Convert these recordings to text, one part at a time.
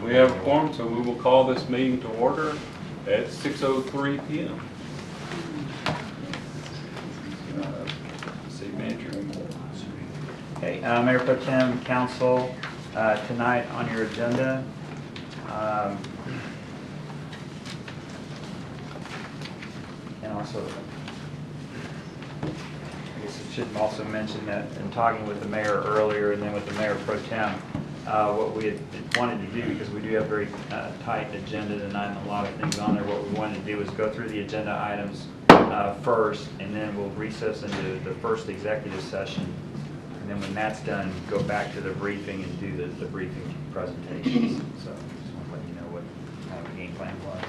We have a quorum, so we will call this meeting to order at 6:03 p.m. City Manager. Okay, Mayor Pro Tem, Council, tonight on your agenda, and also, I guess it should also mention that in talking with the mayor earlier and then with the Mayor Pro Tem, what we had wanted to do, because we do have a very tight agenda tonight and a lot of things on there, what we wanted to do is go through the agenda items first, and then we'll recess into the first executive session. And then when that's done, go back to the briefing and do the briefing presentations. So just want to let you know what kind of game plan was.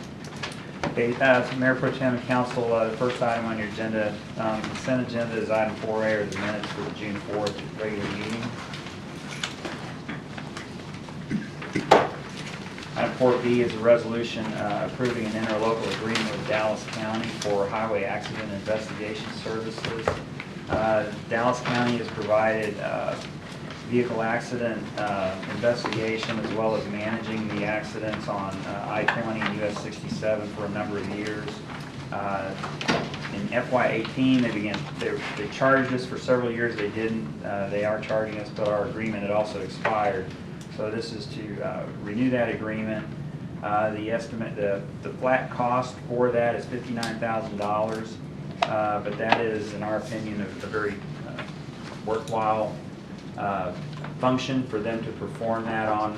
Okay, so Mayor Pro Tem and Council, the first item on your agenda, consent agenda is item 4A, or the minutes for the June 4th regular meeting. Item 4B is a resolution approving an interlocal agreement with Dallas County for highway accident investigation services. Dallas County has provided vehicle accident investigation as well as managing the accidents on I-20 and US 67 for a number of years. In FY18, they charged us for several years. They didn't. They are charging us, but our agreement had also expired. So this is to renew that agreement. The estimate, the flat cost for that is $59,000. But that is, in our opinion, a very worthwhile function for them to perform that on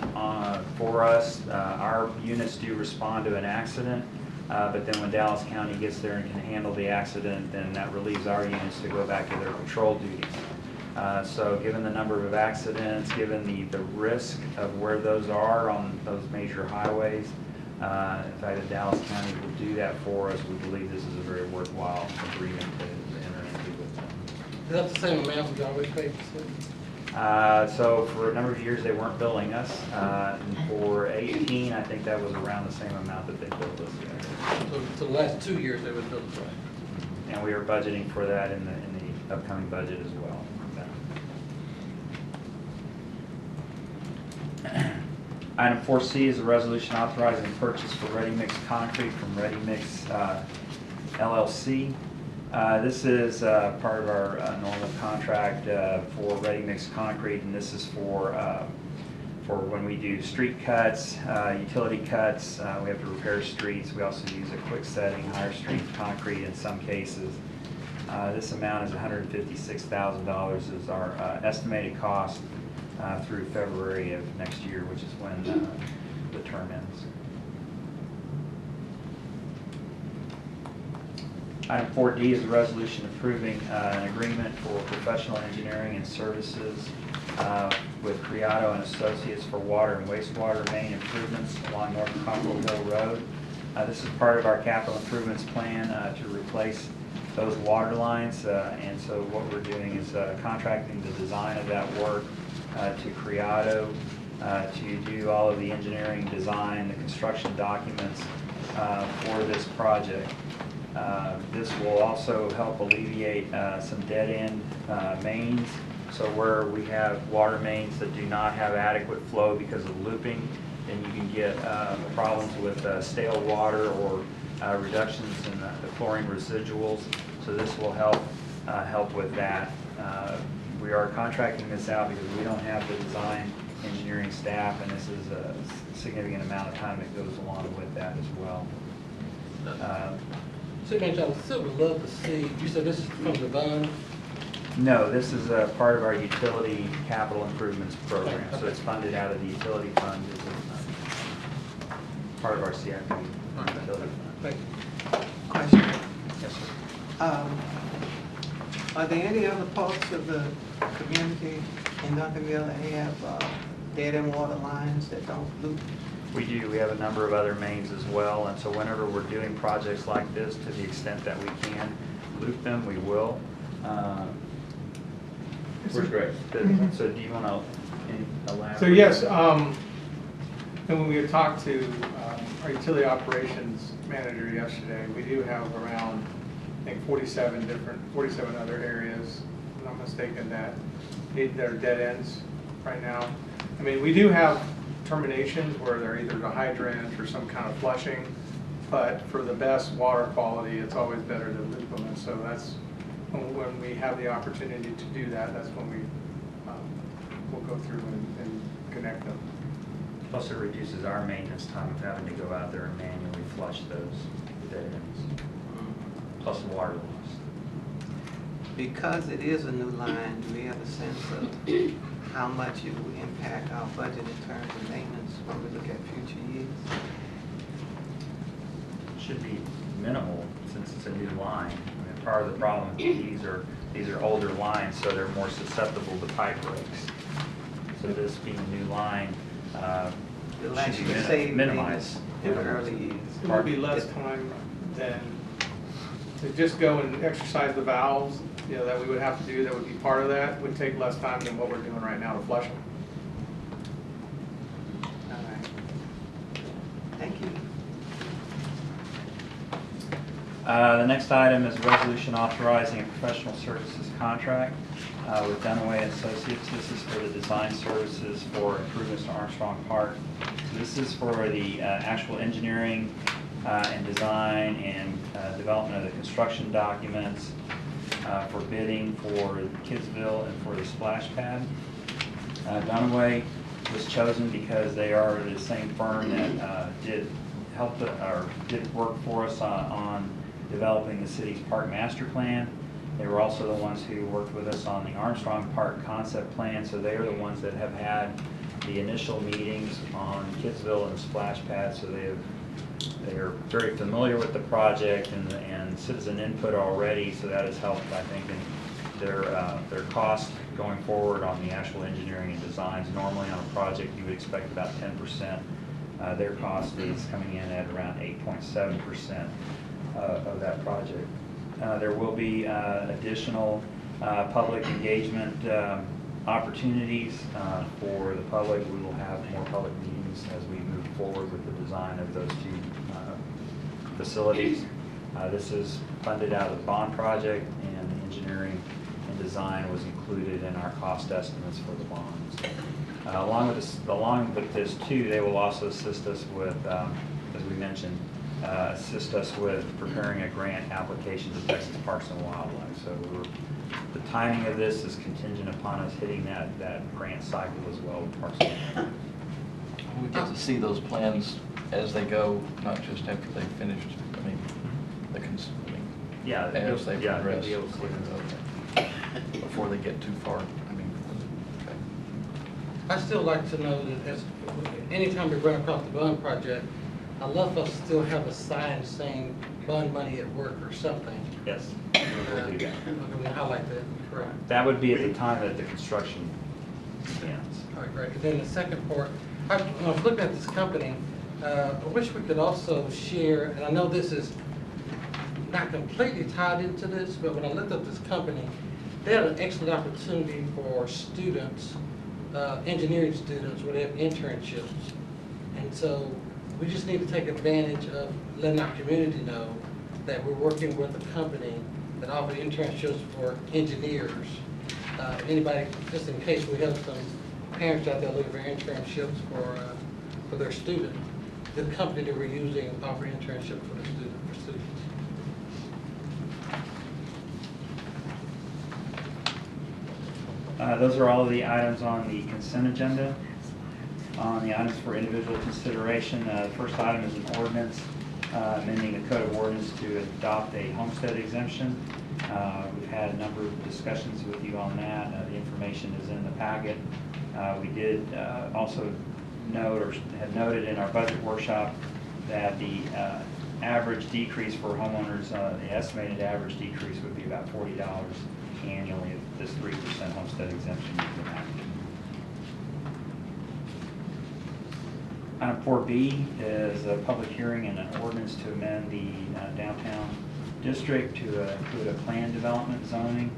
for us. Our units do respond to an accident, but then when Dallas County gets there and can handle the accident, then that relieves our units to go back to their patrol duties. So given the number of accidents, given the risk of where those are on those major highways, in fact, that Dallas County will do that for us. We believe this is a very worthwhile agreement to enter into with them. Is that the same amount we always paid? So for a number of years, they weren't billing us. And for 18, I think that was around the same amount that they billed us. So the last 2 years they would bill us, right? And we are budgeting for that in the upcoming budget as well. Item 4C is a resolution authorizing the purchase for ready-mix concrete from Ready Mix LLC. This is part of our normal contract for ready-mix concrete, and this is for when we do street cuts, utility cuts. We have to repair streets. We also use a quick setting, higher strength concrete in some cases. This amount is $156,000 is our estimated cost through February of next year, which is when the term ends. Item 4D is a resolution approving an agreement for professional engineering and services with Criado and Associates for water and wastewater main improvements along North Cockrell Hill Road. This is part of our capital improvements plan to replace those water lines, and so what we're doing is contracting the design of that work to Criado to do all of the engineering design, the construction documents for this project. This will also help alleviate some dead-end mains. So where we have water mains that do not have adequate flow because of looping, then you can get problems with stale water or reductions in the chlorine residuals. So this will help with that. We are contracting this out because we don't have the design engineering staff, and this is a significant amount of time that goes along with that as well. City Manager, I still would love to see, you said this is from the bond? No, this is a part of our utility capital improvements program, so it's funded out of the utility fund. It's part of our CIP utility fund. Thank you. Question. Yes, sir. Are there any other parts of the community in Duncanville that have dead-end water lines that don't loop? We do. We have a number of other mains as well, and so whenever we're doing projects like this, to the extent that we can loop them, we will. Where's Greg? So do you want to elaborate? So yes, and when we had talked to our utility operations manager yesterday, we do have around, I think, 47 other areas, if I'm not mistaken, that are dead ends right now. I mean, we do have terminations where they're either a hydrant or some kind of flushing, but for the best water quality, it's always better to loop them, and so that's when we have the opportunity to do that, that's when we will go through and connect them. Plus, it reduces our maintenance time of having to go out there and manually flush those dead ends, plus the water loss. Because it is a new line, do we have a sense of how much it will impact our budget in terms of maintenance when we look at future years? Should be minimal since it's a new line. I mean, part of the problem, these are older lines, so they're more susceptible to pipe breaks. So this being a new line, It'll should actually be save minimized. in the early years. It would be less time than to just go and exercise the valves, you know, that we would have to do, that would be part of that, would take less time than what we're doing right now to flush them. All right. Thank you. The next item is a resolution authorizing a professional services contract with Dunaway Associates. This is for the design services for improvements to Armstrong Park. So this is for the actual engineering and design and development of the construction documents for bidding for Kidsville and for the splash pad. Dunaway was chosen because they are the same firm that did work for us on developing the city's park master plan. They were also the ones who worked with us on the Armstrong Park concept plan, so they are the ones that have had the initial meetings on Kidsville and the splash pad, so they are very familiar with the project and citizen input already, so that has helped, I think, in their cost going forward on the actual engineering and designs. Normally on a project you would expect about 10%. Their cost is coming in at around 8.7% of that project. There will be additional public engagement opportunities for the public. We will have more public meetings as we move forward with the design of those two facilities. This is funded out of the bond project, and the engineering and design was included in our cost estimates for the bonds. Along with this too, they will also assist us with, as we mentioned, assist us with preparing a grant application to Texas Parks and Wildlife. So the timing of this is contingent upon us hitting that grant cycle as well with Parks and Wildlife. We get to see those plans as they go, not just after they've finished, I mean, Yeah, as they progress. you'll be able to see them. Okay. Before they get too far, I mean, okay. I still like to know that anytime we run across the bond project, I love us to still have a sign saying bond money at work or something. Yes, we'll do that. I'm going to highlight that, correct. That would be at the time that the construction begins. All right, great. And then the second part, when I was looking at this company, I wish we could also share, and I know this is not completely tied into this, but when I looked up this company, they had an excellent opportunity for students, engineering students, where they have internships. And so we just need to take advantage of letting our community know that we're working with a company that offers internships for engineers. Anybody, just in case we have some parents out there looking for internships for their student, the company that we're using offer internships for students. Those are all of the items on the consent agenda. On the items for individual consideration, the first item is an ordinance amending the code of ordinance to adopt a homestead exemption. We've had a number of discussions with you on that. The information is in the packet. We did also note, or had noted in our budget workshop, that the average decrease for homeowners, the estimated average decrease would be about $40 annually if this 3% homestead exemption is enacted. Item 4B is a public hearing and an ordinance to amend the downtown district to include a planned development zoning.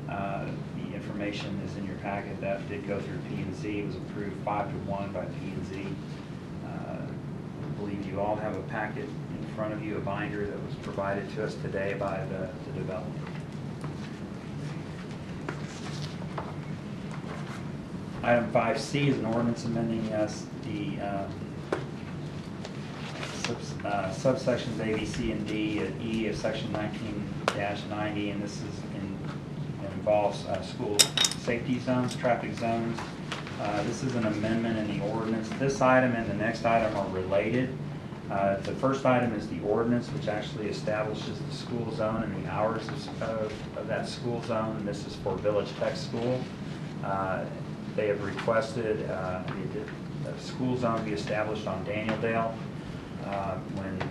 The information is in your packet. That did go through P&Z. It was approved 5-1 by P&Z. I believe you all have a packet in front of you, a binder that was provided to us today by the developer. Item 5C is an ordinance amending the subsections A, B, C, and D, E of section 19-90, and this involves school safety zones, traffic zones. This is an amendment in the ordinance. This item and the next item are related. The first item is the ordinance, which actually establishes the school zone and the hours of that school zone. And this is for Village Tech School. They have requested a school zone be established on Daniel Dale. When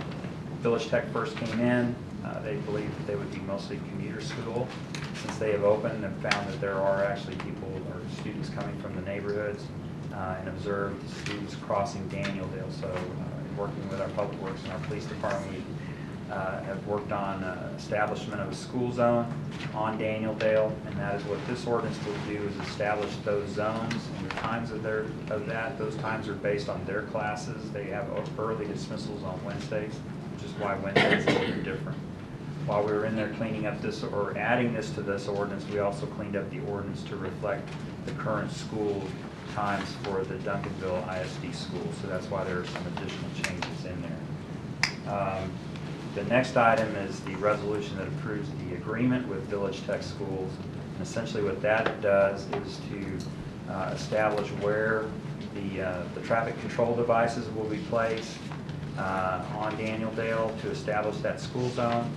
Village Tech first came in, they believed that they would be mostly commuter school. Since they have opened and found that there are actually people or students coming from the neighborhoods and observed students crossing Daniel Dale. So working with our Public Works and our Police Department, we have worked on establishment of a school zone on Daniel Dale, and that is what this ordinance will do, is establish those zones and the times of that. Those times are based on their classes. They have early dismissals on Wednesdays, which is why Wednesdays is a little different. While we were in there cleaning up this, or adding this to this ordinance, we also cleaned up the ordinance to reflect the current school times for the Duncanville ISD school. So that's why there are some additional changes in there. The next item is the resolution that approves the agreement with Village Tech Schools. And essentially what that does is to establish where the traffic control devices will be placed on Daniel Dale to establish that school zone.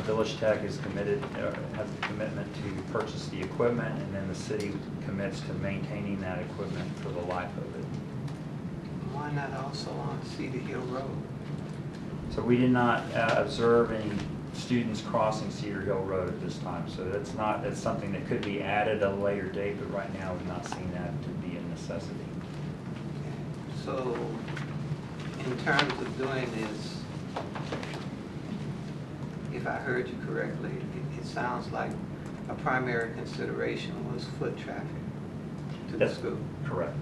Village Tech is committed, has a commitment to purchase the equipment, and then the city commits to maintaining that equipment for the life of it. Why not also on Cedar Hill Road? So we did not observe any students crossing Cedar Hill Road at this time. So that's something that could be added at a later date, but right now we've not seen that to be a necessity. So, in terms of doing this, if I heard you correctly, it sounds like a primary consideration was foot traffic to the That's school. correct.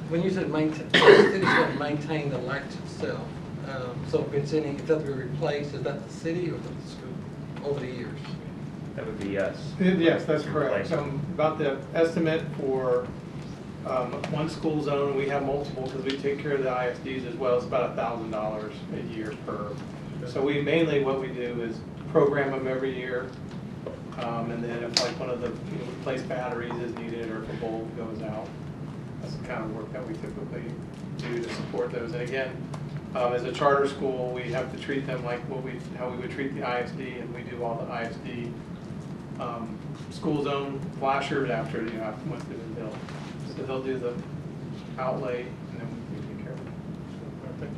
When you said maintain, the city's going to maintain the lights itself. So if it's any, if that be replaced, is that the city or the school over the years? That would be us. Yes, that's correct. Replacement. About the estimate for one school zone, we have multiple because we take care of the ISDs as well. It's about $1,000 a year per. So we mainly, what we do is program them every year. And then if like one of the replace batteries is needed or if a bulb goes out, that's the kind of work that we typically do to support those. And again, as a charter school, we have to treat them like how we would treat the ISD, and we do all the ISD school zone flashers after after went through the bill. So they'll do the outlay, and then we take care of it.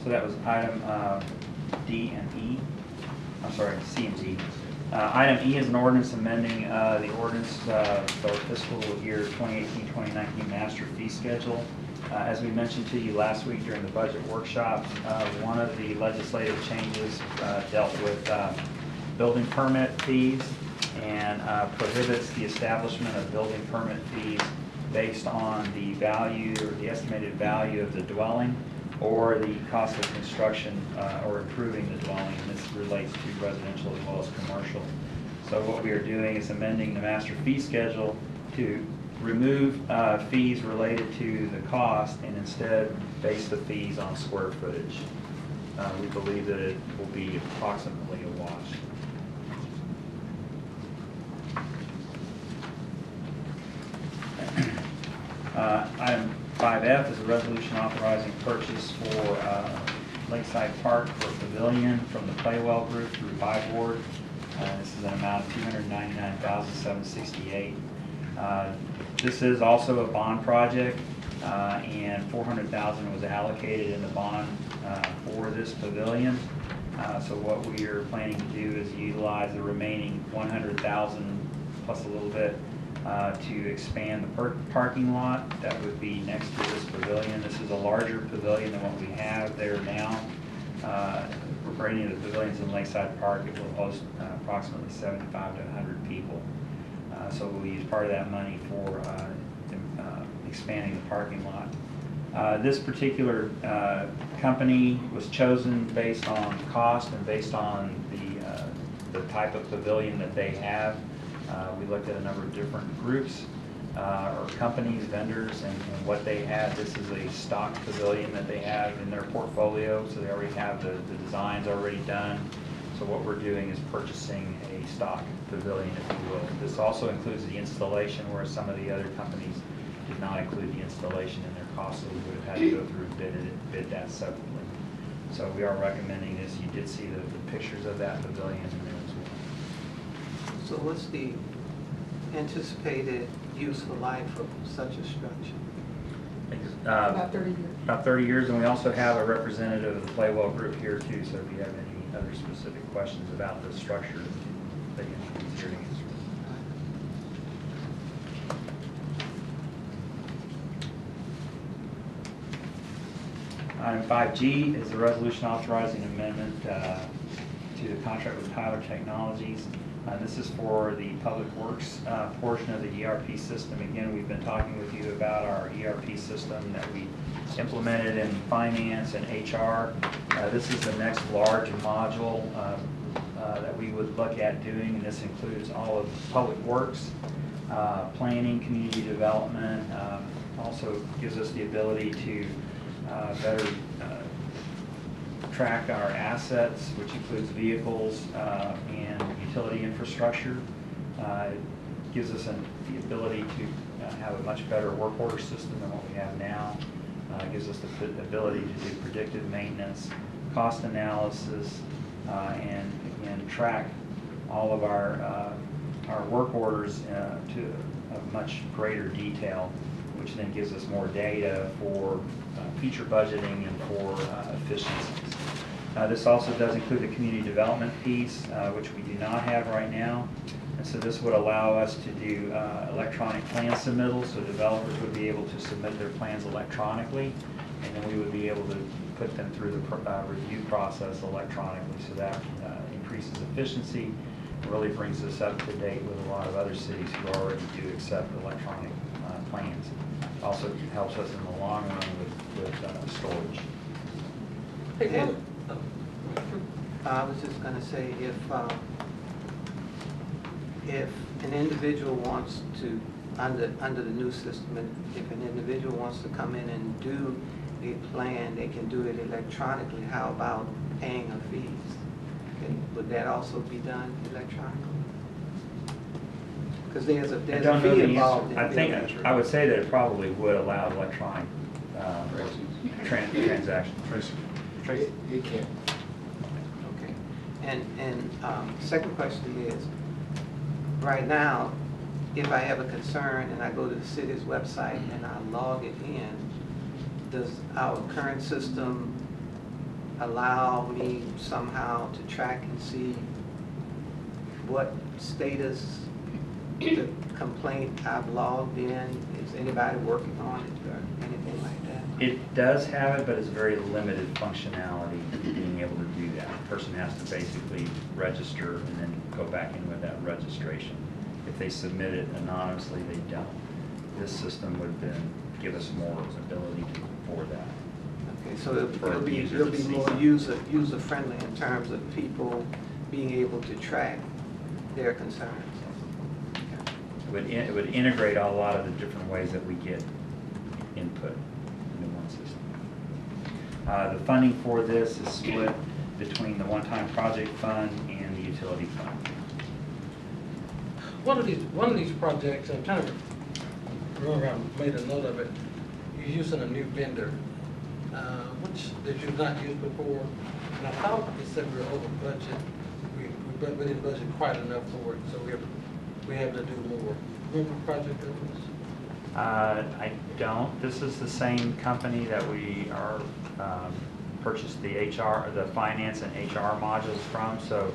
So that was item D and E. I'm sorry, C and D. Item E is an ordinance amending the ordinance for fiscal year 2018-2019 master fee schedule. As we mentioned to you last week during the budget workshop, one of the legislative changes dealt with building permit fees and prohibits the establishment of building permit fees based on the value or the estimated value of the dwelling or the cost of construction or improving the dwelling. And this relates to residential as well as commercial. So what we are doing is amending the master fee schedule to remove fees related to the cost and instead base the fees on square footage. We believe that it will be approximately a wash. Item 5F is a resolution authorizing purchase for Lakeside Park for a pavilion from the Playwell Group through Buy Board. This is an amount of $299,768. This is also a bond project, and $400,000 was allocated in the bond for this pavilion. So what we are planning to do is utilize the remaining $100,000 plus a little bit to expand the parking lot that would be next to this pavilion. This is a larger pavilion than what we have there now. For any of the pavilions in Lakeside Park, it will host approximately 75 to 100 people. So we'll use part of that money for expanding the parking lot. This particular Company was chosen based on cost and based on the type of pavilion that they have. We looked at a number of different groups or companies, vendors, and what they have. This is a stock pavilion that they have in their portfolio, so they already have the designs already done. So what we're doing is purchasing a stock pavilion, if you will. This also includes the installation, whereas some of the other companies did not include the installation in their cost, so we would have had to go through and bid that separately. So we are recommending this. You did see the pictures of that pavilion in there as well. So what's the anticipated useful life of such a structure? About 30 years. About 30 years, and we also have a representative of the Playwell Group here too, so if you have any other specific questions about the structure, they can be here to answer. Item 5G is a resolution authorizing amendment to the contract with Tyler Technologies. This is for the Public Works portion of the ERP system. Again, we've been talking with you about our ERP system that we implemented in finance and HR. This is the next large module that we would look at doing, and this includes all of Public Works, planning, community development. Also gives us the ability to better track our assets, which includes vehicles and utility infrastructure. It gives us the ability to have a much better work order system than what we have now. It gives us the ability to do predictive maintenance, cost analysis, and again, track all of our work orders to a much greater detail, which then gives us more data for future budgeting and for efficiencies. This also does include the community development piece, which we do not have right now. And so this would allow us to do electronic plan submittals, so developers would be able to submit their plans electronically, and then we would be able to put them through the review process electronically. So that increases efficiency and really brings us up to date with a lot of other cities who already do accept electronic plans. Also helps us in the long run with storage. Hey, And I was just gonna say, if an individual wants to, under the new system, if an individual wants to come in and do a plan, they can do it electronically. How about paying a fees? Would that also be done electronically? Because there's I a don't know fee the involved in answer. I doing think, it. I would say that it probably would allow electronic transactions. Tracy? It can. Okay. And second question is, right now, if I have a concern and I go to the city's website and I log it in, does our current system allow me somehow to track and see what status the complaint I've logged in? Is anybody working on it or anything like that? It does have it, but it's very limited functionality in being able to do that. The person has to basically register and then go back in with that registration. If they submit it anonymously, they don't. This system would then give us more ability for that. Okay, so it'll be users to see more something. user-friendly in terms of people being able to track their concerns. It would integrate a lot of the different ways that we get input into one system. The funding for this is split between the one-time project fund and the utility fund. one of these projects, I'm trying to remember, I made a note of it, you're using a new vendor, which that you've not used before. And I thought you said we were over budget. We didn't budget quite enough for it, so we have to do more. Remember the project that was? I don't. This is the same company that we are purchased the finance and HR modules from. So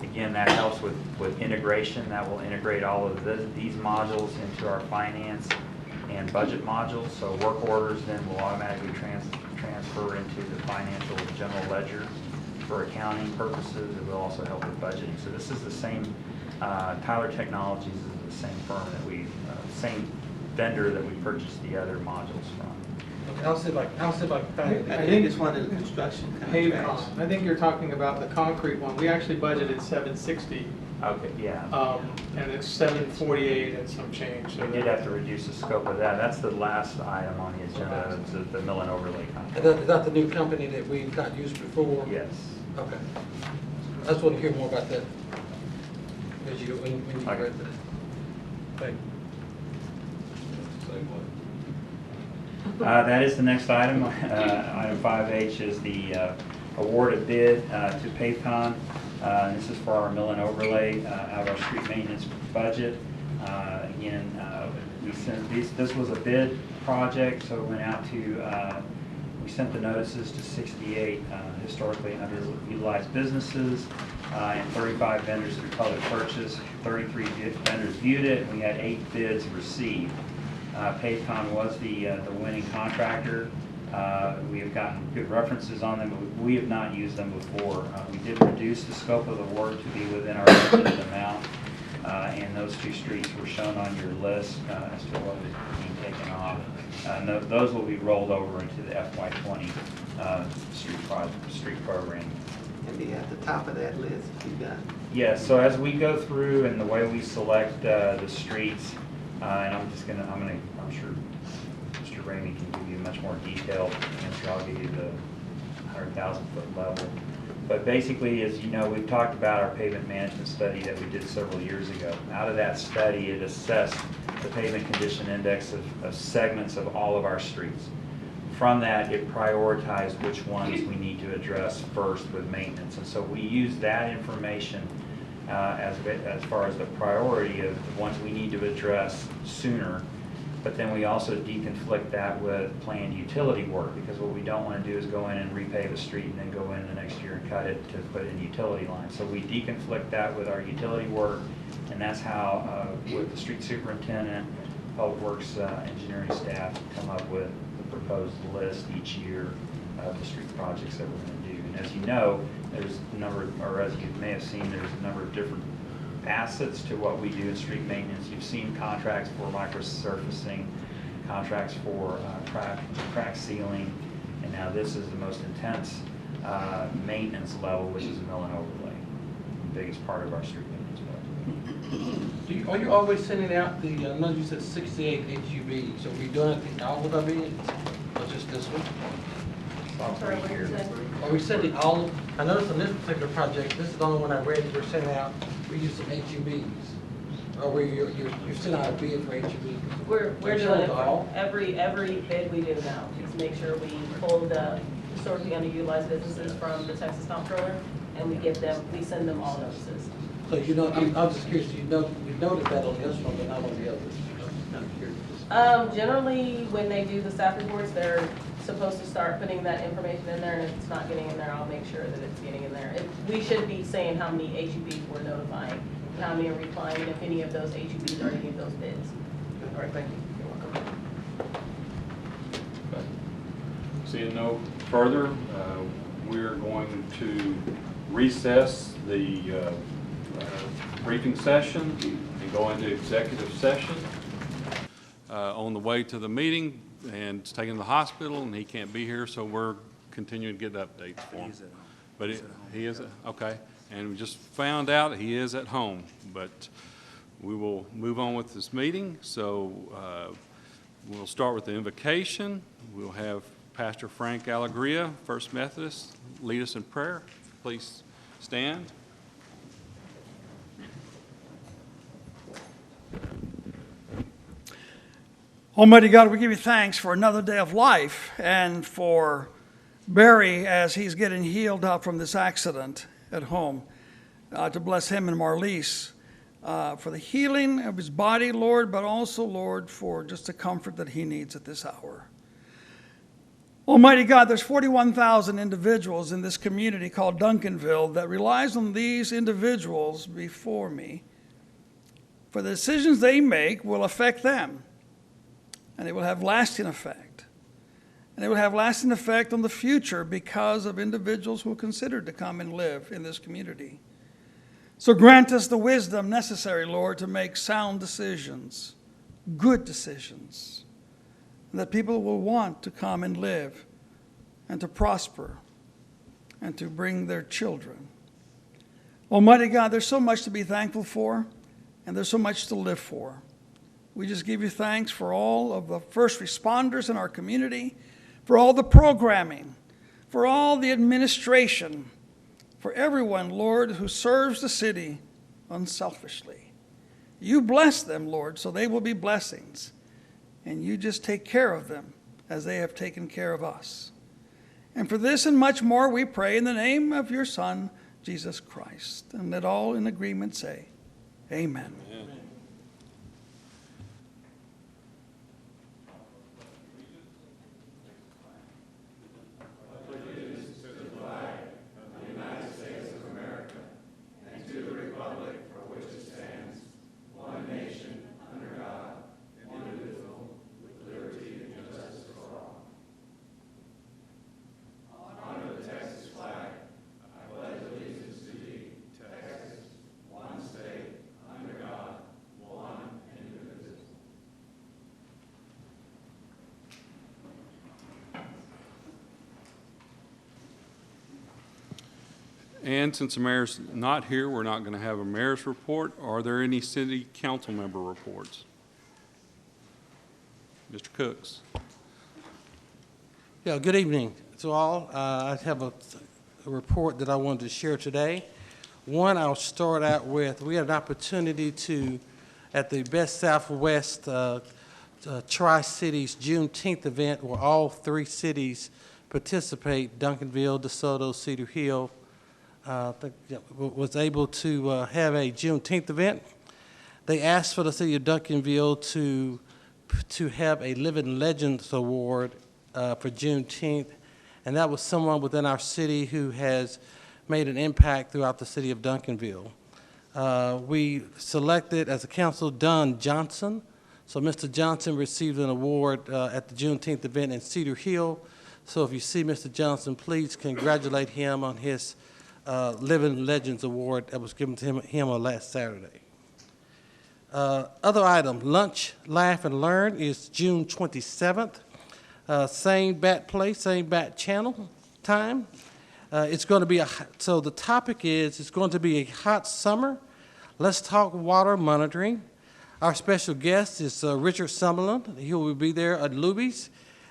again, that helps with integration. That will integrate all of these modules into our finance and budget modules. So work orders then will automatically transfer into the financial general ledger for accounting purposes. It will also help with budgeting. So this is the same, Tyler Technologies is the same firm that same vendor that we purchased the other modules from. Okay, I'll see if I can find it. I think it's one of the construction contracts. Pavecon. I think you're talking about the concrete one. We actually budgeted 760, Okay, yeah. and it's 748 and some change. So We did have to reduce the scope of that. That's the last item on the agenda, it's the mill and overlay Is contract. that the new company that we've not used before? Yes. Okay. I just want to hear more about that. When you Okay. read that. Thank you. That is the next item. Item 5H is the award of bid to Pavecon. This is for our mill and overlay out of our street maintenance budget. Again, we sent this was a bid project, so it went out to, we sent the notices to 68 historically underutilized businesses and 35 vendors through public purchase. 33 vendors viewed it, and we had 8 bids received. Pavecon was the winning contractor. We have gotten good references on them, but we have not used them before. We did reduce the scope of the work to be within our budgeted amount, and those 2 streets were shown on your list as to what was being taken off. And those will be rolled over into the FY20 street program. And be at the top of that list, you got. Yes, so as we go through and the way we select the streets, and I'm sure Mr. Ramey can give you a much more detailed answer. I'll give you the 100,000 foot level. But basically, as you know, we've talked about our pavement management study that we did several years ago. Out of that study, it assessed the pavement condition index of segments of all of our streets. From that, it prioritized which ones we need to address first with maintenance. And so we use that information as far as the priority of the ones we need to address sooner. But then we also deconflict that with planned utility work, because what we don't want to do is go in and repave a street and then go in the next year and cut it to put in utility lines. So we deconflict that with our utility work, and that's how, with the street superintendent, public works engineering staff, come up with the proposed list each year of the street projects that we're going to do. And as you know, there's a number, or as you may have seen, there's a number of different facets to what we do in street maintenance. You've seen contracts for microsurfacing, contracts for crack sealing, and now this is the most intense maintenance level, which is a mill and overlay, the biggest part of our street maintenance budget. Are you always sending out the, I know you said 68 HUVs, so are we doing it all of our bids, or just this one? About 3 years. Are we sending all, I noticed on this particular project, this is the only one I read, we're sending out, we use some HUVs. Or you're sending out a bid for HUVs? We're Are you doing sending it to all? for every bid we do now, just make sure we pull the historically underutilized businesses from the Texas Comptroller, and we send them all notices. So you know, I'm just curious, you noted that on this one, but not on the others. I'm curious. Generally, when they do the staff reports, they're supposed to start putting that information in there, and if it's not getting in there, I'll make sure that it's getting in there. We should be saying how many HUBs we're notifying, and how many are replying, and if any of those HUBs are any of those bids. All right, thank you. You're welcome. Seeing no further, we're going to recess the briefing session and go into executive session. On the way to the meeting, and it's taken to the hospital, and he can't be here, so we're continuing to get updates for him. But he is, okay, and we just found out he is at home, but we will move on with this meeting. So we'll start with the invocation. We'll have Pastor Frank Allegria, First Methodist, lead us in prayer. Please stand. Almighty God, we give you thanks for another day of life and for Barry as he's getting healed up from this accident at home. To bless him and Marlise for the healing of his body, Lord, but also, Lord, for just the comfort that he needs at this hour. Almighty God, there's 41,000 individuals in this community called Duncanville that relies on these individuals before me. For the decisions they make will affect them. And it will have lasting effect. And it will have lasting effect on the future because of individuals who considered to come and live in this community. So grant us the wisdom necessary, Lord, to make sound decisions, good decisions. and that people will want to come and live and to prosper and to bring their children. Almighty God, there's so much to be thankful for, and there's so much to live for. We just give you thanks for all of the first responders in our community, for all the programming, for all the administration, for everyone, Lord, who serves the city unselfishly. You bless them, Lord, so they will be blessings, and you just take care of them as they have taken care of us. And for this and much more, we pray in the name of your Son, Jesus Christ. And let all in agreement say, Amen. Amen. And since the mayor's not here, we're not going to have a mayor's report. Are there any city council member reports? Mr. Cooks. Yeah, good evening to all. I have a report that I wanted to share today. One, I'll start out with, we had an opportunity to, at the Best Southwest Tri-Cities Juneteenth event, where all three cities participate, Duncanville, DeSoto, Cedar Hill, was able to have a Juneteenth event. They asked for the city of Duncanville to have a Living Legends Award for Juneteenth, and that was someone within our city who has made an impact throughout the city of Duncanville. We selected as a council Don Johnson. So Mr. Johnson received an award at the Juneteenth event in Cedar Hill. So if you see Mr. Johnson, please congratulate him on his Living Legends Award that was given to him on last Saturday. Other item, Lunch, Laugh, and Learn is June 27th. Same bat place, same bat channel time. It's going to be so the topic is, it's going to be a hot summer. Let's talk water monitoring. Our special guest is Richard Summerlin. He will be there at Luby's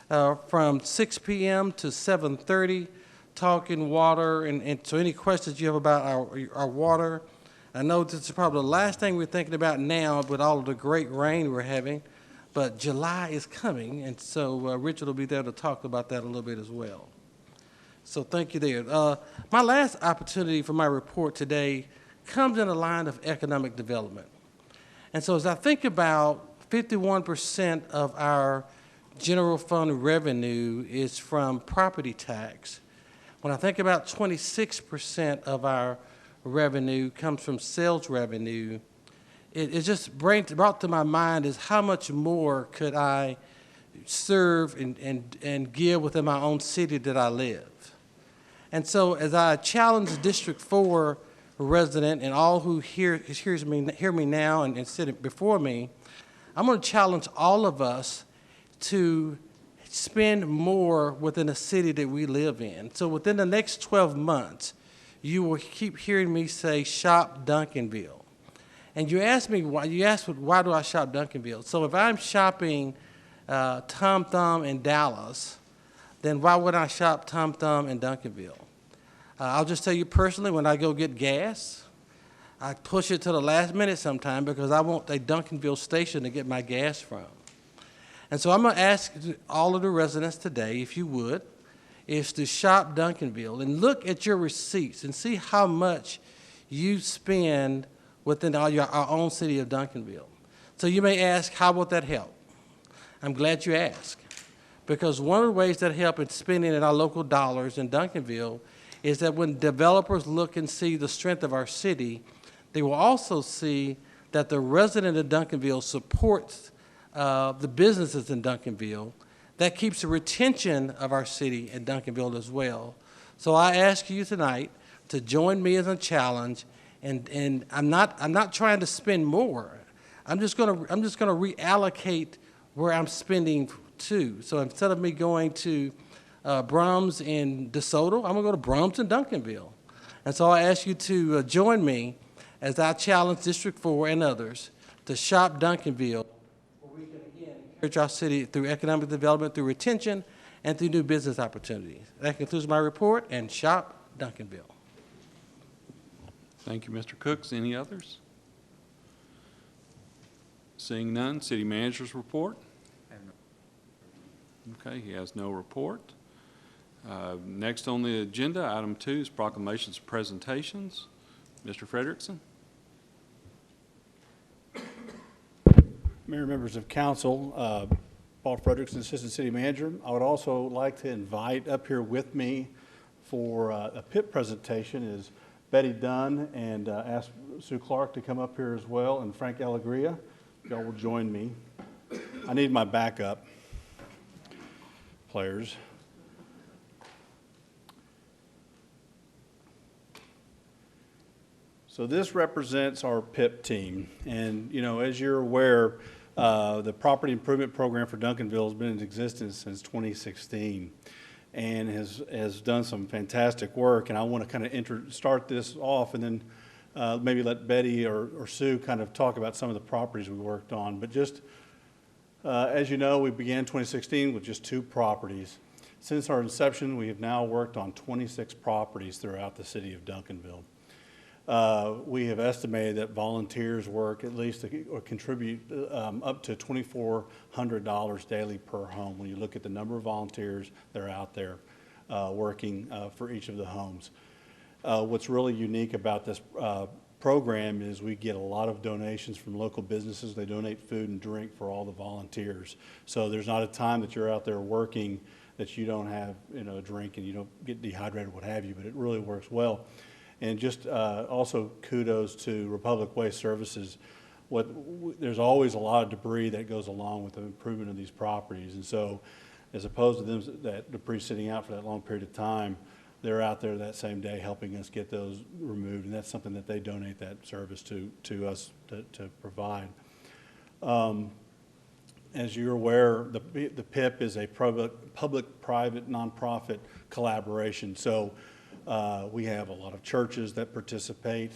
from 6 p.m. to 7:30, talking water. And so any questions you have about our water, I know this is probably the last thing we're thinking about now with all of the great rain we're having, but July is coming, and so Richard will be there to talk about that a little bit as well. So thank you there. My last opportunity for my report today comes in the line of economic development. And so as I think about 51% of our general fund revenue is from property tax, when I think about 26% of our revenue comes from sales revenue, it just brought to my mind is how much more could I serve and give within my own city that I live. And so as I challenge District 4 resident and all who hear me now and sit before me, I'm going to challenge all of us to spend more within the city that we live in. So within the next 12 months, you will keep hearing me say, shop Duncanville. And you ask me why, why do I shop Duncanville? So if I'm shopping Tom Thumb in Dallas, then why would I shop Tom Thumb in Duncanville? I'll just tell you personally, when I go get gas, I push it to the last minute sometime because I want a Duncanville station to get my gas from. And so I'm going to ask all of the residents today, if you would, is to shop Duncanville and look at your receipts and see how much you spend within our own city of Duncanville. So you may ask, how will that help? I'm glad you asked, because one of the ways that help in spending in our local dollars in Duncanville is that when developers look and see the strength of our city, they will also see that the resident of Duncanville supports the businesses in Duncanville. That keeps the retention of our city in Duncanville as well. So I ask you tonight to join me as a challenge, and I'm not trying to spend more. I'm just going to reallocate where I'm spending too. So instead of me going to Brahms in DeSoto, I'm gonna go to Brahms in Duncanville. And so I ask you to join me as I challenge District 4 and others to shop Duncanville, where we can again encourage our city through economic development, through retention, and through new business opportunities. That concludes my report, and shop Duncanville. Thank you, Mr. Cooks. Any others? Seeing none, city manager's report. Okay, he has no report. Next on the agenda, item 2 is proclamations and presentations. Mr. Frederickson. Mayor, members of council, Paul Frederickson, Assistant City Manager. I would also like to invite up here with me for a PIP presentation is Betty Dunn, and ask Sue Clark to come up here as well, and Frank Allegria. Y'all will join me. I need my backup players. So this represents our PIP team, and you know, as you're aware, the property improvement program for Duncanville has been in existence since 2016, and has done some fantastic work. And I want to kind of start this off, and then maybe let Betty or Sue kind of talk about some of the properties we worked on. But just as you know, we began 2016 with just 2 properties. Since our inception, we have now worked on 26 properties throughout the city of Duncanville. We have estimated that volunteers work at least or contribute up to $2,400 daily per home when you look at the number of volunteers that are out there working for each of the homes. What's really unique about this program is we get a lot of donations from local businesses. They donate food and drink for all the volunteers. So there's not a time that you're out there working that you don't have, you know, a drink and you don't get dehydrated, what have you, but it really works well. And just also kudos to Republic Waste Services. There's always a lot of debris that goes along with the improvement of these properties. And so as opposed to them, that debris sitting out for that long period of time, they're out there that same day helping us get those removed. And that's something that they donate that service to us to provide. As you're aware, the PIP is a public-private nonprofit collaboration. So we have a lot of churches that participate,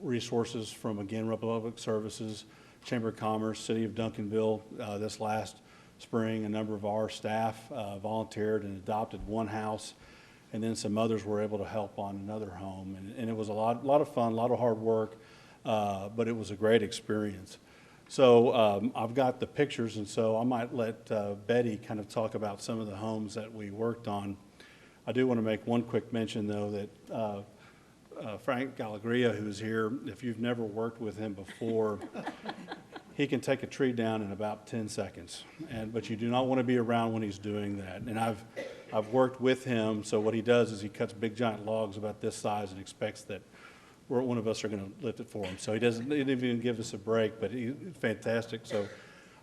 resources from, again, Republic Services, Chamber of Commerce, City of Duncanville. This last spring, a number of our staff volunteered and adopted one house, and then some others were able to help on another home. And it was a lot of fun, a lot of hard work, but it was a great experience. So I've got the pictures, and so I might let Betty kind of talk about some of the homes that we worked on. I do want to make one quick mention, though, that Frank Allegria, who's here, if you've never worked with him before, he can take a tree down in about 10 seconds. But you do not want to be around when he's doing that. And I've worked with him, so what he does is he cuts big giant logs about this size and expects that one of us are going to lift it for him. So he didn't even give us a break, but he's fantastic. So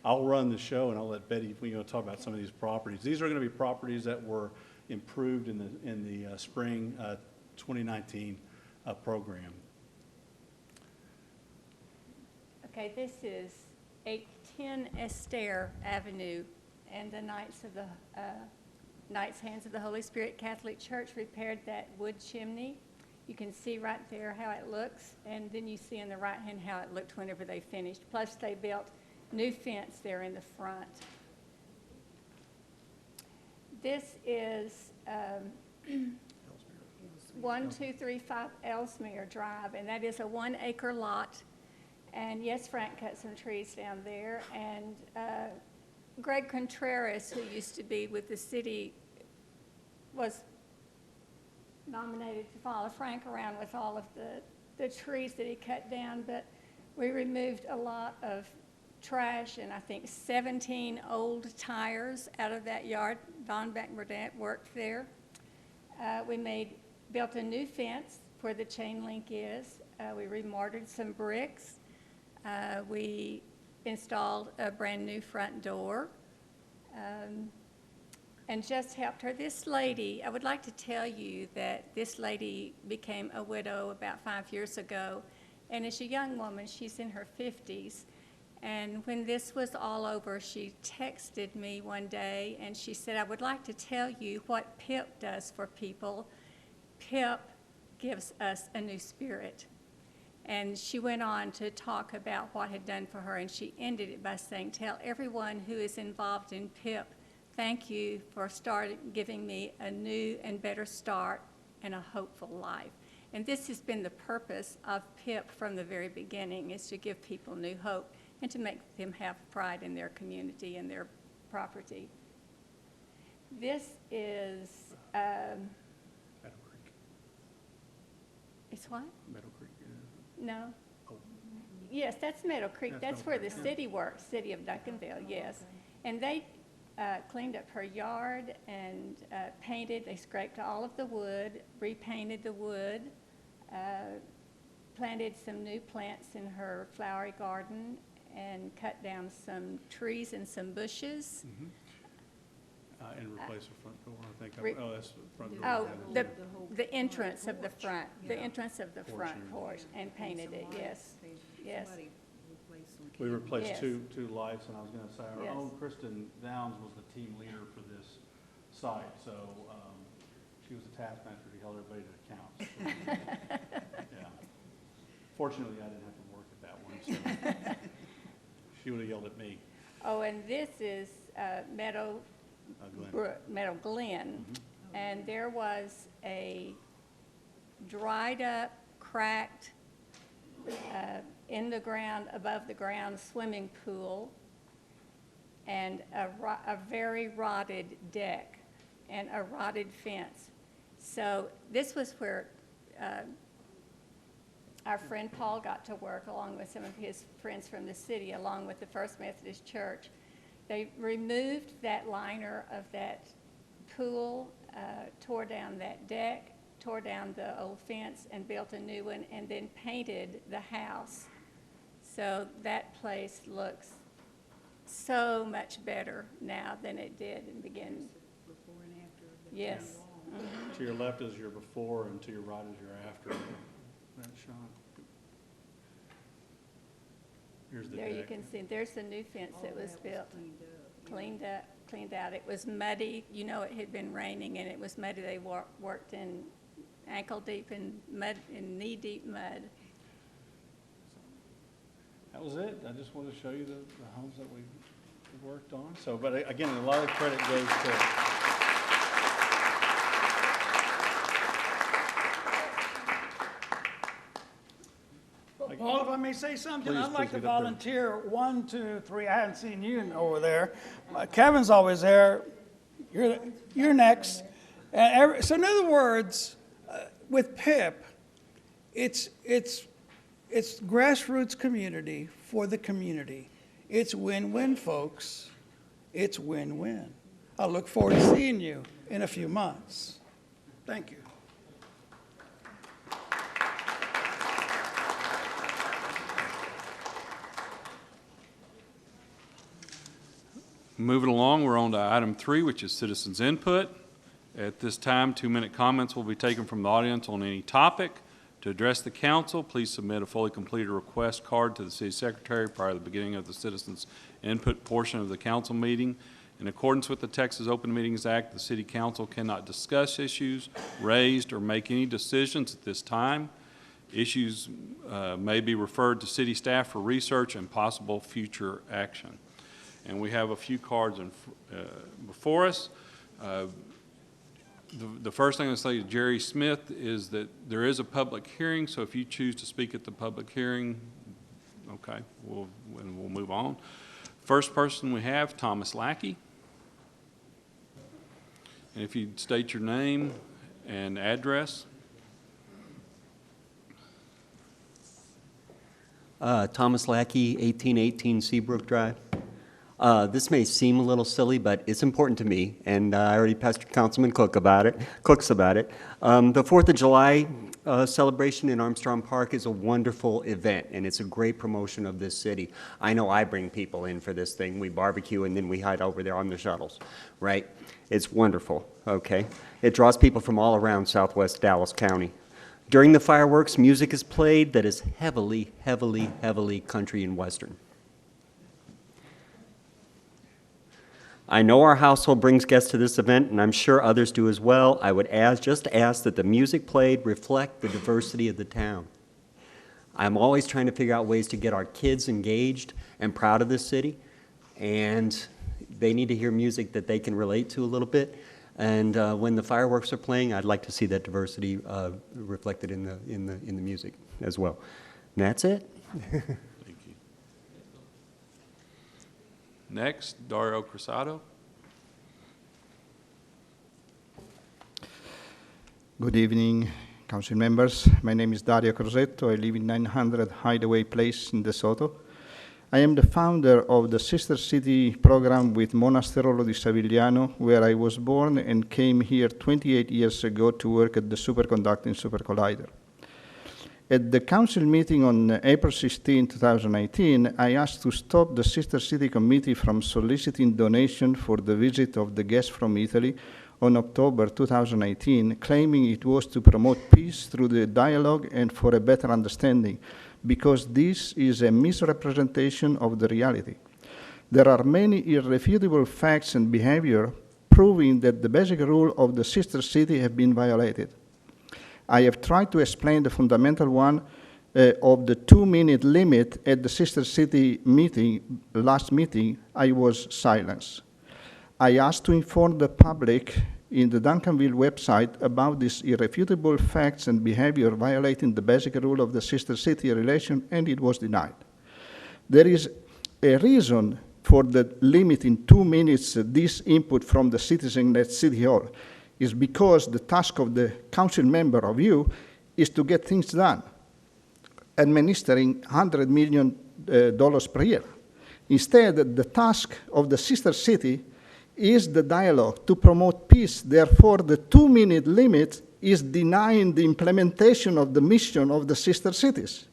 I'll run the show, and I'll let Betty, we're going to talk about some of these properties. These are going to be properties that were improved in the spring 2019 program. Okay, this is 810 Esther Avenue, and the Knights Hands of the Holy Spirit Catholic Church repaired that wood chimney. You can see right there how it looks, and then you see on the right hand how it looked whenever they finished. Plus, they built new fence there in the front. This is 1235 Ellesmere Drive, and that is a 1 acre lot. And yes, Frank cut some trees down there. And Greg Contreras, who used to be with the city, was nominated to follow Frank around with all of the trees that he cut down. But we removed a lot of trash and I think 17 old tires out of that yard. Don Burnett worked there. We built a new fence where the chain link is. We remortared some bricks. We installed a brand new front door and just helped her. This lady, I would like to tell you that this lady became a widow about 5 years ago. And as a young woman, she's in her 50s. And when this was all over, she texted me one day and she said, I would like to tell you what PIP does for people. PIP gives us a new spirit. And she went on to talk about what had done for her, and she ended it by saying, tell everyone who is involved in PIP, thank you for giving me a new and better start and a hopeful life. And this has been the purpose of PIP from the very beginning, is to give people new hope and to make them have pride in their community and their property. This is, Meadow Creek. it's what? Meadow Creek. No? Oh. Yes, that's Meadow Creek. That's That's where Meadow the Creek, city works, city of Duncanville, yes. And they cleaned up her yard and painted, they scraped all of the wood, repainted the wood, planted some new plants in her flowery garden, and cut down some trees and some bushes. And replace the front door, I think. Re- Oh, that's the front door. Oh, Yeah. the entrance of the front, the entrance of the Porch front and porch, and painted it, yes, yes. We replaced Yes. two lights, and I was gonna say, our Yes. own Kristen Downs was the team leader for this site, so, she was the taskmaster, she held everybody to account. So, yeah. Fortunately, I didn't have to work at that one, so she would've yelled at me. Oh, and this is Meadow Glenn. Meadow Glen, and there was a dried up, cracked, in the ground, above the ground swimming pool, and a very rotted deck, and a rotted fence. So this was where our friend Paul got to work, along with some of his friends from the city, along with the First Methodist Church. They removed that liner of that pool, tore down that deck, tore down the old fence and built a new one, and then painted the house. So that place looks so much better now than it did in the beginning. Before and after. Yes. To your left is your before, and to your right is your after. That shot. Here's the There you deck. can see, there's the new fence that was built. Cleaned up. Cleaned out. It was muddy. You know, it had been raining and it was muddy. They worked in ankle deep in mud, in knee deep mud. That was it. I just wanted to show you the homes that we worked on. So, but again, a lot of credit goes to. Paul, if I may say something, Please, I'd like please to get up there. volunteer 1, 2, 3. I hadn't seen you over there. Kevin's always there. You're next. And so in other words, with PIP, it's grassroots community for the community. It's win-win, folks. It's win-win. I look forward to seeing you in a few months. Thank you. Moving along, we're on to item 3, which is citizens' input. At this time, 2-minute comments will be taken from the audience on any topic. To address the council, please submit a fully completed request card to the city secretary prior to the beginning of the citizens' input portion of the council meeting. In accordance with the Texas Open Meetings Act, the city council cannot discuss issues raised or make any decisions at this time. Issues may be referred to city staff for research and possible future action. And we have a few cards before us. The first thing I'll say to Jerry Smith is that there is a public hearing, so if you choose to speak at the public hearing, okay, we'll move on. First person we have, Thomas Lackey. And if you'd state your name and address. Thomas Lackey, 1818 Seabrook Drive. This may seem a little silly, but it's important to me, and I already pestered Councilman Cooks about it. The 4th of July celebration in Armstrong Park is a wonderful event, and it's a great promotion of this city. I know I bring people in for this thing. We barbecue, and then we hide over there on the shuttles, right? It's wonderful, okay? It draws people from all around southwest Dallas County. During the fireworks, music is played that is heavily, heavily, heavily country and western. I know our household brings guests to this event, and I'm sure others do as well. I would just ask that the music played reflect the diversity of the town. I'm always trying to figure out ways to get our kids engaged and proud of this city, and they need to hear music that they can relate to a little bit. And when the fireworks are playing, I'd like to see that diversity reflected in the music as well. And that's it. Thank you. Next, Dario Cruzado. Good evening, council members. My name is Dario Crosetto. I live in 900 Hideaway Place in DeSoto. I am the founder of the Sister City program with Monasterolo di Savigliano, where I was born and came here 28 years ago to work at the Superconducting Super Collider. At the council meeting on April 16, 2019, I asked to stop the Sister City Committee from soliciting donations for the visit of the guests from Italy on October 2018, claiming it was to promote peace through the dialogue and for a better understanding, because this is a misrepresentation of the reality. There are many irrefutable facts and behavior proving that the basic rule of the Sister City have been violated. I have tried to explain the fundamental one of the 2-minute limit at the Sister City meeting, last meeting. I was silenced. I asked to inform the public in the Duncanville website about these irrefutable facts and behavior violating the basic rule of the Sister City relation, and it was denied. There is a reason for the limit in 2 minutes this input from the citizen at City Hall. Is because the task of the council member of you is to get things done, administering $100 million per year. Instead, the task of the Sister City is the dialogue to promote peace. Therefore, the 2-minute limit is denying the implementation of the mission of the Sister Cities.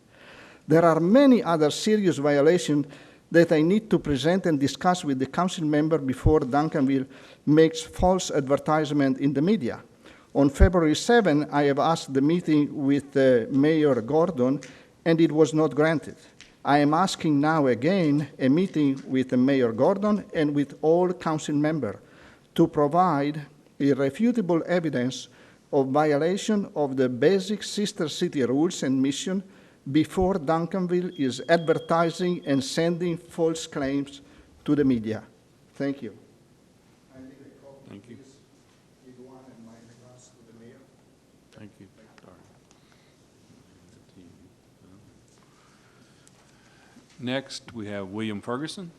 There are many other serious violations that I need to present and discuss with the council member before Duncanville makes false advertisement in the media. On February 7, I have asked the meeting with Mayor Gordon, and it was not granted. I am asking now again a meeting with Mayor Gordon and with all council members to provide irrefutable evidence of violation of the basic Sister City rules and mission before Duncanville is advertising and sending false claims to the media. Thank you. Thank you. Thank you. Next, we have William Ferguson.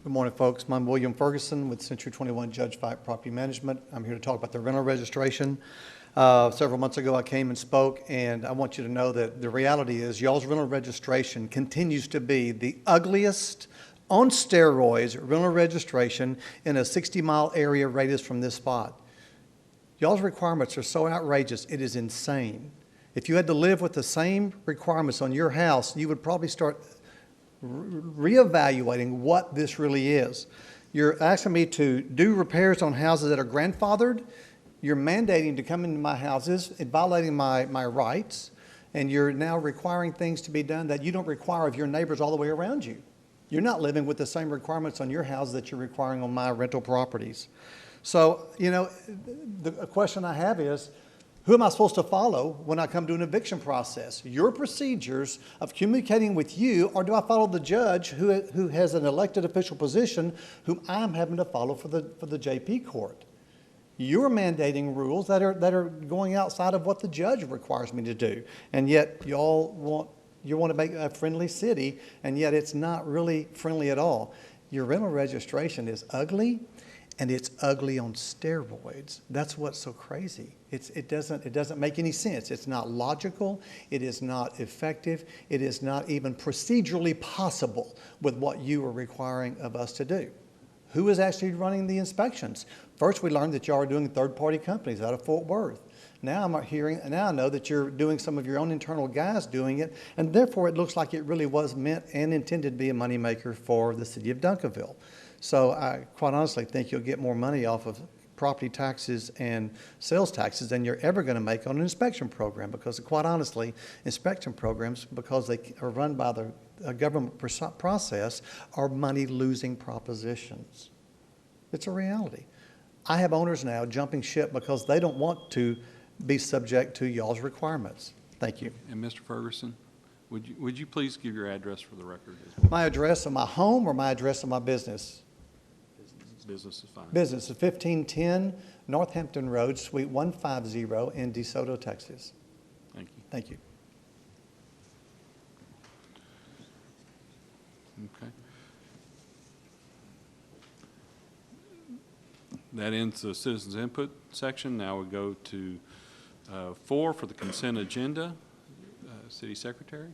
Good morning, folks. I'm William Ferguson with Century 21 Judge Fight Property Management. I'm here to talk about the rental registration. Several months ago, I came and spoke, and I want you to know that the reality is y'all's rental registration continues to be the ugliest, on steroids, rental registration in a 60-mile area radius from this spot. Y'all's requirements are so outrageous, it is insane. If you had to live with the same requirements on your house, you would probably start reevaluating what this really is. You're asking me to do repairs on houses that are grandfathered. You're mandating to come into my houses and violating my rights, and you're now requiring things to be done that you don't require of your neighbors all the way around you. You're not living with the same requirements on your house that you're requiring on my rental properties. So, you know, the question I have is, who am I supposed to follow when I come to an eviction process? Your procedures of communicating with you, or do I follow the judge who has an elected official position whom I'm having to follow for the JP court? You're mandating rules that are going outside of what the judge requires me to do. And yet you want to make a friendly city, and yet it's not really friendly at all. Your rental registration is ugly, and it's ugly on steroids. That's what's so crazy. It doesn't make any sense. It's not logical. It is not effective. It is not even procedurally possible with what you are requiring of us to do. Who is actually running the inspections? First, we learned that y'all are doing third-party companies out of Fort Worth. Now I know that you're doing some of your own internal guys doing it, and therefore it looks like it really was meant and intended to be a moneymaker for the city of Duncanville. So I quite honestly think you'll get more money off of property taxes and sales taxes than you're ever going to make on an inspection program, because quite honestly, inspection programs, because they are run by the government process, are money-losing propositions. It's a reality. I have owners now jumping ship because they don't want to be subject to y'all's requirements. Thank you. And Mr. Ferguson, would you please give your address for the record as well? My address of my home or my address of my business? Business is fine. Business is 1510 Northampton Road, Suite 150 in DeSoto, Texas. Thank you. Thank you. Okay. That ends the citizens' input section. Now we go to 4 for the consent agenda. City Secretary.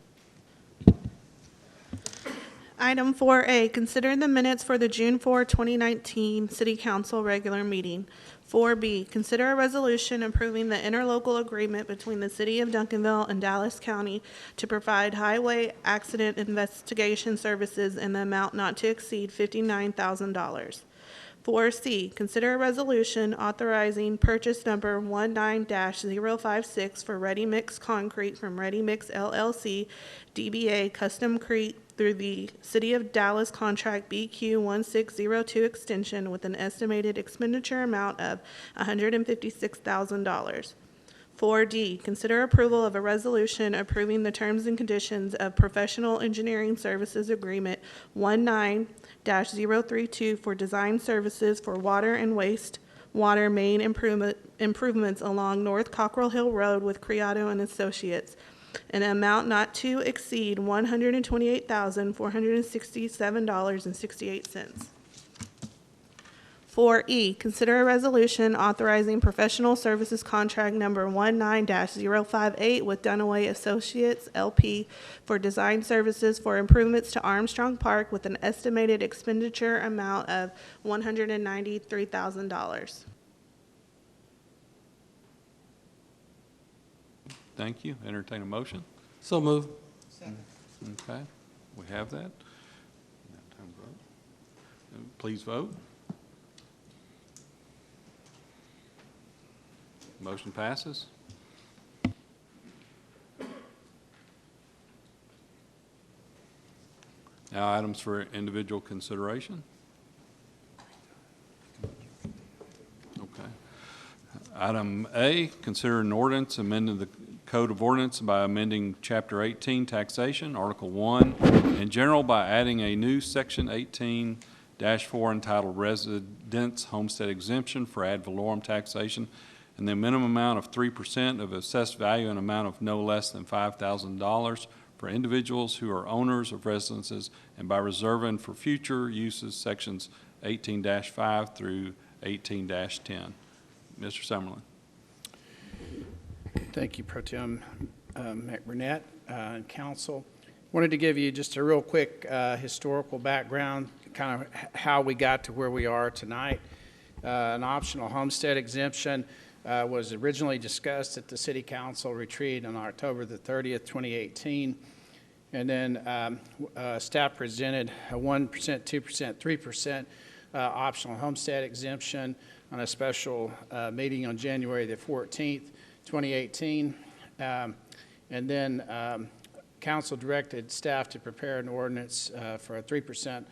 Item 4A, consider the minutes for the June 4, 2019 City Council regular meeting. 4B, consider a resolution approving the interlocal agreement between the City of Duncanville and Dallas County to provide highway accident investigation services in the amount not to exceed $59,000. 4C, consider a resolution authorizing purchase number 19-056 for Ready Mix Concrete from Ready Mix LLC, DBA Custom Crete through the City of Dallas contract BQ 1602 extension with an estimated expenditure amount of $156,000. 4D, consider approval of a resolution approving the terms and conditions of Professional Engineering Services Agreement 19-032 for design services for water and waste water main improvements along North Cockrell Hill Road with Criado and Associates, an amount not to exceed $128,467.68. 4E, consider a resolution authorizing professional services contract number 19-058 with Dunaway Associates, LP, for design services for improvements to Armstrong Park with an estimated expenditure amount of $193,000. Thank you. Entertain a motion. So move. Okay, we have that. Now time to vote. Please vote. Motion passes. Now items for individual consideration. Okay. Item A, consider an ordinance amending the Code of Ordinance by amending Chapter 18, Taxation, Article 1, in general by adding a new Section 18-4 entitled Residence Homestead Exemption for ad valorem taxation, and the minimum amount of 3% of assessed value and amount of no less than $5,000 for individuals who are owners of residences, and by reserving for future uses Sections 18-5 through 18-10. Mr. Summerlin. Thank you, Pro Tem McBurnett and Council. Wanted to give you just a real quick historical background, kind of how we got to where we are tonight. An optional homestead exemption was originally discussed at the City Council retreat on October the 30th, 2018. And then staff presented a 1%, 2%, 3% optional homestead exemption on a special meeting on January the 14th, 2018. And then Council directed staff to prepare an ordinance for a 3%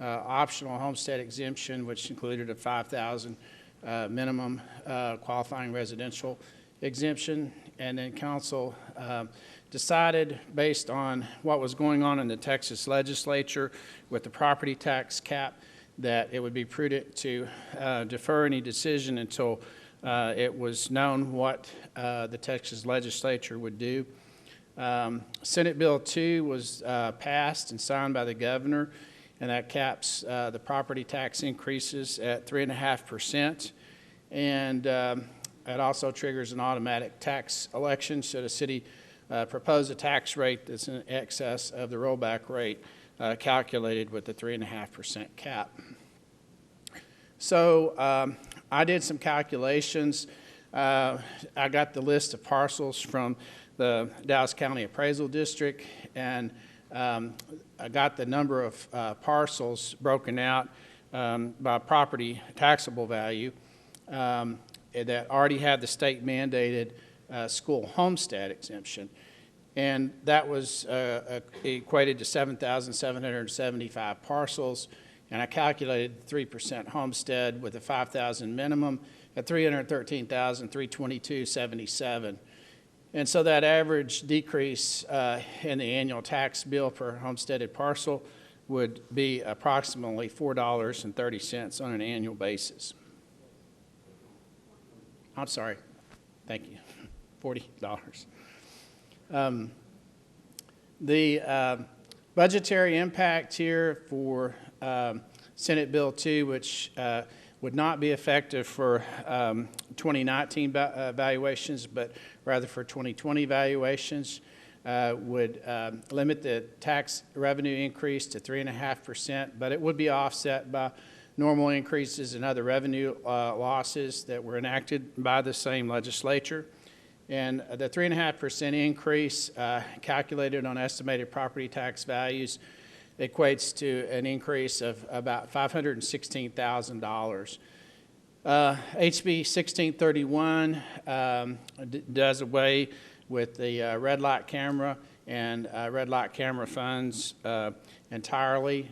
optional homestead exemption, which included a $5,000 minimum qualifying residential exemption. And then Council decided, based on what was going on in the Texas legislature with the property tax cap, that it would be prudent to defer any decision until it was known what the Texas legislature would do. Senate Bill 2 was passed and signed by the governor, and that caps the property tax increases at 3.5%. And it also triggers an automatic tax election should a city propose a tax rate that's in excess of the rollback rate calculated with the 3.5% cap. So I did some calculations. I got the list of parcels from the Dallas County Appraisal District, and I got the number of parcels broken out by property taxable value. that already had the state mandated school homestead exemption. And that was equated to 7,775 parcels. And I calculated 3% homestead with a 5,000 minimum at 313,322.77. And so that average decrease in the annual tax bill per homesteaded parcel would be approximately $4.30 on an annual basis. I'm sorry, thank you, $40. The budgetary impact here for Senate Bill 2, which would not be effective for 2019 valuations, but rather for 2020 valuations, would limit the tax revenue increase to 3.5%, but it would be offset by normal increases in other revenue losses that were enacted by the same legislature. And the 3.5% increase calculated on estimated property tax values equates to an increase of about $516,000. HB 1631 does away with the red light camera and red light camera funds entirely,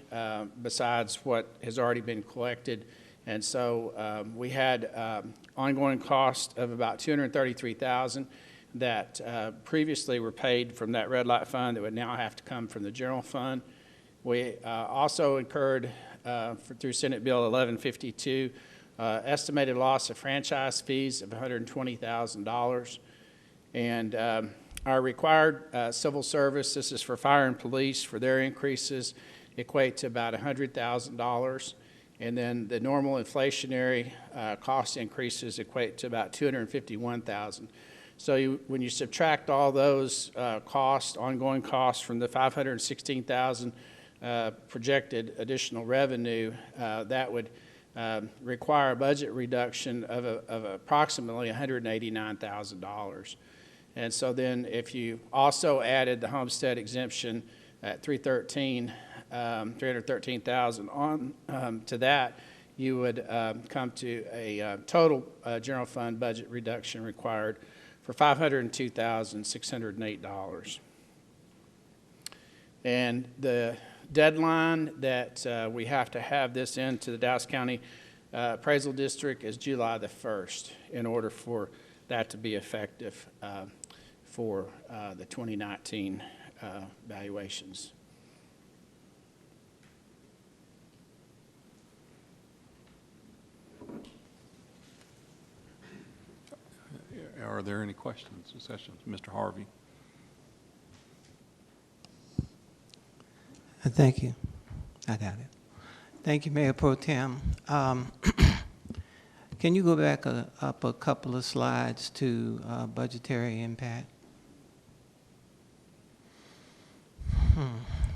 besides what has already been collected. And so we had ongoing cost of about $233,000 that previously were paid from that red light fund that would now have to come from the general fund. We also incurred, through Senate Bill 1152, estimated loss of franchise fees of $120,000. And our required civil service, this is for fire and police, for their increases, equate to about $100,000. And then the normal inflationary cost increases equate to about $251,000. So when you subtract all those costs, ongoing costs, from the $516,000 projected additional revenue, that would require a budget reduction of approximately $189,000. And so then if you also added the homestead exemption at $313,000 on to that, you would come to a total general fund budget reduction required for $502,608. And the deadline that we have to have this into the Dallas County Appraisal District is July the 1st in order for that to be effective for the 2019 valuations. Are there any questions or sessions? Mr. Harvey? Thank you. I got it. Thank you, Mayor Pro Tem. Can you go back up a couple of slides to budgetary impact?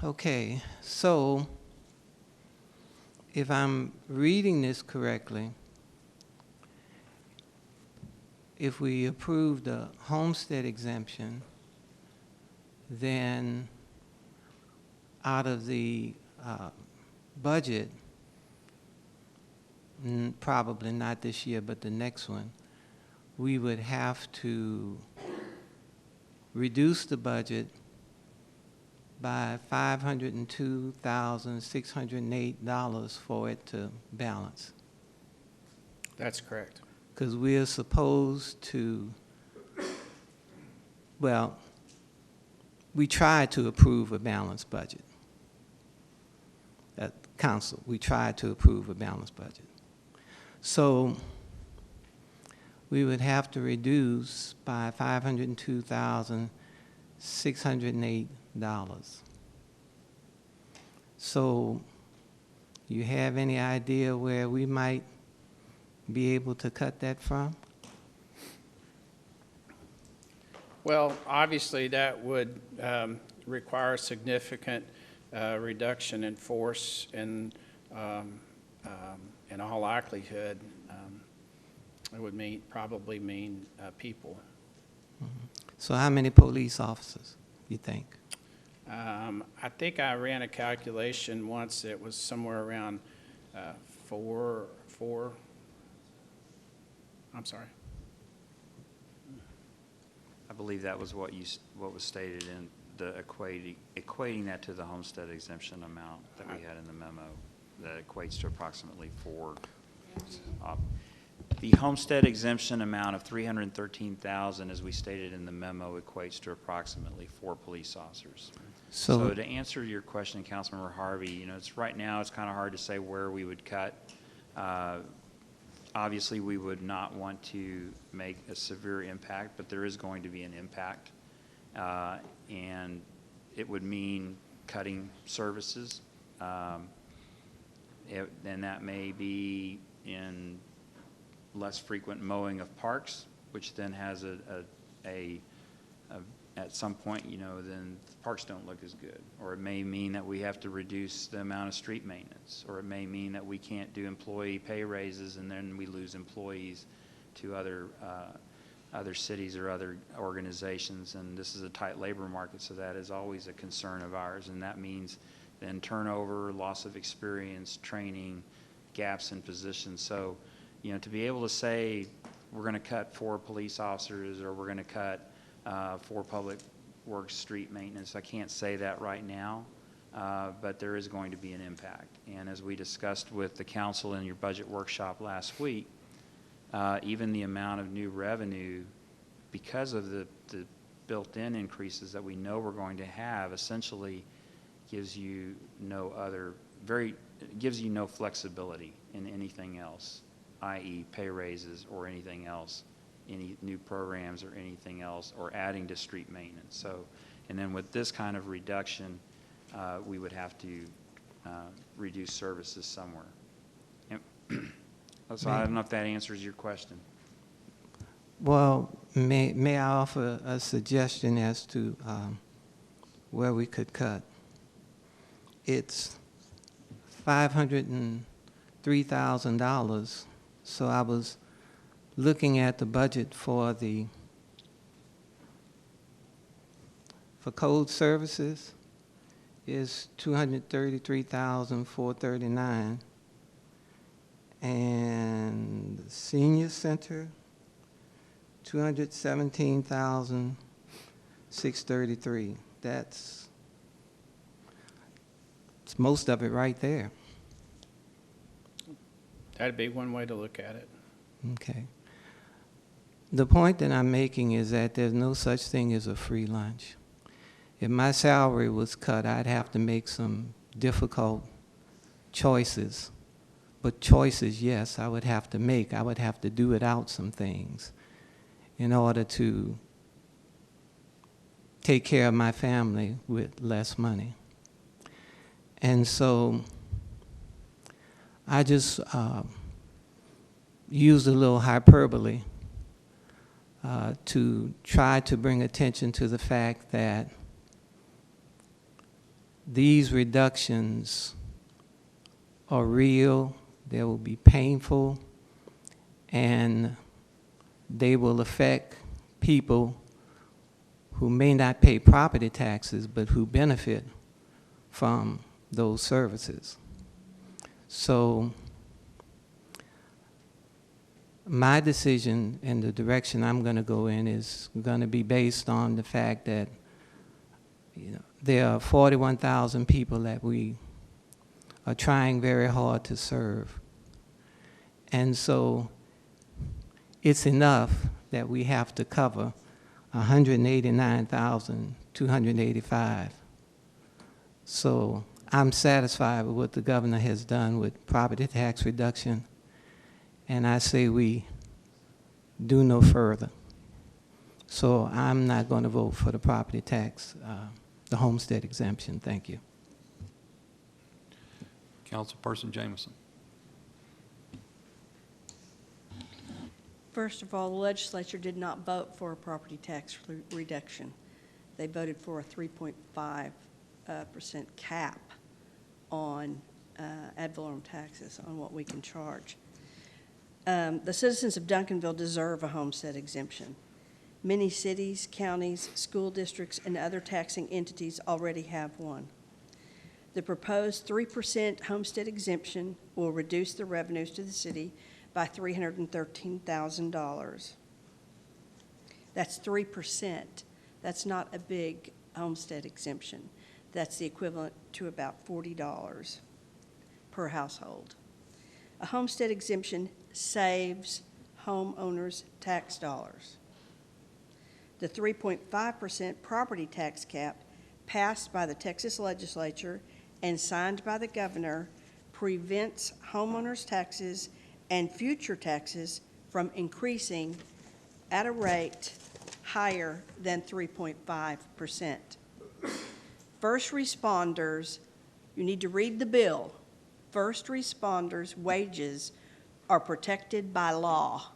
Okay, so if I'm reading this correctly, if we approve the homestead exemption, then out of the budget, probably not this year, but the next one, we would have to reduce the budget by $502,608 for it to balance. That's correct. Because we are supposed to, well, we tried to approve a balanced budget. At council, we tried to approve a balanced budget. So we would have to reduce by $502,608. So you have any idea where we might be able to cut that from? Well, obviously that would require significant reduction in force, and in all likelihood, it would probably mean people. Mm-hmm. So how many police officers, you think? I think I ran a calculation once. It was somewhere around four. I'm sorry. I believe that was what what was stated in the equating that to the homestead exemption amount that we had in the memo, that equates to approximately 4. The homestead exemption amount of $313,000, as we stated in the memo, equates to approximately 4 police officers. So to answer your question, Councilmember Harvey, right now it's kind of hard to say where we would cut. Obviously, we would not want to make a severe impact, but there is going to be an impact, and it would mean cutting services, and that may be in less frequent mowing of parks, which then has at some point, then the parks don't look as good. Or it may mean that we have to reduce the amount of street maintenance. Or it may mean that we can't do employee pay raises and then we lose employees to other cities or other organizations. And this is a tight labor market, so that is always a concern of ours. And that means then turnover, loss of experience, training, gaps in positions. So, to be able to say we're going to cut 4 police officers or we're going to cut 4 public works street maintenance, I can't say that right now, but there is going to be an impact. And as we discussed with the council in your budget workshop last week, even the amount of new revenue, because of the built-in increases that we know we're going to have, essentially gives you no flexibility in anything else, i.e. pay raises or anything else, any new programs or anything else, or adding to street maintenance. So, and then with this kind of reduction, we would have to reduce services somewhere. So I don't know if that answers your question. Well, may I offer a suggestion as to where we could cut? It's $503,000. So I was looking at the budget for code services is $233,439, and the senior center $217,633. That's most of it right there. That'd be one way to look at it. Okay. The point that I'm making is that there's no such thing as a free lunch. If my salary was cut, I'd have to make some difficult choices. But choices, yes, I would have to make. I would have to do without some things in order to take care of my family with less money. And so I just used a little hyperbole to try to bring attention to the fact that these reductions are real, they will be painful, and they will affect people who may not pay property taxes but who benefit from those services. So my decision and the direction I'm going to go in is going to be based on the fact that there are 41,000 people that we are trying very hard to serve. And so it's enough that we have to cover 189,285. So I'm satisfied with what the governor has done with property tax reduction, and I say we do no further. So I'm not going to vote for the property tax, the homestead exemption. Thank you. Councilperson Jameson. First of all, the legislature did not vote for a property tax reduction. They voted for a 3.5% cap on ad valorem taxes, on what we can charge. The citizens of Duncanville deserve a homestead exemption. Many cities, counties, school districts, and other taxing entities already have one. The proposed 3% homestead exemption will reduce the revenues to the city by $313,000. That's 3%. That's not a big homestead exemption. That's the equivalent to about $40 per household. A homestead exemption saves homeowners tax dollars. The 3.5% property tax cap passed by the Texas legislature and signed by the governor prevents homeowners' taxes and future taxes from increasing at a rate higher than 3.5%. First responders, you need to read the bill. First responders' wages are protected by law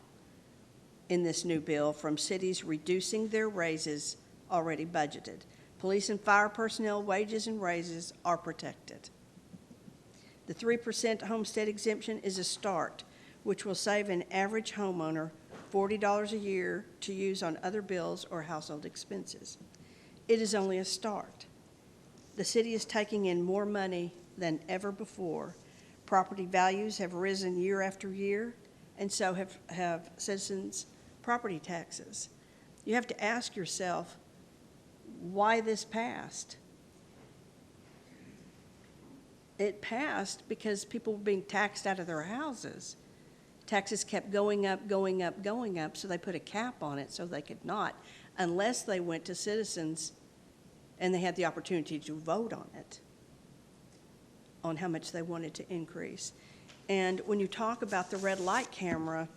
in this new bill from cities reducing their raises already budgeted. Police and fire personnel wages and raises are protected. The 3% homestead exemption is a start, which will save an average homeowner $40 a year to use on other bills or household expenses. It is only a start. The city is taking in more money than ever before. Property values have risen year after year, and so have citizens' property taxes. You have to ask yourself why this passed. It passed because people were being taxed out of their houses. Taxes kept going up, going up, going up, so they put a cap on it so they could not, unless they went to citizens and they had the opportunity to vote on it, on how much they wanted to increase. And when you talk about the red light camera,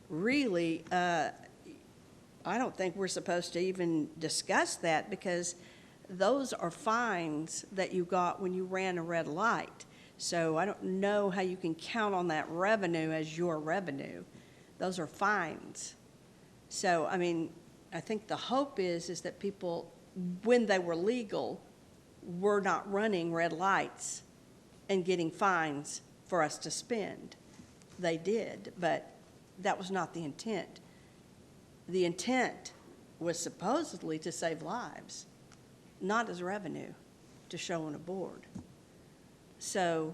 really, I don't think we're supposed to even discuss that, because those are fines that you got when you ran a red light. So I don't know how you can count on that revenue as your revenue. Those are fines. So, I mean, I think the hope is that people, when they were legal, were not running red lights and getting fines for us to spend. They did, but that was not the intent. The intent was supposedly to save lives, not as revenue to show on a board. So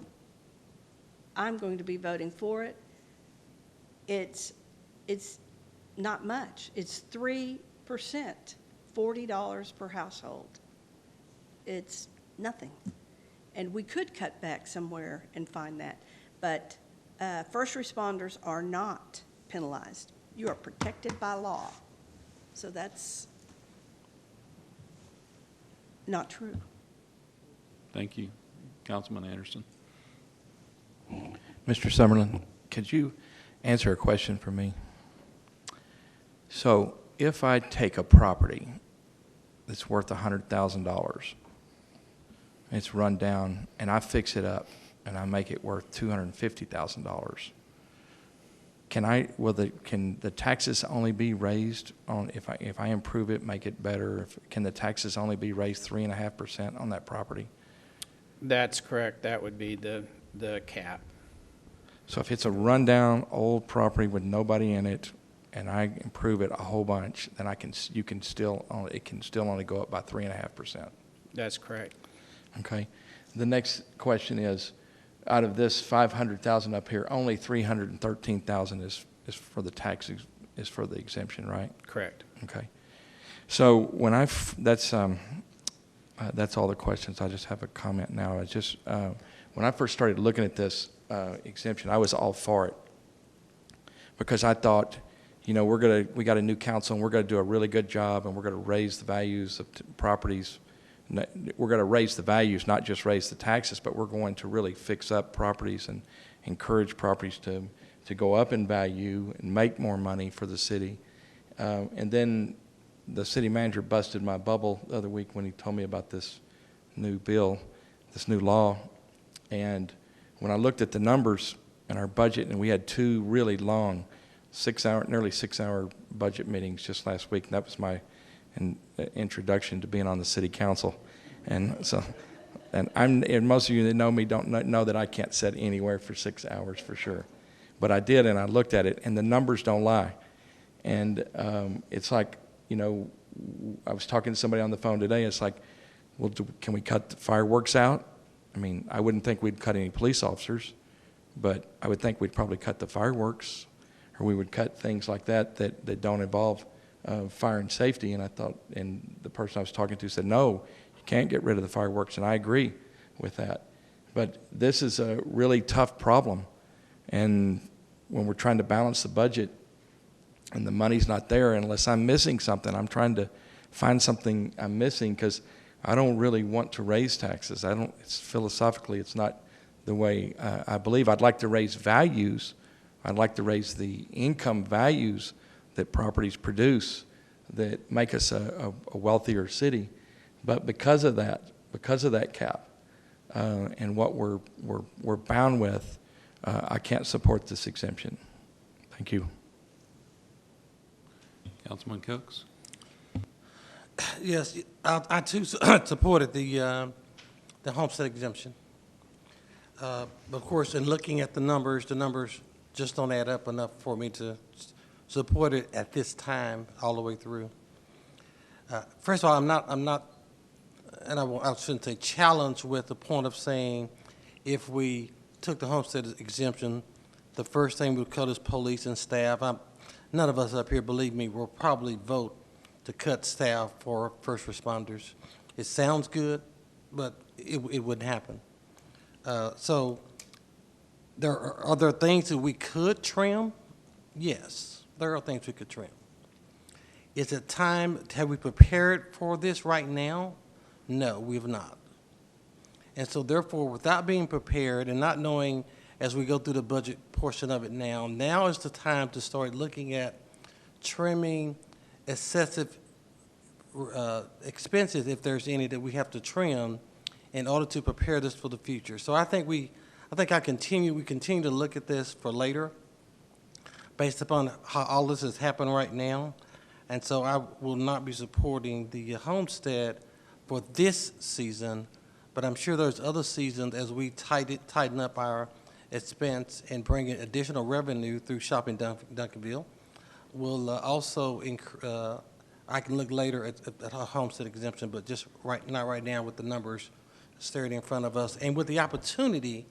I'm going to be voting for it. It's not much. It's 3%, $40 per household. It's nothing. And we could cut back somewhere and find that. But first responders are not penalized. You are protected by law. So that's not true. Thank you. Councilman Anderson. Mr. Summerlin, could you answer a question for me? So if I take a property that's worth $100,000, it's run down, and I fix it up, and I make it worth $250,000, can the taxes only be raised on, if I improve it, make it better, can the taxes only be raised 3.5% on that property? That's correct. That would be the cap. So if it's a rundown old property with nobody in it, and I improve it a whole bunch, then it can still only go up by 3.5%. That's correct. Okay. The next question is, out of this 500,000 up here, only 313,000 is for the taxes, is for the exemption, right? Correct. Okay. So when that's all the questions. I just have a comment now. I just when I first started looking at this exemption, I was all for it, because I thought, we got a new council, and we're going to do a really good job, and we're going to raise the values of properties. We're going to raise the values, not just raise the taxes, but we're going to really fix up properties and encourage properties to go up in value and make more money for the city. And then the city manager busted my bubble the other week when he told me about this new bill, this new law. And when I looked at the numbers in our budget, and we had two really long nearly 6-hour budget meetings just last week, and that was my introduction to being on the city council. And so, and most of you that know me don't know that I can't sit anywhere for 6 hours for sure. But I did, and I looked at it, and the numbers don't lie. And it's like, I was talking to somebody on the phone today. It's like, well, can we cut the fireworks out? I mean, I wouldn't think we'd cut any police officers, But I would think we'd probably cut the fireworks, or we would cut things like that that don't involve fire and safety. And I thought, and the person I was talking to said, no, you can't get rid of the fireworks, and I agree with that. But this is a really tough problem, and when we're trying to balance the budget and the money's not there, unless I'm missing something, I'm trying to find something I'm missing, because I don't really want to raise taxes. Philosophically, it's not the way I believe. I'd like to raise values. I'd like to raise the income values that properties produce that make us a wealthier city. But because of that cap and what we're bound with, I can't support this exemption. Thank you. Councilman Cooks? Yes, I too supported the homestead exemption. But of course, in looking at the numbers just don't add up enough for me to support it at this time all the way through. First of all, I'm not, and I shouldn't say challenged with the point of saying if we took the homestead exemption, the first thing we would cut is police and staff. None of us up here, believe me, will probably vote to cut staff for first responders. It sounds good, but it wouldn't happen. So are there things that we could trim? Yes, there are things we could trim. Is it time, have we prepared for this right now? No, we have not. And so therefore, without being prepared and not knowing as we go through the budget portion of it now is the time to start looking at trimming excessive expenses, if there's any that we have to trim in order to prepare this for the future. So I think we continue to look at this for later based upon how all this has happened right now. And so I will not be supporting the homestead for this season, but I'm sure there's other seasons as we tighten up our expense and bring in additional revenue through shopping Duncanville. We'll also, I can look later at a homestead exemption, but just not right now with the numbers staring in front of us and with the opportunity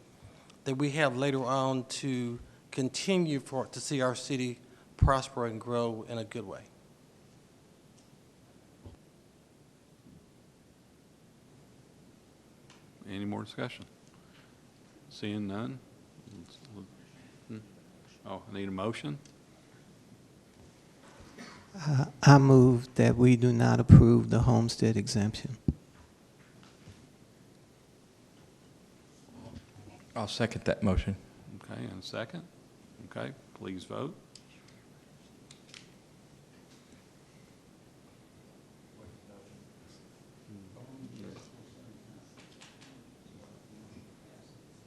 that we have later on to continue to see our city prosper and grow in a good way. Any more discussion? Seeing none? Oh, I need a motion. I move that we do not approve the homestead exemption. I'll second that motion. Okay, and a second. Okay, please vote.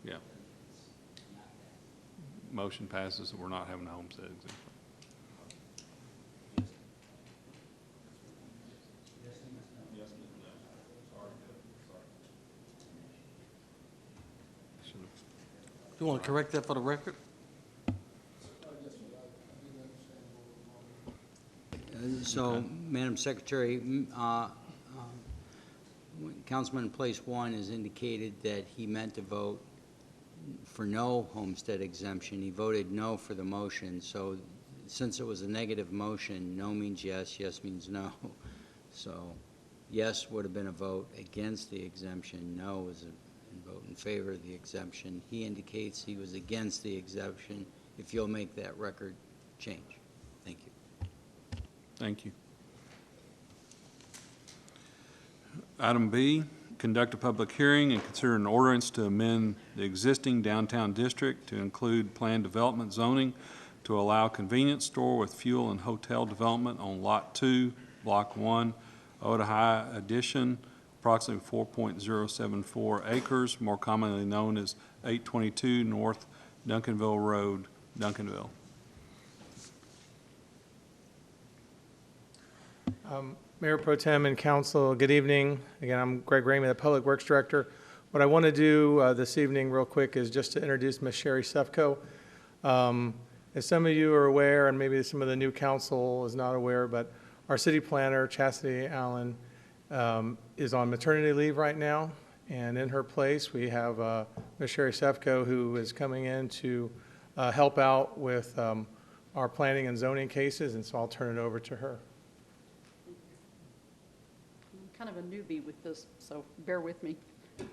Yeah. Motion passes, and we're not having a homestead exemption. You want to correct that for the record? So, Madam Secretary, Councilman in place one has indicated that he meant to vote for no homestead exemption. He voted no for the motion. So since it was a negative motion, no means yes, yes means no. So yes would have been a vote against the exemption. No was a vote in favor of the exemption. He indicates he was against the exemption. If you'll make that record change. Thank you. Thank you. Item B, conduct a public hearing and consider an ordinance to amend the existing downtown district to include planned development zoning to allow convenience store with fuel and hotel development on Lot 2, Block 1, Otahi Addition, approximately 4.074 acres, more commonly known as 822 North Duncanville Road, Duncanville. Mayor Pro Tem and Council, good evening. Again, I'm Greg Ramey, the Public Works Director. What I want to do this evening real quick is just to introduce Ms. Sherry Sefco. As some of you are aware, and maybe some of the new council is not aware, but our city planner, Chastity Allen, is on maternity leave right now, And in her place, we have Ms. Sherry Sefco, who is coming in to help out with our planning and zoning cases, and so I'll turn it over to her. I'm kind of a newbie with this, so bear with me.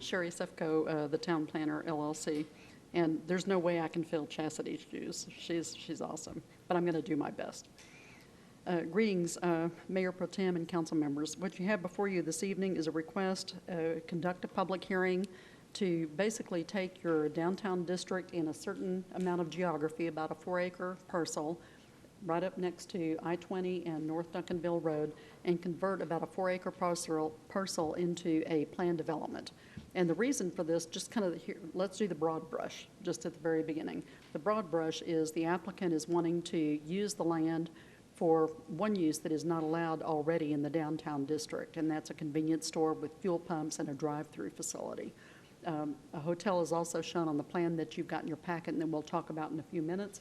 Sherry Sefco, the Town Planner, LLC. And there's no way I can fill Chastity's shoes. She's awesome, but I'm going to do my best. Greetings, Mayor Pro Tem and council members. What you have before you this evening is a request, conduct a public hearing to basically take your downtown district in a certain amount of geography, about a 4-acre parcel, right up next to I-20 and North Duncanville Road, and convert about a 4-acre parcel into a planned development. And the reason for this, just kind of here, let's do the broad brush, just at the very beginning. The broad brush is the applicant is wanting to use the land for one use that is not allowed already in the downtown district, and that's a convenience store with fuel pumps and a drive-through facility. A hotel is also shown on the plan that you've got in your packet, and then we'll talk about in a few minutes.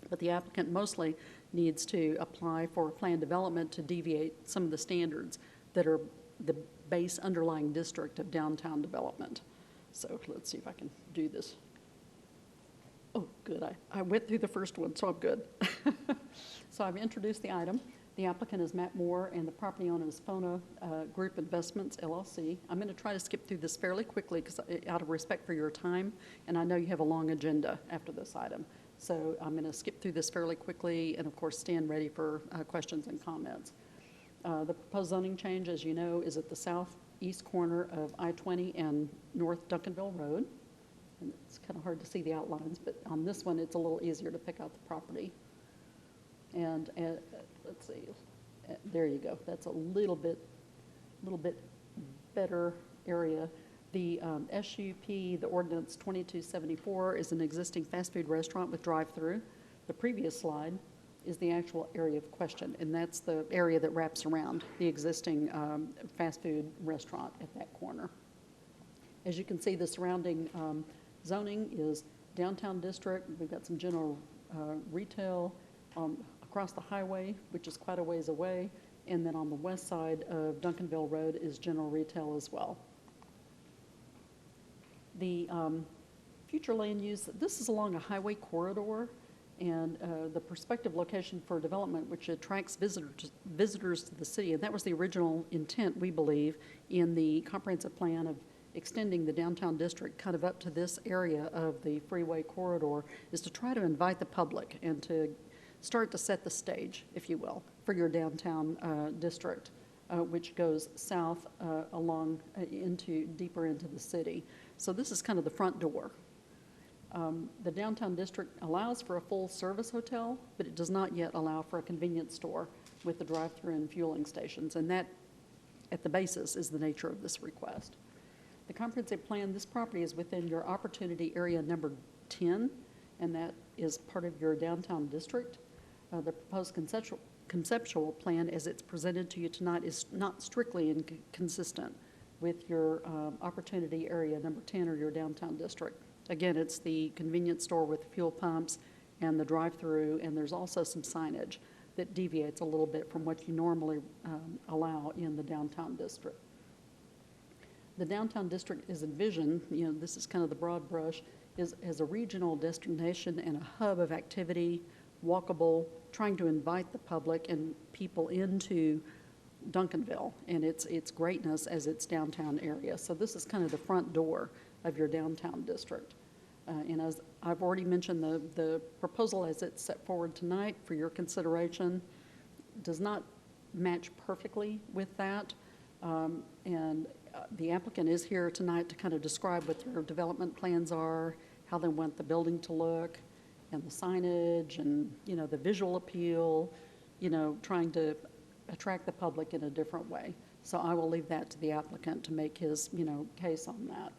But the applicant mostly needs to apply for a planned development to deviate some of the standards that are the base underlying district of downtown development. So let's see if I can do this. Oh, good. I went through the first one, so I'm good. So I've introduced the item. The applicant is Matt Moore, and the property owner is Fona Group Investments, LLC. I'm going to try to skip through this fairly quickly because out of respect for your time, and I know you have a long agenda after this item. So I'm going to skip through this fairly quickly and, of course, stand ready for questions and comments. The proposed zoning change, as you know, is at the southeast corner of I-20 and North Duncanville Road. And it's kind of hard to see the outlines, but on this one, it's a little easier to pick out the property. And let's see, there you go. That's a little bit better area. The SUP, the ordinance 2274, is an existing fast food restaurant with drive-through. The previous slide is the actual area of question, and that's the area that wraps around the existing fast food restaurant at that corner. As you can see, the surrounding zoning is downtown district. We've got some general retail across the highway, which is quite a ways away, and then on the west side of Duncanville Road is general retail as well. The future land use, this is along a highway corridor, and the prospective location for development, which attracts visitors to the city, and that was the original intent, we believe, in the comprehensive plan of extending the downtown district kind of up to this area of the freeway corridor, is to try to invite the public and to start to set the stage, if you will, for your downtown district, which goes south along deeper into the city. So this is kind of the front door. The downtown district allows for a full-service hotel, but it does not yet allow for a convenience store with the drive-through and fueling stations, and that, at the basis, is the nature of this request. The comprehensive plan, this property is within your opportunity area number 10, and that is part of your downtown district. The proposed conceptual plan, as it's presented to you tonight, is not strictly inconsistent with your opportunity area number 10 or your downtown district. Again, it's the convenience store with fuel pumps and the drive-through, and there's also some signage that deviates a little bit from what you normally allow in the downtown district. The downtown district is envisioned, this is kind of the broad brush, is as a regional destination and a hub of activity, walkable, trying to invite the public and people into Duncanville and its greatness as its downtown area. So this is kind of the front door of your downtown district. And as I've already mentioned, the proposal as it's set forward tonight for your consideration does not match perfectly with that. The applicant is here tonight to kind of describe what their development plans are, how they want the building to look, and the signage, and the visual appeal, trying to attract the public in a different way. So I will leave that to the applicant to make his case on that.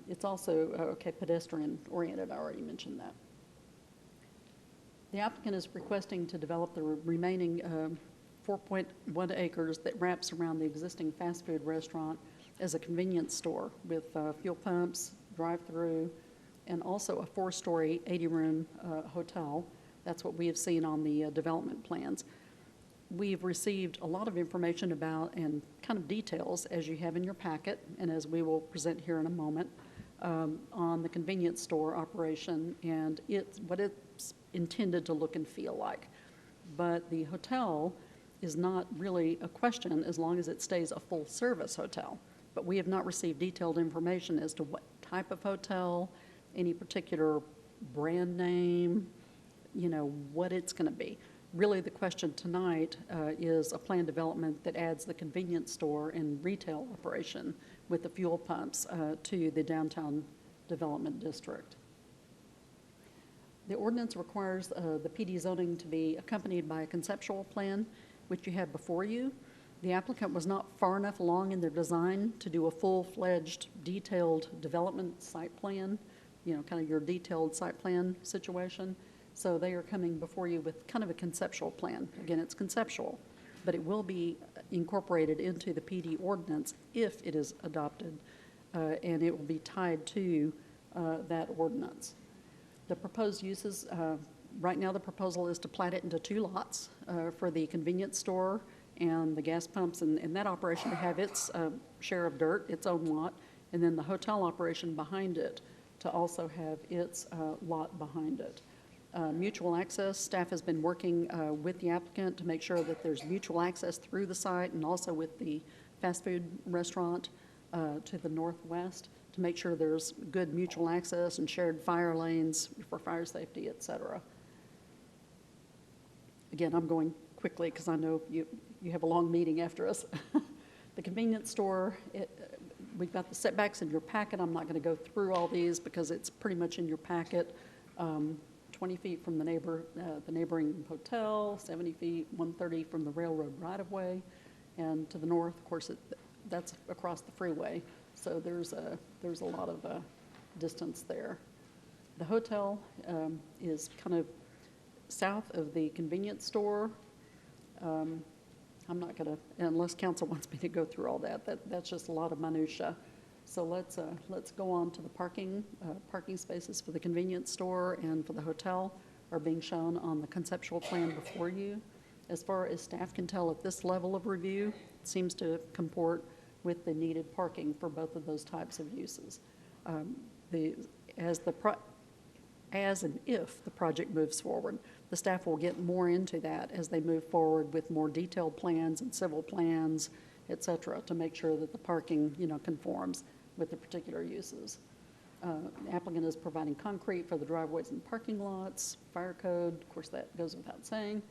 It's also pedestrian oriented. I already mentioned that. The applicant is requesting to develop the remaining 4.1 acres that wraps around the existing fast food restaurant as a convenience store with fuel pumps, drive-through, and also a 4-story, 80-room hotel. That's what we have seen on the development plans. we've received a lot of information about and kind of details, as you have in your packet, and as we will present here in a moment, on the convenience store operation and what it's intended to look and feel like. But the hotel is not really a question as long as it stays a full-service hotel. But we have not received detailed information as to what type of hotel, any particular brand name, what it's going to be. Really, the question tonight is a plan development that adds the convenience store and retail operation with the fuel pumps to the downtown development district. The ordinance requires the PD zoning to be accompanied by a conceptual plan, which you have before you. The applicant was not far enough along in their design to do a full-fledged detailed development site plan, kind of your detailed site plan situation. So they are coming before you with kind of a conceptual plan. Again, it's conceptual, but it will be incorporated into the PD ordinance if it is adopted, and it will be tied to that ordinance. The proposed uses, right now the proposal is to plat it into 2 lots for the convenience store and the gas pumps and that operation to have its share of dirt, its own lot, and then the hotel operation behind it to also have its lot behind it. Mutual access, staff has been working with the applicant to make sure that there's mutual access through the site and also with the fast food restaurant to the northwest to make sure there's good mutual access and shared fire lanes for fire safety, et cetera. Again, I'm going quickly because I know you have a long meeting after us. The convenience store, we've got the setbacks in your packet. I'm not going to go through all these because it's pretty much in your packet. 20 feet from the neighboring hotel, 70 feet, 130 from the railroad right-of-way, and to the north, of course, that's across the freeway. So there's a lot of distance there. The hotel is kind of south of the convenience store. I'm not going to, unless council wants me to go through all that. That's just a lot of minutia. So let's go on to the parking. Parking spaces for the convenience store and for the hotel are being shown on the conceptual plan before you. As far as staff can tell at this level of review, it seems to comport with the needed parking for both of those types of uses. As and if the project moves forward, the staff will get more into that as they move forward with more detailed plans and civil plans, et cetera, to make sure that the parking, conforms with the particular uses. The applicant is providing concrete for the driveways and parking lots, fire code, of course that goes without saying.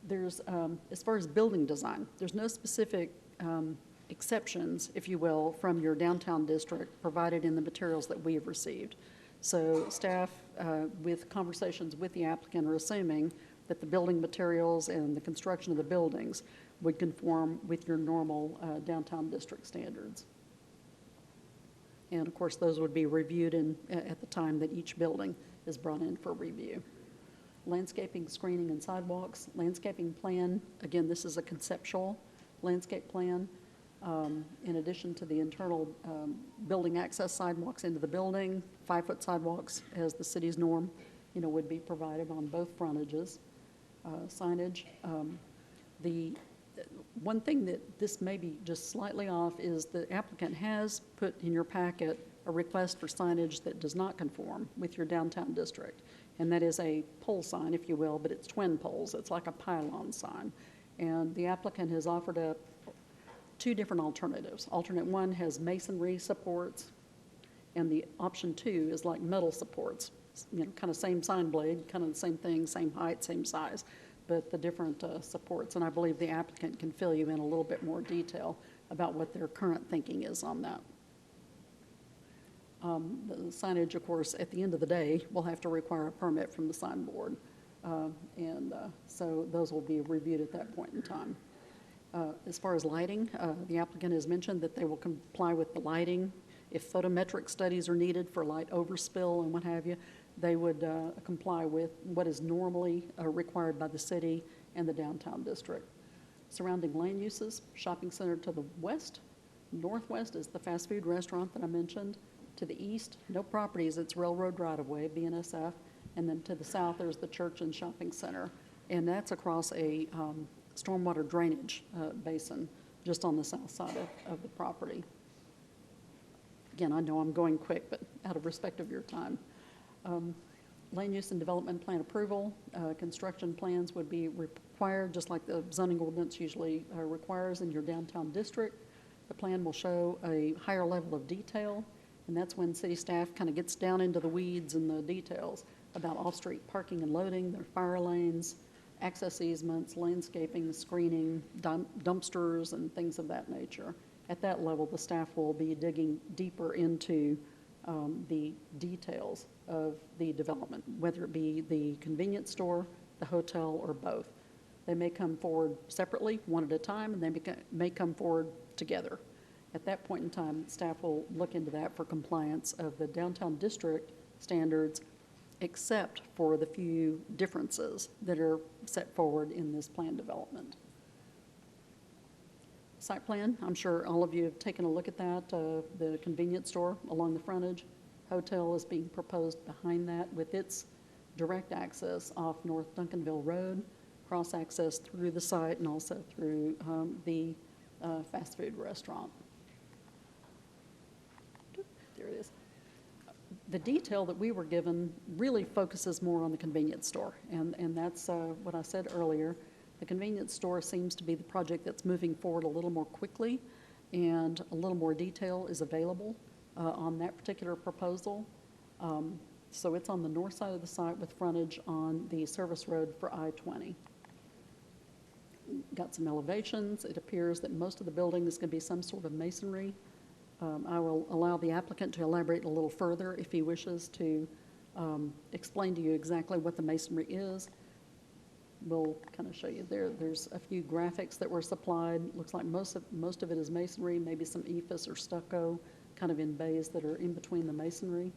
There's, as far as building design, there's no specific exceptions, if you will, from your downtown district provided in the materials that we have received. So staff, with conversations with the applicant, are assuming that the building materials and the construction of the buildings would conform with your normal downtown district standards. And of course, those would be reviewed at the time that each building is brought in for review. Landscaping, screening, and sidewalks. Landscaping plan, again, this is a conceptual landscape plan. In addition to the internal building access sidewalks into the building, 5-foot sidewalks as the city's norm, would be provided on both frontages. Signage. The one thing that this may be just slightly off is the applicant has put in your packet a request for signage that does not conform with your downtown district. And that is a pole sign, if you will, but it's twin poles. It's like a pylon sign. And the applicant has offered up 2 different alternatives. Alternate 1 has masonry supports, and the option 2 is like metal supports. Kind of same sign blade, kind of the same thing, same height, same size, but the different supports. And I believe the applicant can fill you in a little bit more detail about what their current thinking is on that. The signage, of course, at the end of the day, will have to require a permit from the sign board. So those will be reviewed at that point in time. As far as lighting, the applicant has mentioned that they will comply with the lighting. If photometric studies are needed for light overspill and what have you, they would comply with what is normally required by the city and the downtown district. Surrounding land uses, shopping center to the west. Northwest is the fast food restaurant that I mentioned. To the east, no properties, it's railroad right-of-way, BNSF. And then to the south, there's the church and shopping center. And that's across a stormwater drainage basin just on the south side of the property. Again, I know I'm going quick, but out of respect of your time. Land use and development plan approval, construction plans would be required, just like the zoning ordinance usually requires in your downtown district. The plan will show a higher level of detail, and that's when city staff kind of gets down into the weeds and the details about off-street parking and loading, their fire lanes, access easements, landscaping, screening, dumpsters, and things of that nature. At that level, the staff will be digging deeper into the details of the development, whether it be the convenience store, the hotel, or both. They may come forward separately, one at a time, and they may come forward together. At that point in time, staff will look into that for compliance of the downtown district standards, except for the few differences that are set forward in this plan development. Site plan, I'm sure all of you have taken a look at that. The convenience store along the frontage. Hotel is being proposed behind that with its direct access off North Duncanville Road, cross access through the site and also through the fast food restaurant. There it is. The detail that we were given really focuses more on the convenience store, and that's what I said earlier. The convenience store seems to be the project that's moving forward a little more quickly, and a little more detail is available on that particular proposal. So it's on the north side of the site with frontage on the service road for I-20. Got some elevations. It appears that most of the building is going to be some sort of masonry. I will allow the applicant to elaborate a little further if he wishes to explain to you exactly what the masonry is. We'll kind of show you there. There's a few graphics that were supplied. Looks like most of it is masonry, maybe some ephes or stucco, kind of in bays that are in between the masonry.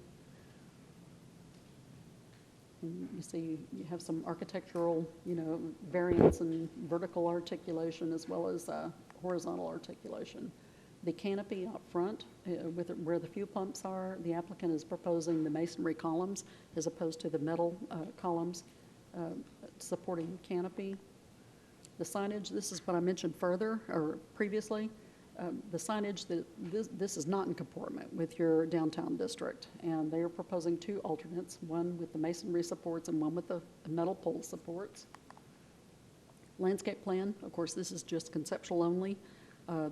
And you see, you have some architectural, variants and vertical articulation as well as horizontal articulation. The canopy up front, where the fuel pumps are, the applicant is proposing the masonry columns as opposed to the metal columns supporting the canopy. The signage, this is what I mentioned previously. The signage, this is not in comportment with your downtown district, and they are proposing two alternates, one with the masonry supports and one with the metal pole supports. Landscape plan, of course, this is just conceptual only.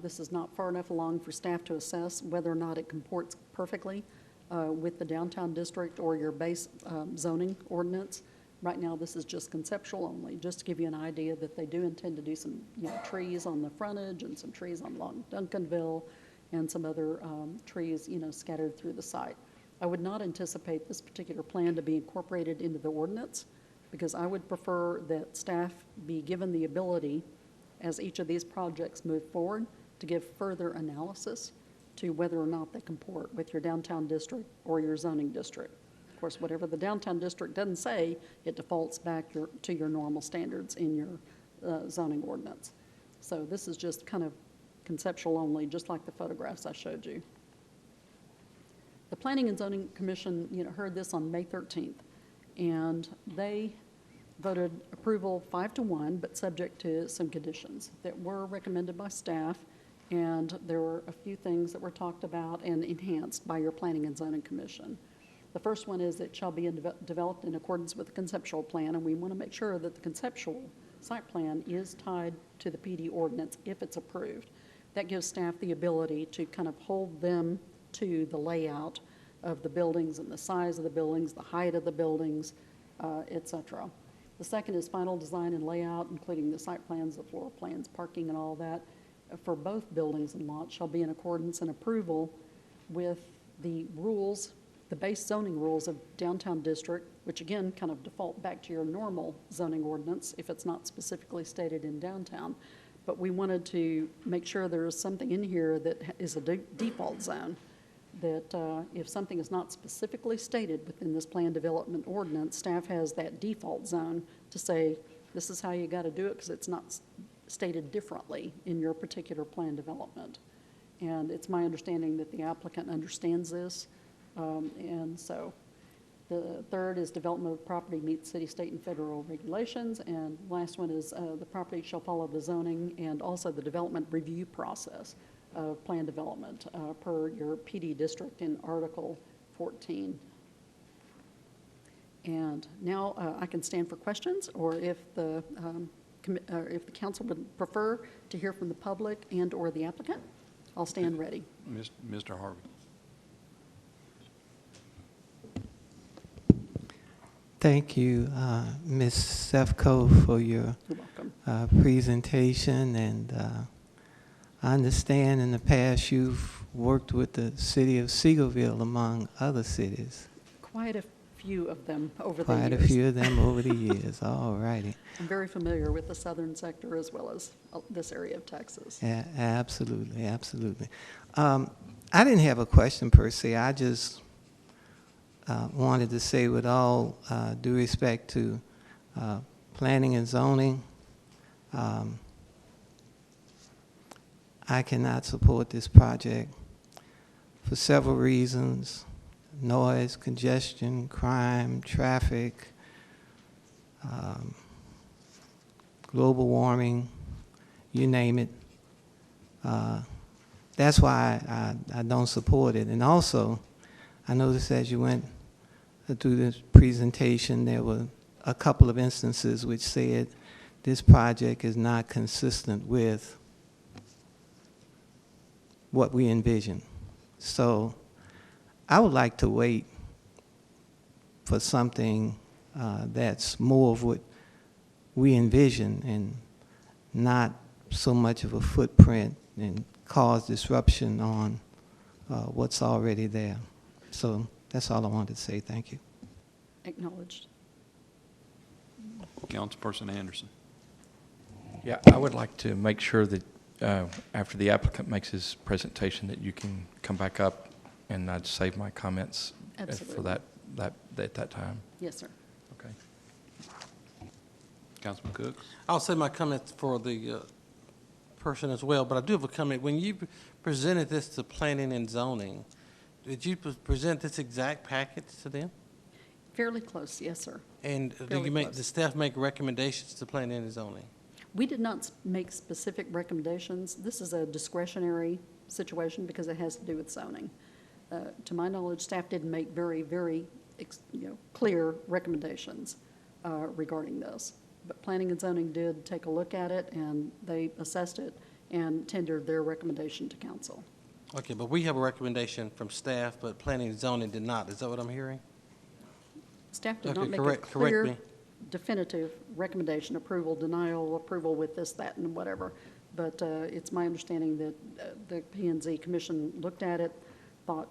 This is not far enough along for staff to assess whether or not it comports perfectly with the downtown district or your base zoning ordinance. Right now, this is just conceptual only, just to give you an idea that they do intend to do some trees on the frontage and some trees along Duncanville and some other trees scattered through the site. I would not anticipate this particular plan to be incorporated into the ordinance because I would prefer that staff be given the ability, as each of these projects move forward, to give further analysis to whether or not they comport with your downtown district or your zoning district. Of course, whatever the downtown district doesn't say, it defaults back to your normal standards in your zoning ordinance. So this is just kind of conceptual only, just like the photographs I showed you. The Planning and Zoning Commission, heard this on May 13th, and they voted approval 5-1, but subject to some conditions that were recommended by staff, and there were a few things that were talked about and enhanced by your Planning and Zoning Commission. The first one is it shall be developed in accordance with the conceptual plan, and we want to make sure that the conceptual site plan is tied to the PD ordinance if it's approved. That gives staff the ability to kind of hold them to the layout of the buildings and the size of the buildings, the height of the buildings, etc. The second is final design and layout, including the site plans, the floor plans, parking, and all that, for both buildings and lots shall be in accordance and approval with the rules, the base zoning rules of downtown district, which again kind of default back to your normal zoning ordinance if it's not specifically stated in downtown. But we wanted to make sure there is something in here that is a default zone, that if something is not specifically stated within this plan development ordinance, staff has that default zone to say, this is how you got to do it because it's not stated differently in your particular plan development. And it's my understanding that the applicant understands this. And so The third is development of property meets city, state, and federal regulations. And last one is the property shall follow the zoning and also the development review process of plan development per your PD district in Article 14. And now I can stand for questions, or if the council would prefer to hear from the public and/or the applicant, I'll stand ready. Mr. Harvey. Thank you, Ms. Sefco, for your presentation. And I understand in the past you've worked with the city of Seagoville, among other cities. Quite a few of them over the years. Quite a few of them over the years. All righty. I'm very familiar with the southern sector as well as this area of Texas. Absolutely, absolutely. I didn't have a question per se. I just wanted to say, with all due respect to planning and zoning, I cannot support this project for several reasons: noise, congestion, crime, traffic, global warming, you name it. That's why I don't support it. And also, I noticed as you went through this presentation, there were a couple of instances which said this project is not consistent with what we envision. So I would like to wait for something that's more of what we envision and not so much of a footprint and cause disruption on what's already there. So that's all I wanted to say. Thank you. Acknowledged. Councilperson Anderson. Yeah, I would like to make sure that after the applicant makes his presentation that you can come back up, and I'd save my comments for that at that time. Yes, sir. Okay. Councilman Cooks. I'll say my comments for the person as well, but I do have a comment. When you presented this to planning and zoning, did you present this exact package to them? Fairly close, yes, sir. And the staff make recommendations to planning and zoning? We did not make specific recommendations. This is a discretionary situation because it has to do with zoning. To my knowledge, staff didn't make very, very clear recommendations regarding this. But planning and zoning did take a look at it, and they assessed it and tendered their recommendation to council. Okay, but we have a recommendation from staff, but planning and zoning did not. Is that what I'm hearing? Staff did not Okay, make a clear, correct me. definitive recommendation, approval, denial, approval with this, that, and whatever. But it's my understanding that the P&Z Commission looked at it, thought,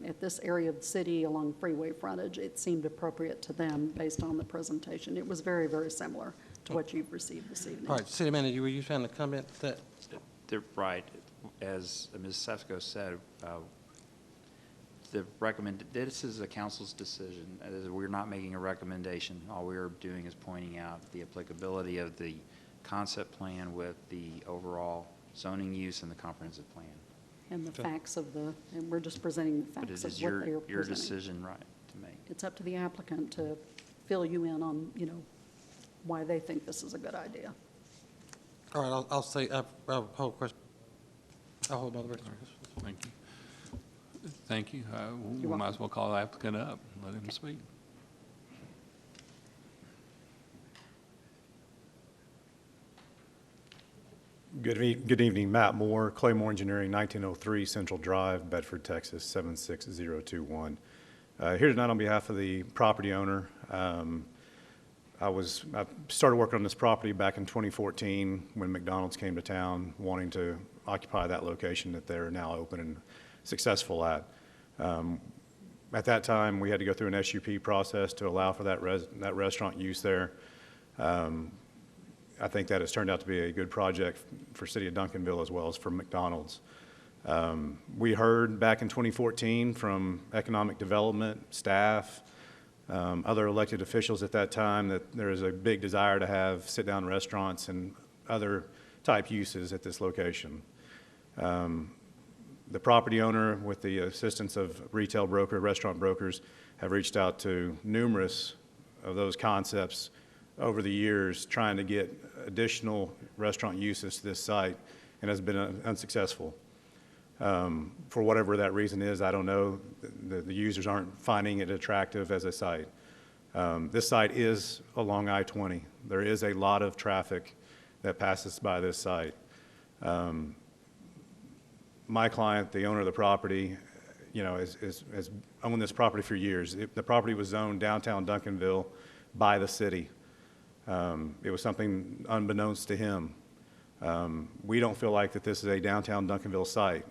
at this area of the city along freeway frontage, it seemed appropriate to them based on the presentation. It was very, very similar to what you've received this evening. All right, City Manager, were you trying to comment that? They're right. As Ms. Sefco said, this is a council's decision. We're not making a recommendation. All we are doing is pointing out the applicability of the concept plan with the overall zoning use and the comprehensive plan. And the facts of and we're just presenting the facts of what they're presenting. Your decision, right, to make. It's up to the applicant to fill you in on, why they think this is a good idea. All right, I'll say, I'll hold question. I'll hold another question. Thank you. Thank you. We might as well call the applicant up and let him speak. Good evening, Matt Moore, Claymore Engineering, 1903 Central Drive, Bedford, Texas, 76021. Here tonight on behalf of the property owner. I started working on this property back in 2014 when McDonald's came to town wanting to occupy that location that they're now open and successful at. At that time, we had to go through an SUP process to allow for that restaurant use there. I think that has turned out to be a good project for City of Duncanville as well as for McDonald's. We heard back in 2014 from economic development, staff, other elected officials at that time that there is a big desire to have sit-down restaurants and other type uses at this location. The property owner, with the assistance of retail broker, restaurant brokers, have reached out to numerous of those concepts over the years, trying to get additional restaurant uses to this site, and has been unsuccessful. For whatever that reason is, I don't know. The users aren't finding it attractive as a site. This site is along I-20. There is a lot of traffic that passes by this site. My client, the owner of the property, has owned this property for years. The property was zoned downtown Duncanville by the city. It was something unbeknownst to him. We don't feel like that this is a downtown Duncanville site.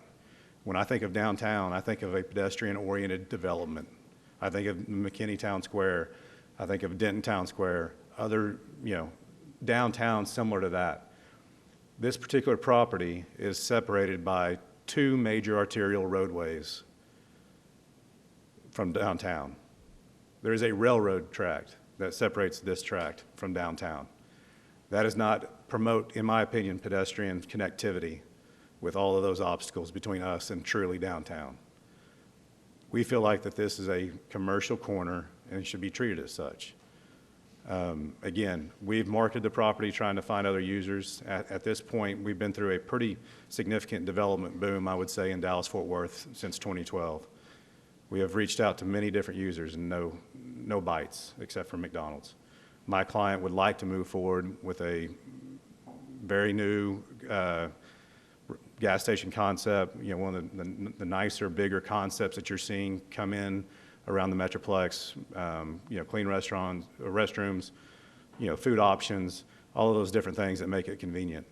When I think of downtown, I think of a pedestrian-oriented development. I think of McKinney Town Square. I think of Denton Town Square, other, downtown similar to that. This particular property is separated by 2 major arterial roadways from downtown. There is a railroad tract that separates this tract from downtown. That does not promote, in my opinion, pedestrian connectivity with all of those obstacles between us and truly downtown. We feel like that this is a commercial corner and should be treated as such. Again, we've marketed the property trying to find other users. At this point, we've been through a pretty significant development boom, I would say, in Dallas-Fort Worth since 2012. We have reached out to many different users and no bites except for McDonald's. My client would like to move forward with a very new gas station concept, one of the nicer, bigger concepts that you're seeing come in around the Metroplex, clean restaurants, restrooms, food options, all of those different things that make it convenient.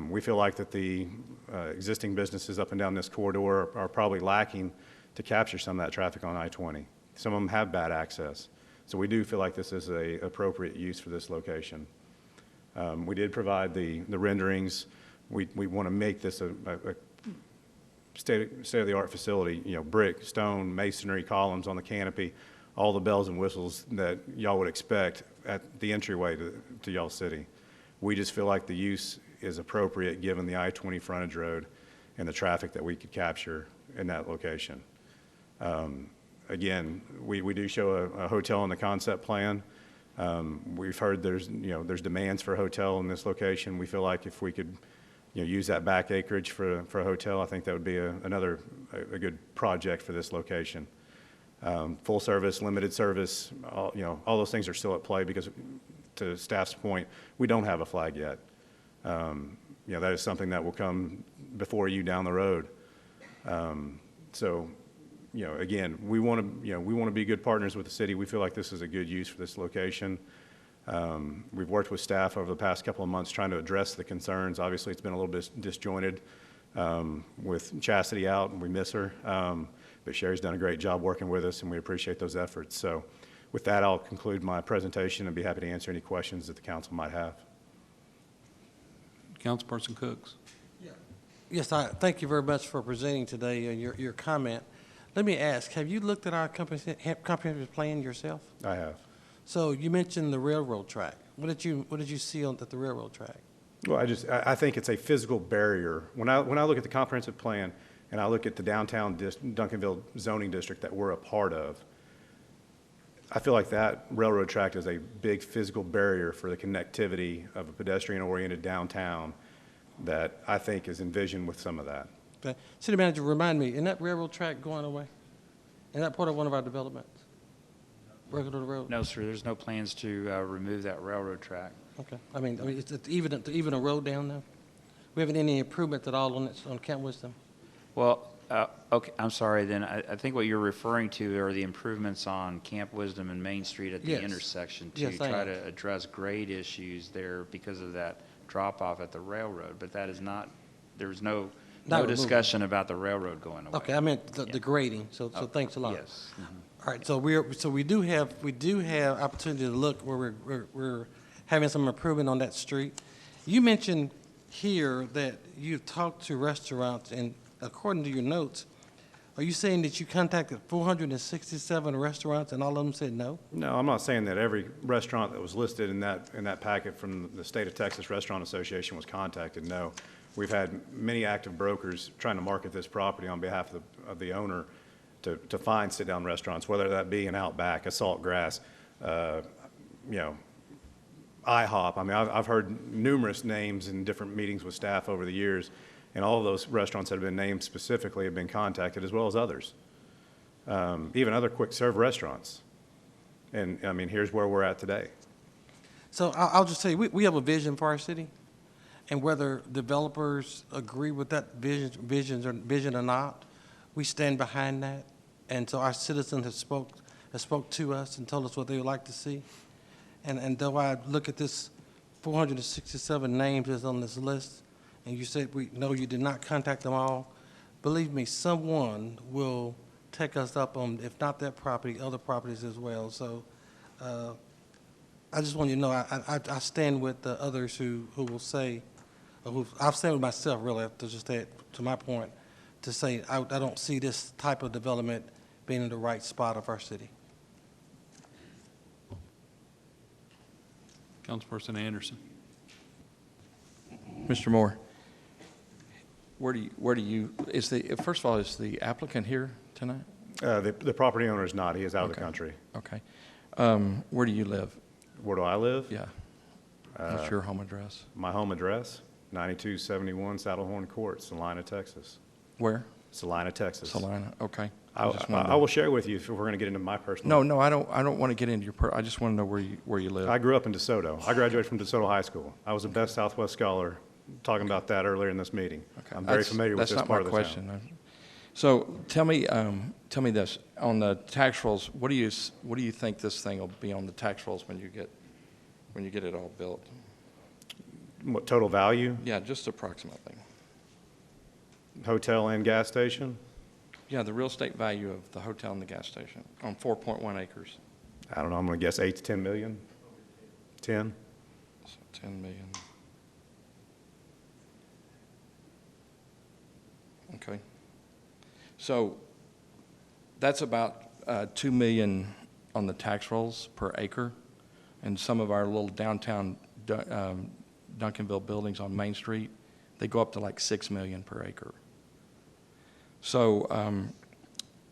We feel like that the existing businesses up and down this corridor are probably lacking to capture some of that traffic on I-20. Some of them have bad access. So we do feel like this is an appropriate use for this location. We did provide the renderings. We want to make this a state-of-the-art facility, brick, stone, masonry, columns on the canopy, all the bells and whistles that y'all would expect at the entryway to y'all city. We just feel like the use is appropriate given the I-20 frontage road and the traffic that we could capture in that location. Again, we do show a hotel in the concept plan. We've heard there's demands for a hotel in this location. We feel like if we could use that back acreage for a hotel, I think that would be another good project for this location. Full service, limited service, all those things are still at play because, to staff's point, we don't have a flag yet. That is something that will come before you down the road. Again, we want to be good partners with the city. We feel like this is a good use for this location. We've worked with staff over the past couple of months trying to address the concerns. Obviously, it's been a little bit disjointed with Chastity out, and we miss her. But Sherry's done a great job working with us, and we appreciate those efforts. So with that, I'll conclude my presentation and be happy to answer any questions that the council might have. Councilperson Cooks. Yes, thank you very much for presenting today and your comment. Let me ask, have you looked at our comprehensive plan yourself? I have. So you mentioned the railroad track. What did you see at the railroad track? Well, I think it's a physical barrier. When I look at the comprehensive plan and I look at the downtown Duncanville zoning district that we're a part of, I feel like that railroad track is a big physical barrier for the connectivity of a pedestrian-oriented downtown that I think is envisioned with some of that. Okay. City manager, remind me, is that railroad track going away? Is that part of one of our developments? Regular road? No, sir, there's no plans to remove that railroad track. Okay. I mean, it's even a road down there? We haven't any improvement at all on Camp Wisdom? Well, okay, I'm sorry, then I think what you're referring to are the improvements on Camp Wisdom and Main Street at the intersection to try to address grade issues there because of that drop-off at the railroad, but that is not, there's no discussion about the railroad going away. Okay, I meant the grading, so thanks a lot. Yes. Mm-hmm. All right, so we do have opportunity to look where we're having some improvement on that street. You mentioned here that you've talked to restaurants, and according to your notes, are you saying that you contacted 467 restaurants and all of them said no? No, I'm not saying that every restaurant that was listed in that packet from the State of Texas Restaurant Association was contacted. No, we've had many active brokers trying to market this property on behalf of the owner. to find sit-down restaurants, whether that be an Outback, a Salt Grass, you know, IHOP. I mean, I've heard numerous names in different meetings with staff over the years, and all of those restaurants that have been named specifically have been contacted, as well as others, even other quick-serve restaurants. And, I mean, here's where we're at today. So I'll just tell you, we have a vision for our city, and whether developers agree with that vision or not, we stand behind that. And so our citizens have spoke to us and told us what they would like to see. And though I look at this 467 names that's on this list, and you said no, you did not contact them all, believe me, someone will take us up on, if not that property, other properties as well. So I just want you to know I stand with the others who will say, I'll stand with myself really, to just add to my point, to say I don't see this type of development being in the right spot of our city. Councilperson Anderson. Mr. Moore, first of all, is the applicant here tonight? The property owner is not. He is out of the Okay. country. Okay. Where do you live? Where do I live? Yeah. What's your home address? My home address, 9271 Saddlehorn Court, Salina, Texas. Where? Salina, Texas. Salina, okay. I will share with you if we're going to get into my personal. No, I don't want to get into your I just want to know where you live. I grew up in DeSoto. I graduated from DeSoto High School. I was the best Southwest scholar, talking about that earlier in this meeting. Okay. I'm very familiar with this part of the town. That's not my question. So tell me this, on the tax rolls, what do you think this thing will be on the tax rolls when you get it all built? What, total value? Yeah, just approximately. Hotel and gas station? Yeah, the real estate value of the hotel and the gas station on 4.1 acres. I don't know, I'm going to guess 8 to 10 million. 10? So 10 million. Okay. So that's about 2 million on the tax rolls per acre. And some of our little downtown Duncanville buildings on Main Street, they go up to like 6 million per acre. So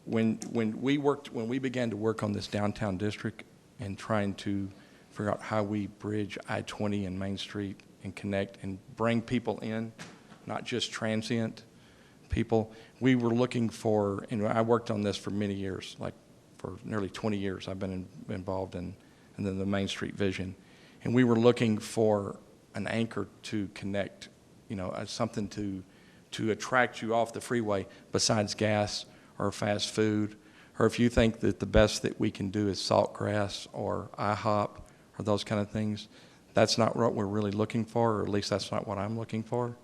when we began to work on this downtown district and trying to figure out how we bridge I-20 and Main Street and connect and bring people in, not just transient people, we were looking for, and I worked on this for many years, like for nearly 20 years I've been involved in the Main Street vision. And we were looking for an anchor to connect, something to attract you off the freeway besides gas or fast food, or if you think that the best that we can do is Saltgrass or IHOP or those kind of things, that's not what we're really looking for, or at least that's not what I'm looking for.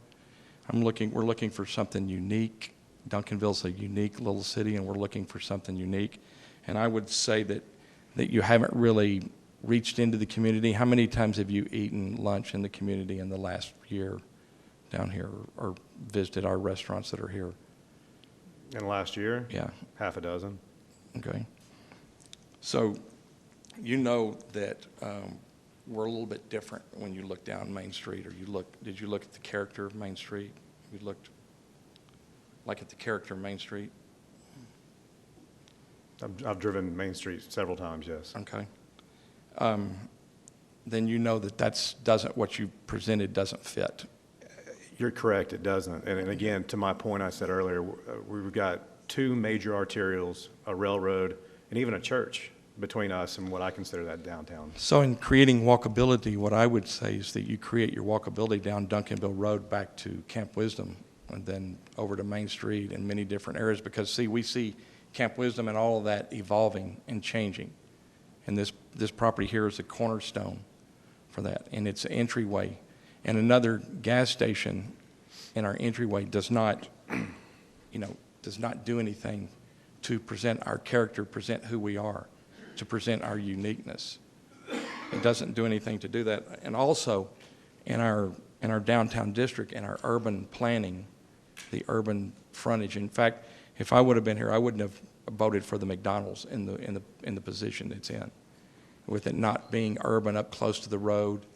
We're looking for something unique. Duncanville's a unique little city, and we're looking for something unique. And I would say that you haven't really reached into the community. How many times have you eaten lunch in the community in the last year down here, or visited our restaurants that are here? In the last year? Yeah. Half a dozen. Okay. So you know that we're a little bit different when you look down Main Street, or did you look at the character of Main Street? You looked like at the character of Main Street? I've driven Main Street several times, yes. Okay. Then you know that what you presented doesn't fit. You're correct, it doesn't. And again, to my point I said earlier, we've got 2 major arterials, a railroad, and even a church between us and what I consider that downtown. So in creating walkability, what I would say is that you create your walkability down Duncanville Road back to Camp Wisdom, and then over to Main Street and many different areas, because see, we see Camp Wisdom and all of that evolving and changing. And this property here is a cornerstone for that, and it's an entryway. And another gas station in our entryway does not do anything to present our character, present who we are, to present our uniqueness. It doesn't do anything to do that. And also, in our downtown district, in our urban planning, the urban frontage. In fact, if I would have been here, I wouldn't have voted for the McDonald's in the position it's in, with it not being urban up close to the road.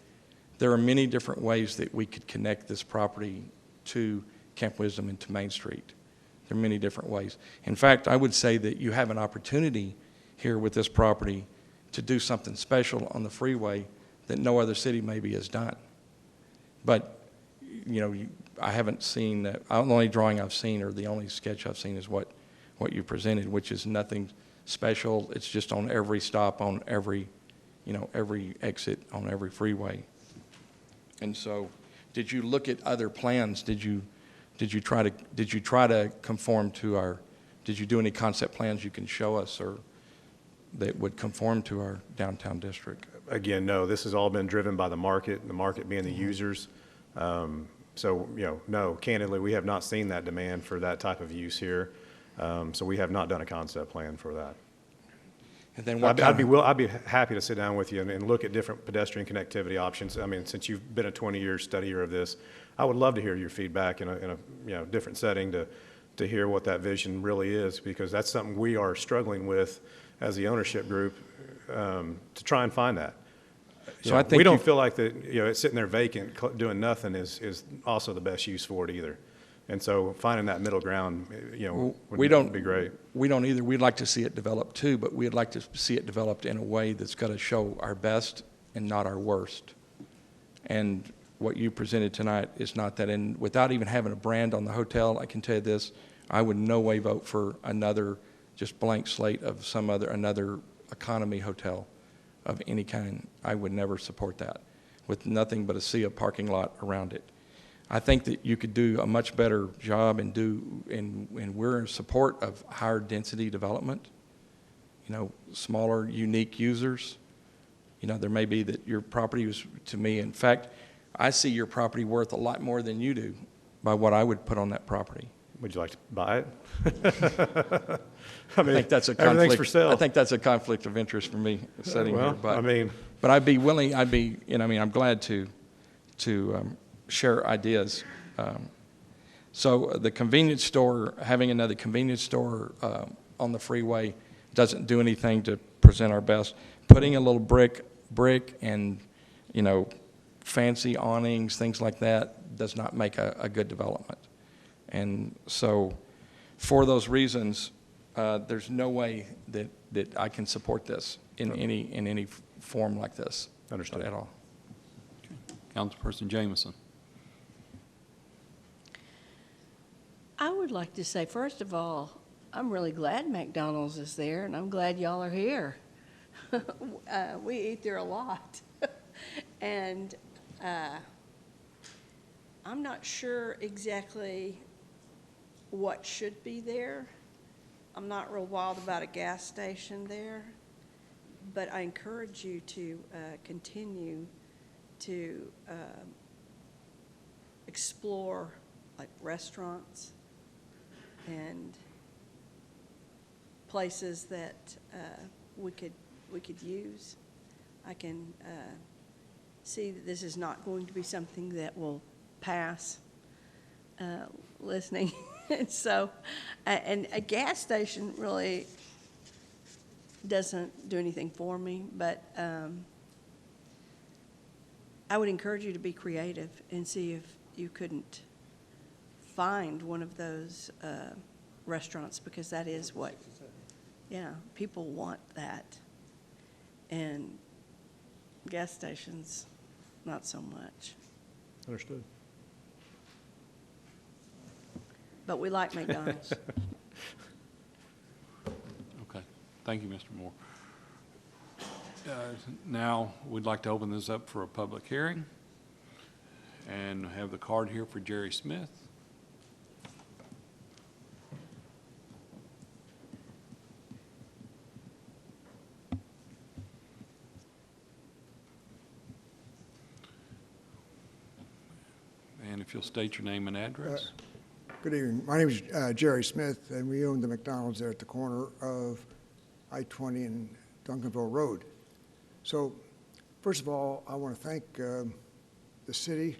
There are many different ways that we could connect this property to Camp Wisdom and to Main Street There are many different ways. In fact, I would say that you have an opportunity here with this property to do something special on the freeway that no other city maybe has done. But, you know, I haven't seen, the only drawing I've seen or the only sketch I've seen is what you presented, which is nothing special. It's just on every stop, on every, you know, every exit on every freeway. And so, did you look at other plans? Did you try to conform to our, did you do any concept plans you can show us or that would conform to our downtown district? Again, no, this has all been driven by the market being the users. So, you know, no, candidly, we have not seen that demand for that type of use here. So we have not done a concept plan for that. And then I'd be happy to sit down with you and look at different pedestrian connectivity options. I mean, since you've been a 20-year studier of this, I would love to hear your feedback in a you know, different setting to hear what that vision really is, because that's something we are struggling with as the ownership group to try and find that. So I think we don't feel like that, you know, it's sitting there vacant, doing nothing is also the best use for it either. And so finding that middle ground, you know, would be great. We don't either. We'd like to see it developed too, but we'd like to see it developed in a way that's going to show our best and not our worst. And what you presented tonight is not that. And without even having a brand on the hotel, I can tell you this, I would no way vote for another just blank slate of another economy hotel of any kind. I would never support that with nothing but a sea of parking lot around it. I think that you could do a much better job and we're in support of higher density development, you know, smaller, unique users. You know, there may be that your property was, to me, in fact, I see your property worth a lot more than you do by what I would put on that property. Would you like to buy it? I think that's a conflict. Everything's for sale. I think that's a conflict of interest for me sitting well, here. But I mean, but I'd be willing. You know, I mean, I'm glad to share ideas. So the convenience store, having another convenience store on the freeway doesn't do anything to present our best. Putting a little brick and, you know, fancy awnings, things like that, does not make a good development. And so for those reasons, there's no way that I can support this in any form like this. Understood. At all. Councilperson Jameson. I would like to say, first of all, I'm really glad McDonald's is there, and I'm glad y'all are here. We eat there a lot. And I'm not sure exactly what should be there. I'm not real wild about a gas station there, but I encourage you to continue to explore like restaurants and places that we could use. I can see that this is not going to be something that will pass listening. And so, and a gas station really doesn't do anything for me, but I would encourage you to be creative and see if you couldn't find one of those restaurants, because that is what, yeah, people want that. And gas stations, not so much. Understood. But we like McDonald's. Okay. Thank you, Mr. Moore. Now, we'd like to open this up for a public hearing and have the card here for Jerry Smith. And if you'll state your name and address. Good evening. My name is Jerry Smith, and we own the McDonald's there at the corner of I-20 and Duncanville Road. So, first of all, I want to thank the city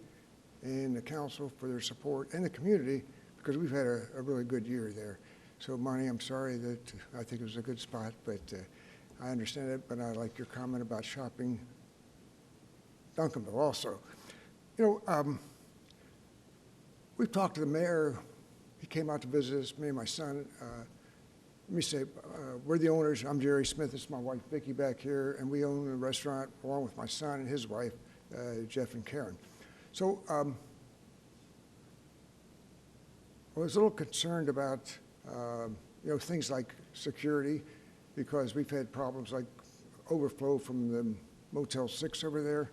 and the council for their support, and the community, because we've had a really good year there. So, Marnie, I'm sorry that I think it was a good spot, but I understand it, but I like your comment about shopping Duncanville also. You know, we've talked to the mayor he came out to visit us, me and my son. Let me say, we're the owners. I'm Jerry Smith. This is my wife, Vicki, back here, and we own the restaurant along with my son and his wife, Jeff and Karen. So I was a little concerned about, things like security, because we've had problems like overflow from the Motel 6 over there.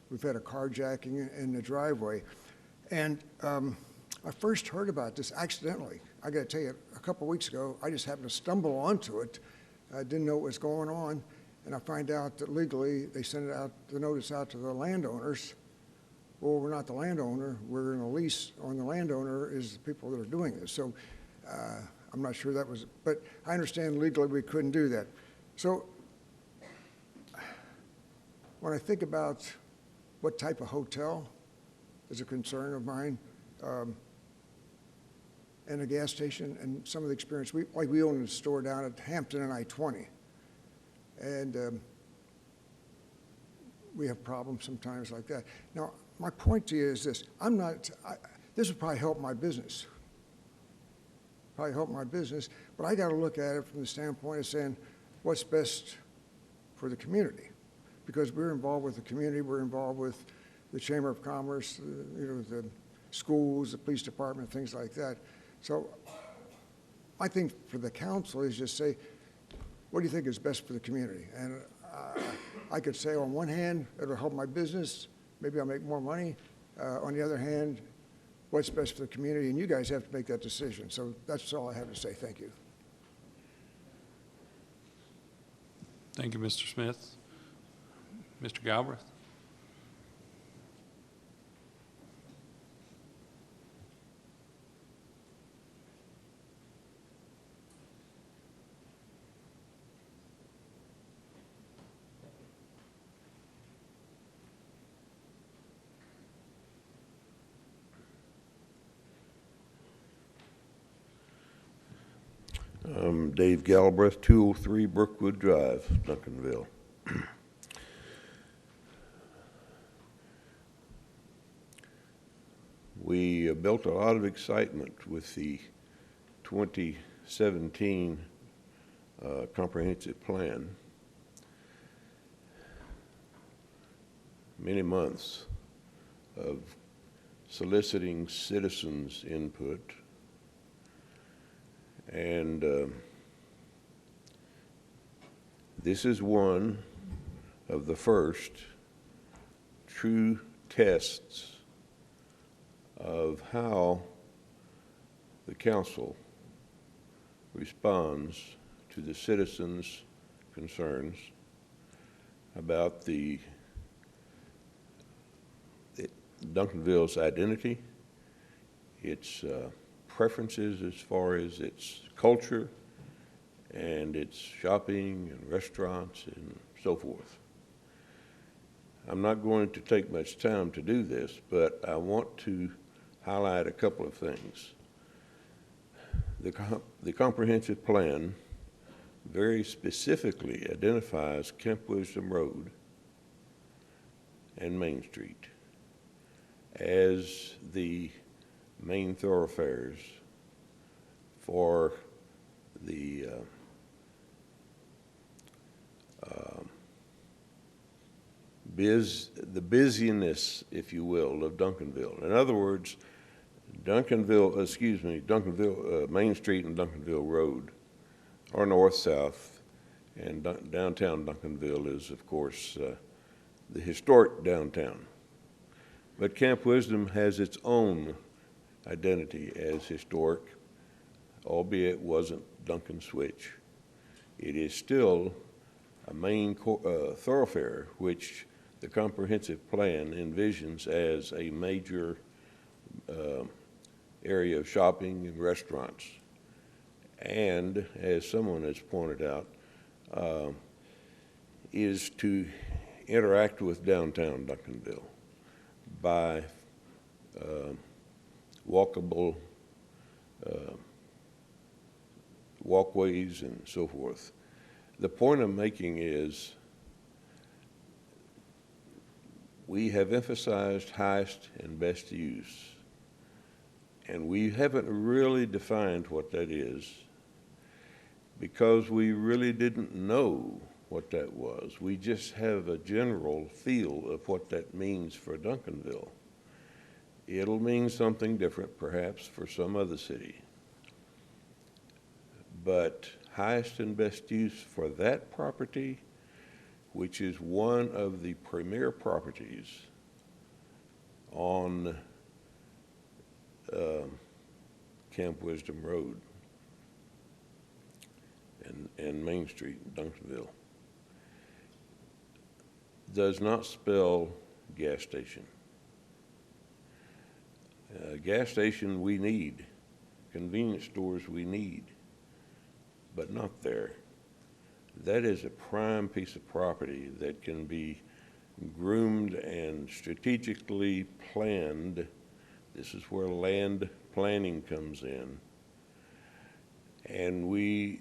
We've had a carjacking in the driveway. And I first heard about this accidentally. I got to tell you, a couple of weeks ago, I just happened to stumble onto it. I didn't know what was going on, and I find out that legally they sent the notice out to the landowners. Well, we're not the landowner. We're in a lease on the landowner is the people that are doing this. So I'm not sure that was, but I understand legally we couldn't do that. So when I think about what type of hotel is a concern of mine, and a gas station, and some of the experience, we own a store down at Hampton and I-20, and we have problems sometimes like that. Now, my point to you is this: this would probably help my business, but I got to look at it from the standpoint of saying, what's best for the community? Because we're involved with the community, we're involved with the Chamber of Commerce, the schools, the police department, things like that. So my thing for the council is just say, what do you think is best for the community? And I could say on one hand, it'll help my business, maybe I'll make more money. On the other hand, what's best for the community? And you guys have to make that decision. So that's all I have to say. Thank you. Thank you, Mr. Smith. Mr. Galbraith? Dave Galbraith, 203 Brookwood Drive, Duncanville. We built a lot of excitement with the 2017 comprehensive plan. Many months of soliciting citizens' input, and this is one of the first true tests of how the council responds to the citizens' concerns about Duncanville's identity, its preferences as far as its culture and its shopping and restaurants and so forth. I'm not going to take much time to do this, but I want to highlight a couple of things. The comprehensive plan very specifically identifies Camp Wisdom Road and Main Street as the main thoroughfares for the busyness, if you will, of Duncanville. In other words, Duncanville, Main Street and Duncanville Road are north-south, and downtown Duncanville is, of course, the historic downtown. But Camp Wisdom has its own identity as historic, albeit wasn't Duncan Switch. It is still a main thoroughfare, which the comprehensive plan envisions as a major area of shopping and restaurants. And, as someone has pointed out, is to interact with downtown Duncanville by walkable walkways and so forth. The point I'm making is we have emphasized highest and best use, And we haven't really defined what that is because we really didn't know what that was. We just have a general feel of what that means for Duncanville. It'll mean something different perhaps for some other city. But highest and best use for that property, which is one of the premier properties on Camp Wisdom Road and Main Street in Duncanville, does not spell gas station. Gas station we need, convenience stores we need, but not there. That is a prime piece of property that can be groomed and strategically planned. This is where land planning comes in. And we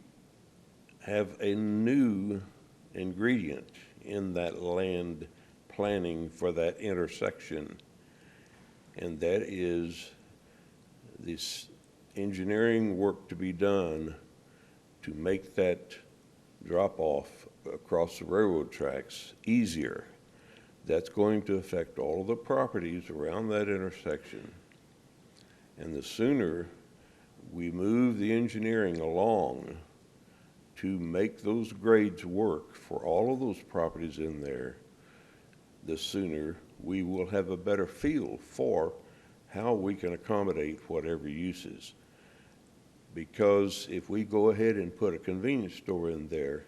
have a new ingredient in that land planning for that intersection, and that is this engineering work to be done to make that drop-off across the railroad tracks easier. That's going to affect all of the properties around that intersection. And the sooner we move the engineering along to make those grades work for all of those properties in there, the sooner we will have a better feel for how we can accommodate whatever uses. Because if we go ahead and put a convenience store in there,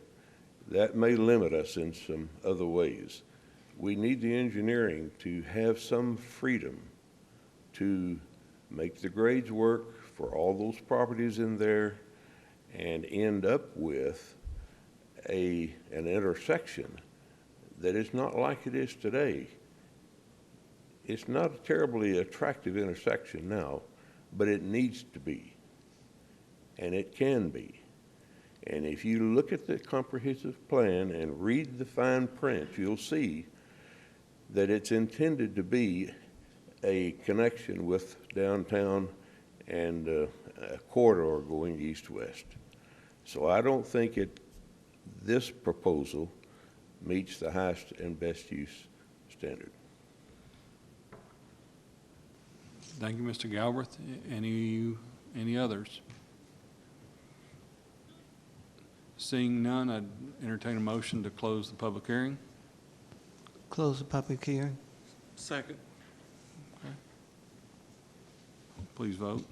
that may limit us in some other ways. We need the engineering to have some freedom to make the grades work for all those properties in there and end up with an intersection that is not like it is today. It's not a terribly attractive intersection now, but it needs to be, and it can be. And if you look at the comprehensive plan and read the fine print, you'll see that it's intended to be a connection with downtown and a corridor going east-west. So I don't think this proposal meets the highest and best use standard. Thank you, Mr. Galbraith. Any others? Seeing none, I'd entertain a motion to close the public hearing. Close the public hearing. Second. Okay. Please vote.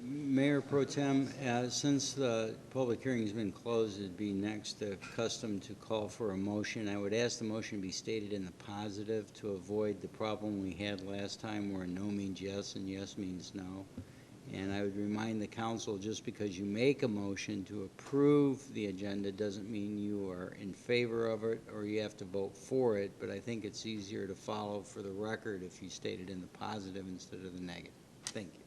Mayor Pro Tem, since the public hearing has been closed, it'd be next custom to call for a motion. I would ask the motion be stated in the positive to avoid the problem we had last time where no means yes and yes means no. And I would remind the council, just because you make a motion to approve the agenda doesn't mean you are in favor of it or you have to vote for it, but I think it's easier to follow for the record if you state it in the positive instead of the negative. Thank you.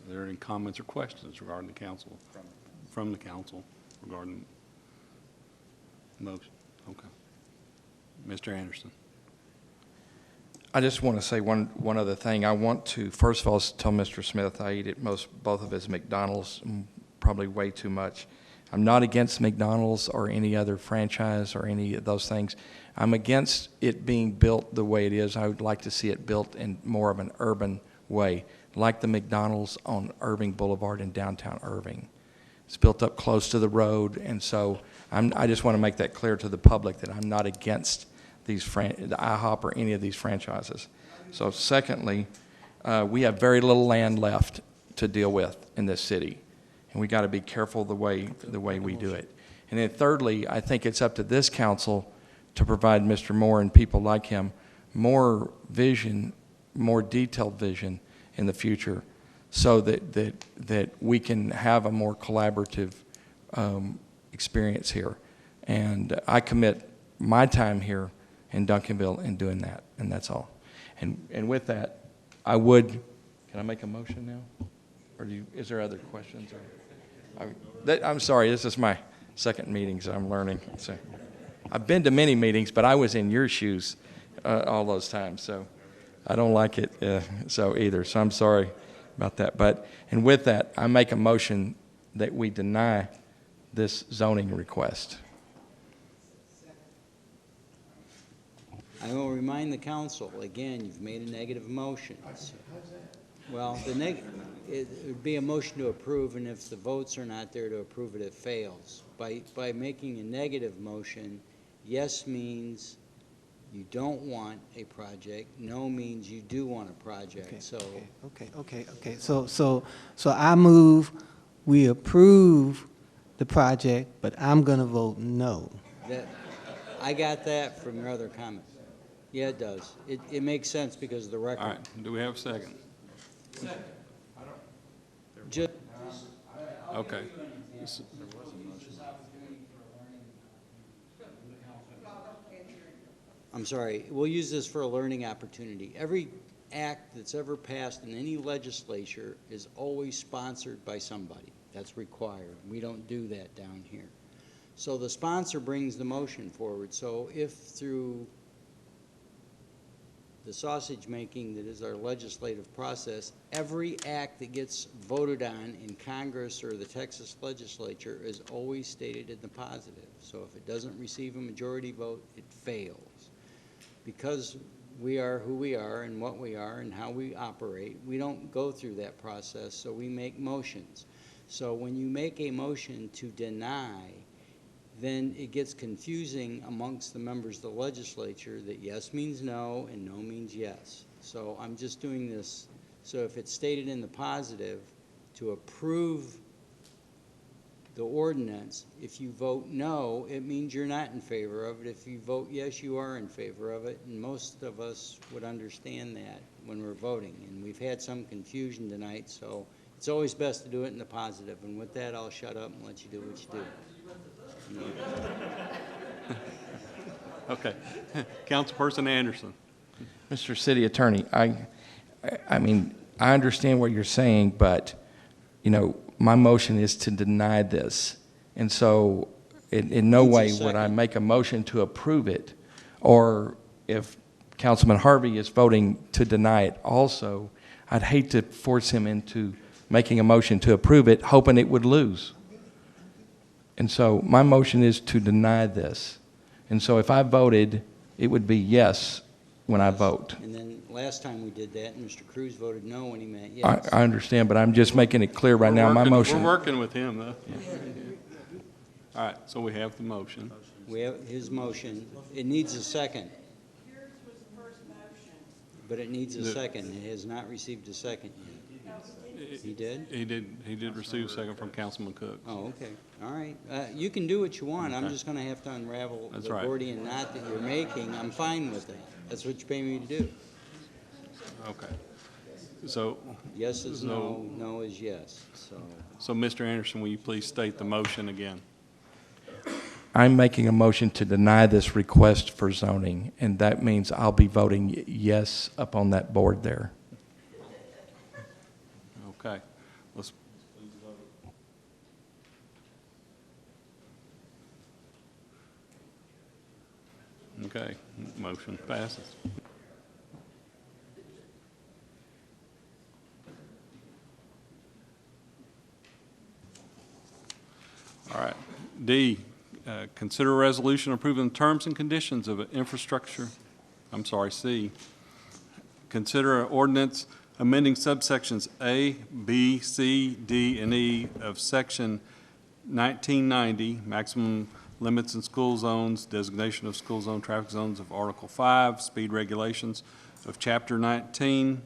Are there any comments or questions regarding the council? From the council regarding the motion? Okay. Mr. Anderson. I just want to say one other thing. I want to, first of all, tell Mr. Smith I eat at both of his McDonald's, probably way too much. I'm not against McDonald's or any other franchise or any of those things. I'm against it being built the way it is. I would like to see it built in more of an urban way, like the McDonald's on Irving Boulevard in downtown Irving. It's built up close to the road, and so I just want to make that clear to the public that I'm not against the IHOP or any of these franchises. So secondly, we have very little land left to deal with in this city, and we got to be careful the way we do it. And then thirdly, I think it's up to this council to provide Mr. Moore and people like him more vision, more detailed vision in the future, so that we can have a more collaborative experience here. And I commit my time here in Duncanville in doing that, and that's all. And with that, can I make a motion now? Or is there other questions? I'm sorry, this is my second meeting, so I'm learning. So I've been to many meetings, but I was in your shoes all those times, so I don't like it so either. So I'm sorry about that. And with that, I make a motion that we deny this zoning request. I will remind the council, again, you've made a negative motion. So, well, it would be a motion to approve, and if the votes are not there to approve it, it fails. By making a negative motion, yes means you don't want a project, no means you do want a project. Okay. So I move we approve the project, but I'm going to vote no. I got that from your other comment. Yeah, it does. It makes sense because of the record. All right, do we have a second? Second. Okay. I'm sorry, we'll use this for a learning opportunity. Every act that's ever passed in any legislature is always sponsored by somebody. That's required. We don't do that down here. So the sponsor brings the motion forward. So if through the sausage making that is our legislative process, every act that gets voted on in Congress or the Texas legislature is always stated in the positive. So if it doesn't receive a majority vote, it fails. Because we are who we are and what we are and how we operate, we don't go through that process, so we make motions. So when you make a motion to deny, then it gets confusing amongst the members of the legislature that yes means no and no means yes. So I'm just doing this, so if it's stated in the positive to approve the ordinance, if you vote no, it means you're not in favor of it. If you vote yes, you are in favor of it, and most of us would understand that when we're voting. And we've had some confusion tonight, so it's always best to do it in the positive. And with that, I'll shut up and let you do what you do. Okay. Councilperson Anderson. Mr. City Attorney, I mean, I understand what you're saying, but, you know, my motion is to deny this. And so in no way would I make a motion to approve it. Or if Councilman Harvey is voting to deny it also, I'd hate to force him into making a motion to approve it, hoping it would lose. And so my motion is to deny this. And so if I voted, it would be yes when I vote. And then last time we did that, Mr. Cruz voted no when he meant yes. I understand, but I'm just making it clear right now, my motion. We're working with him, though. All right, so we have the motion. We have his motion. It needs a second. Yours was the first motion. But it needs a second. It has not received a second yet. He did? He did receive a second from Councilman Cook. Oh, okay. All right. You can do what you want. I'm Okay. just going to have to unravel That's the right. Gordian knot that you're making. I'm fine with that. That's what you pay me to do. Okay. So. Yes is no, no is yes. So, Mr. Anderson, will you please state the motion again? I'm making a motion to deny this request for zoning, and that means I'll be voting yes up on that board there. Okay. Let's. Okay, motion passes. All right. D, consider a resolution approving the terms and conditions of an infrastructure. I'm sorry, C. Consider an ordinance amending subsections A, B, C, D, and E of section 1990, maximum limits in school zones, designation of school zone traffic zones of Article 5, speed regulations of Chapter 19,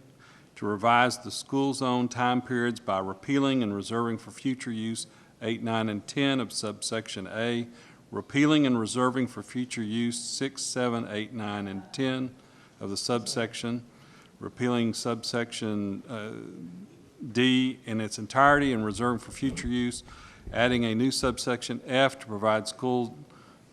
to revise the school zone time periods by repealing and reserving for future use 8, 9, and 10 of subsection A, repealing and reserving for future use 6, 7, 8, 9, and 10 of the subsection, repealing subsection D in its entirety and reserving for future use, adding a new subsection F to provide school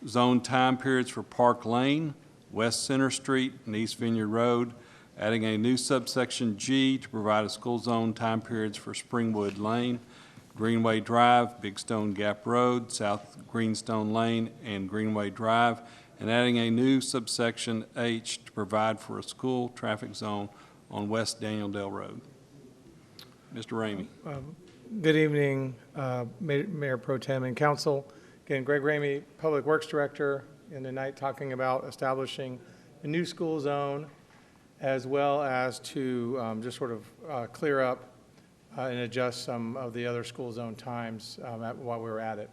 zone time periods for Park Lane, West Center Street, and East Vineyard Road, adding a new subsection G to provide a school zone time periods for Springwood Lane, Greenway Drive, Big Stone Gap Road, South Greenstone Lane, and Greenway Drive, and adding a new subsection H to provide for a school traffic zone on West Daniel Dale Road. Mr. Ramey. Good evening, Mayor Pro Tem and Council. Again, Greg Ramey, Public Works Director, and tonight talking about establishing a new school zone, as well as to just sort of clear up and adjust some of the other school zone times while we were at it.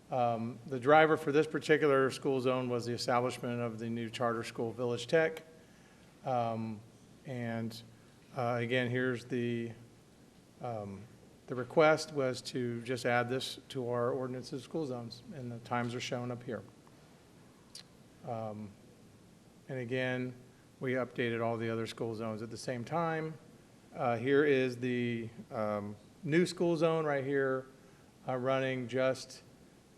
The driver for this particular school zone was the establishment of the new charter school, Village Tech. Again, here's the request was to just add this to our ordinance of school zones, and the times are shown up here. And again, we updated all the other school zones at the same time. Here is the new school zone right here, running just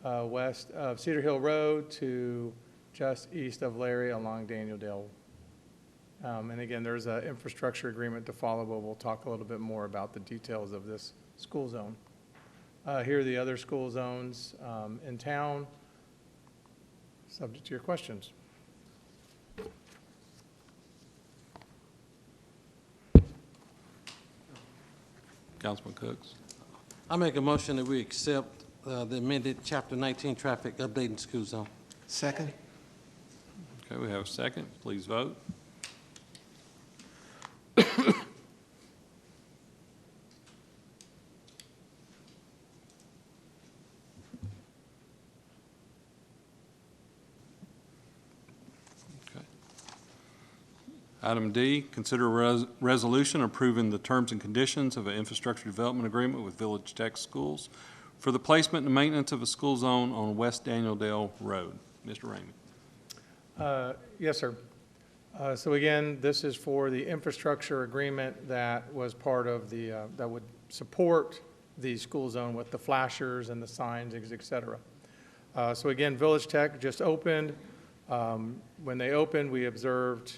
west of Cedar Hill Road to just east of Larry along Daniel Dale. And again, there's an infrastructure agreement to follow, but we'll talk a little bit more about the details of this school zone. Here are the other school zones in town, subject to your questions. Councilman Cooks. I make a motion that we accept the amended Chapter 19 traffic updating school zone. Second. Okay, we have a second. Please vote. Item D, consider a resolution approving the terms and conditions of an infrastructure development agreement with Village Tech Schools for the placement and maintenance of a school zone on West Daniel Dale Road. Mr. Ramey. Yes, sir. So again, this is for the infrastructure agreement that was part of the, that would support the school zone with the flashers and the signs, et cetera. So again, Village Tech just opened. When they opened, we observed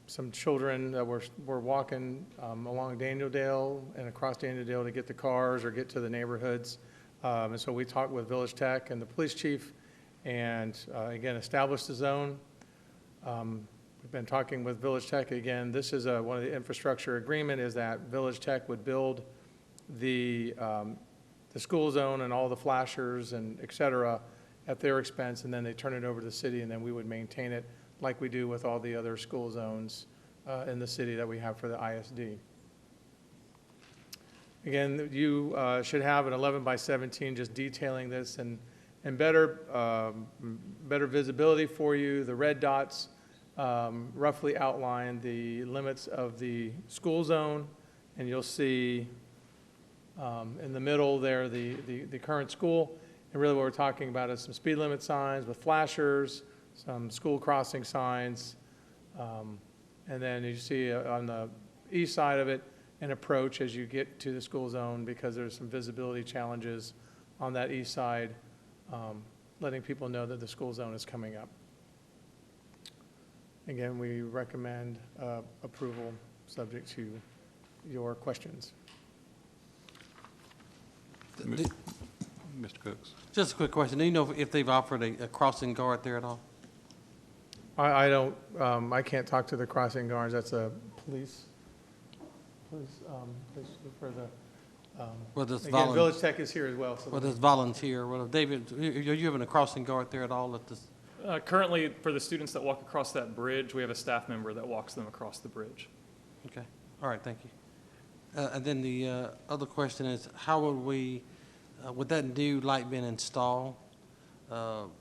some children that were walking along Daniel Dale and across Daniel Dale to get to cars or get to the neighborhoods. And so we talked with Village Tech and the police chief and again, established the zone. We've been talking with Village Tech again. This is one of the infrastructure agreement is that Village Tech would build the school zone and all the flashers and et cetera at their expense, and then they turn it over to the city, and then we would maintain it like we do with all the other school zones in the city that we have for the ISD. Again, you should have an 11 by 17 just detailing this and better visibility for you. The red dots roughly outline the limits of the school zone, and you'll see in the middle there the current school. And really what we're talking about is some speed limit signs with flashers, some school crossing signs, and then you see on the east side of it an approach as you get to the school zone because there's some visibility challenges on that east side, letting people know that the school zone is coming up. Again, we recommend approval subject to your questions. Mr. Cooks. Just a quick question. Do you know if they've offered a crossing guard there at all? I don't, I can't talk to the crossing guards. That's a police for the, Whether it's again, Village Tech is here as well. So whether it's volunteer, whether David, are you having a crossing guard there at all at this? Currently, for the students that walk across that bridge, we have a staff member that walks them across the bridge. Okay. All right. Thank you. And then the other question is, how will we with that new light being installed, will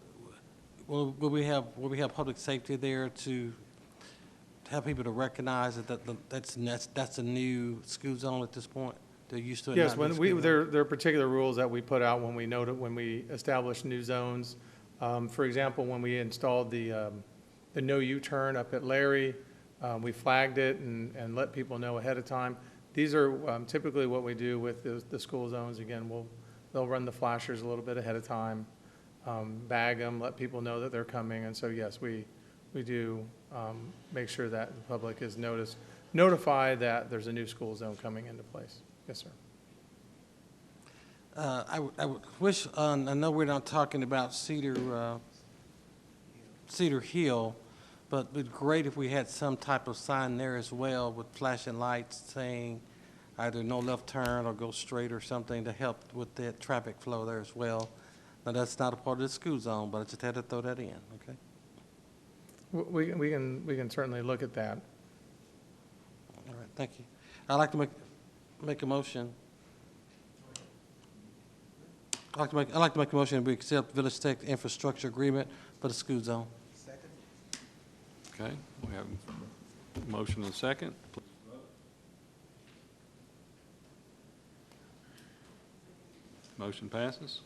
we have public safety there to have people to recognize that's a new school zone at this point? They're used to it. Yes, not when being we, school there are particular rules that we put out when we establish new zones. For example, when we installed the no U-turn up at Larry, we flagged it and let people know ahead of time. These are typically what we do with the school zones. Again, they'll run the flashers a little bit ahead of time, bag them, let people know that they're coming. And so, yes, we do make sure that the public is notified that there's a new school zone coming into place. Yes, sir. I would wish, I know we're not talking about Cedar Hill, but it'd be great if we had some type of sign there as well with flashing lights saying either no left turn or go straight or something to help with that traffic flow there as well. Now, that's not a part of the school zone, but I just had to throw that in, okay? We can certainly look at that. All right, thank you. I'd like to make a motion. I'd like to make a motion that we accept Village Tech infrastructure agreement for the school zone. Okay, we have a motion and a second. Motion passes.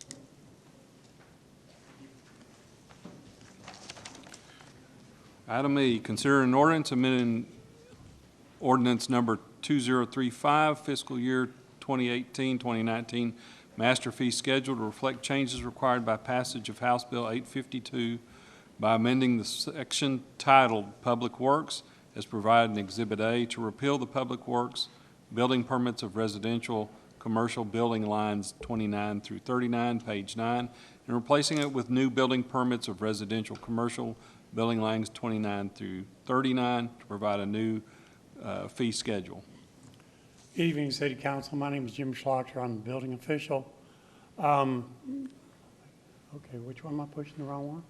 Item E, consider an ordinance amending ordinance number 2035 fiscal year 2018-2019 master fee schedule to reflect changes required by passage of House Bill 852 by amending the section titled Public Works as provided in Exhibit A to repeal the Public Works building permits of residential commercial building lines 29 through 39, page 9, and replacing it with new building permits of residential commercial building lines 29 through 39 to provide a new fee schedule. Good evening, City Council. My name is Jim Schlachter. I'm the building official. Okay, which one am I pushing the wrong one?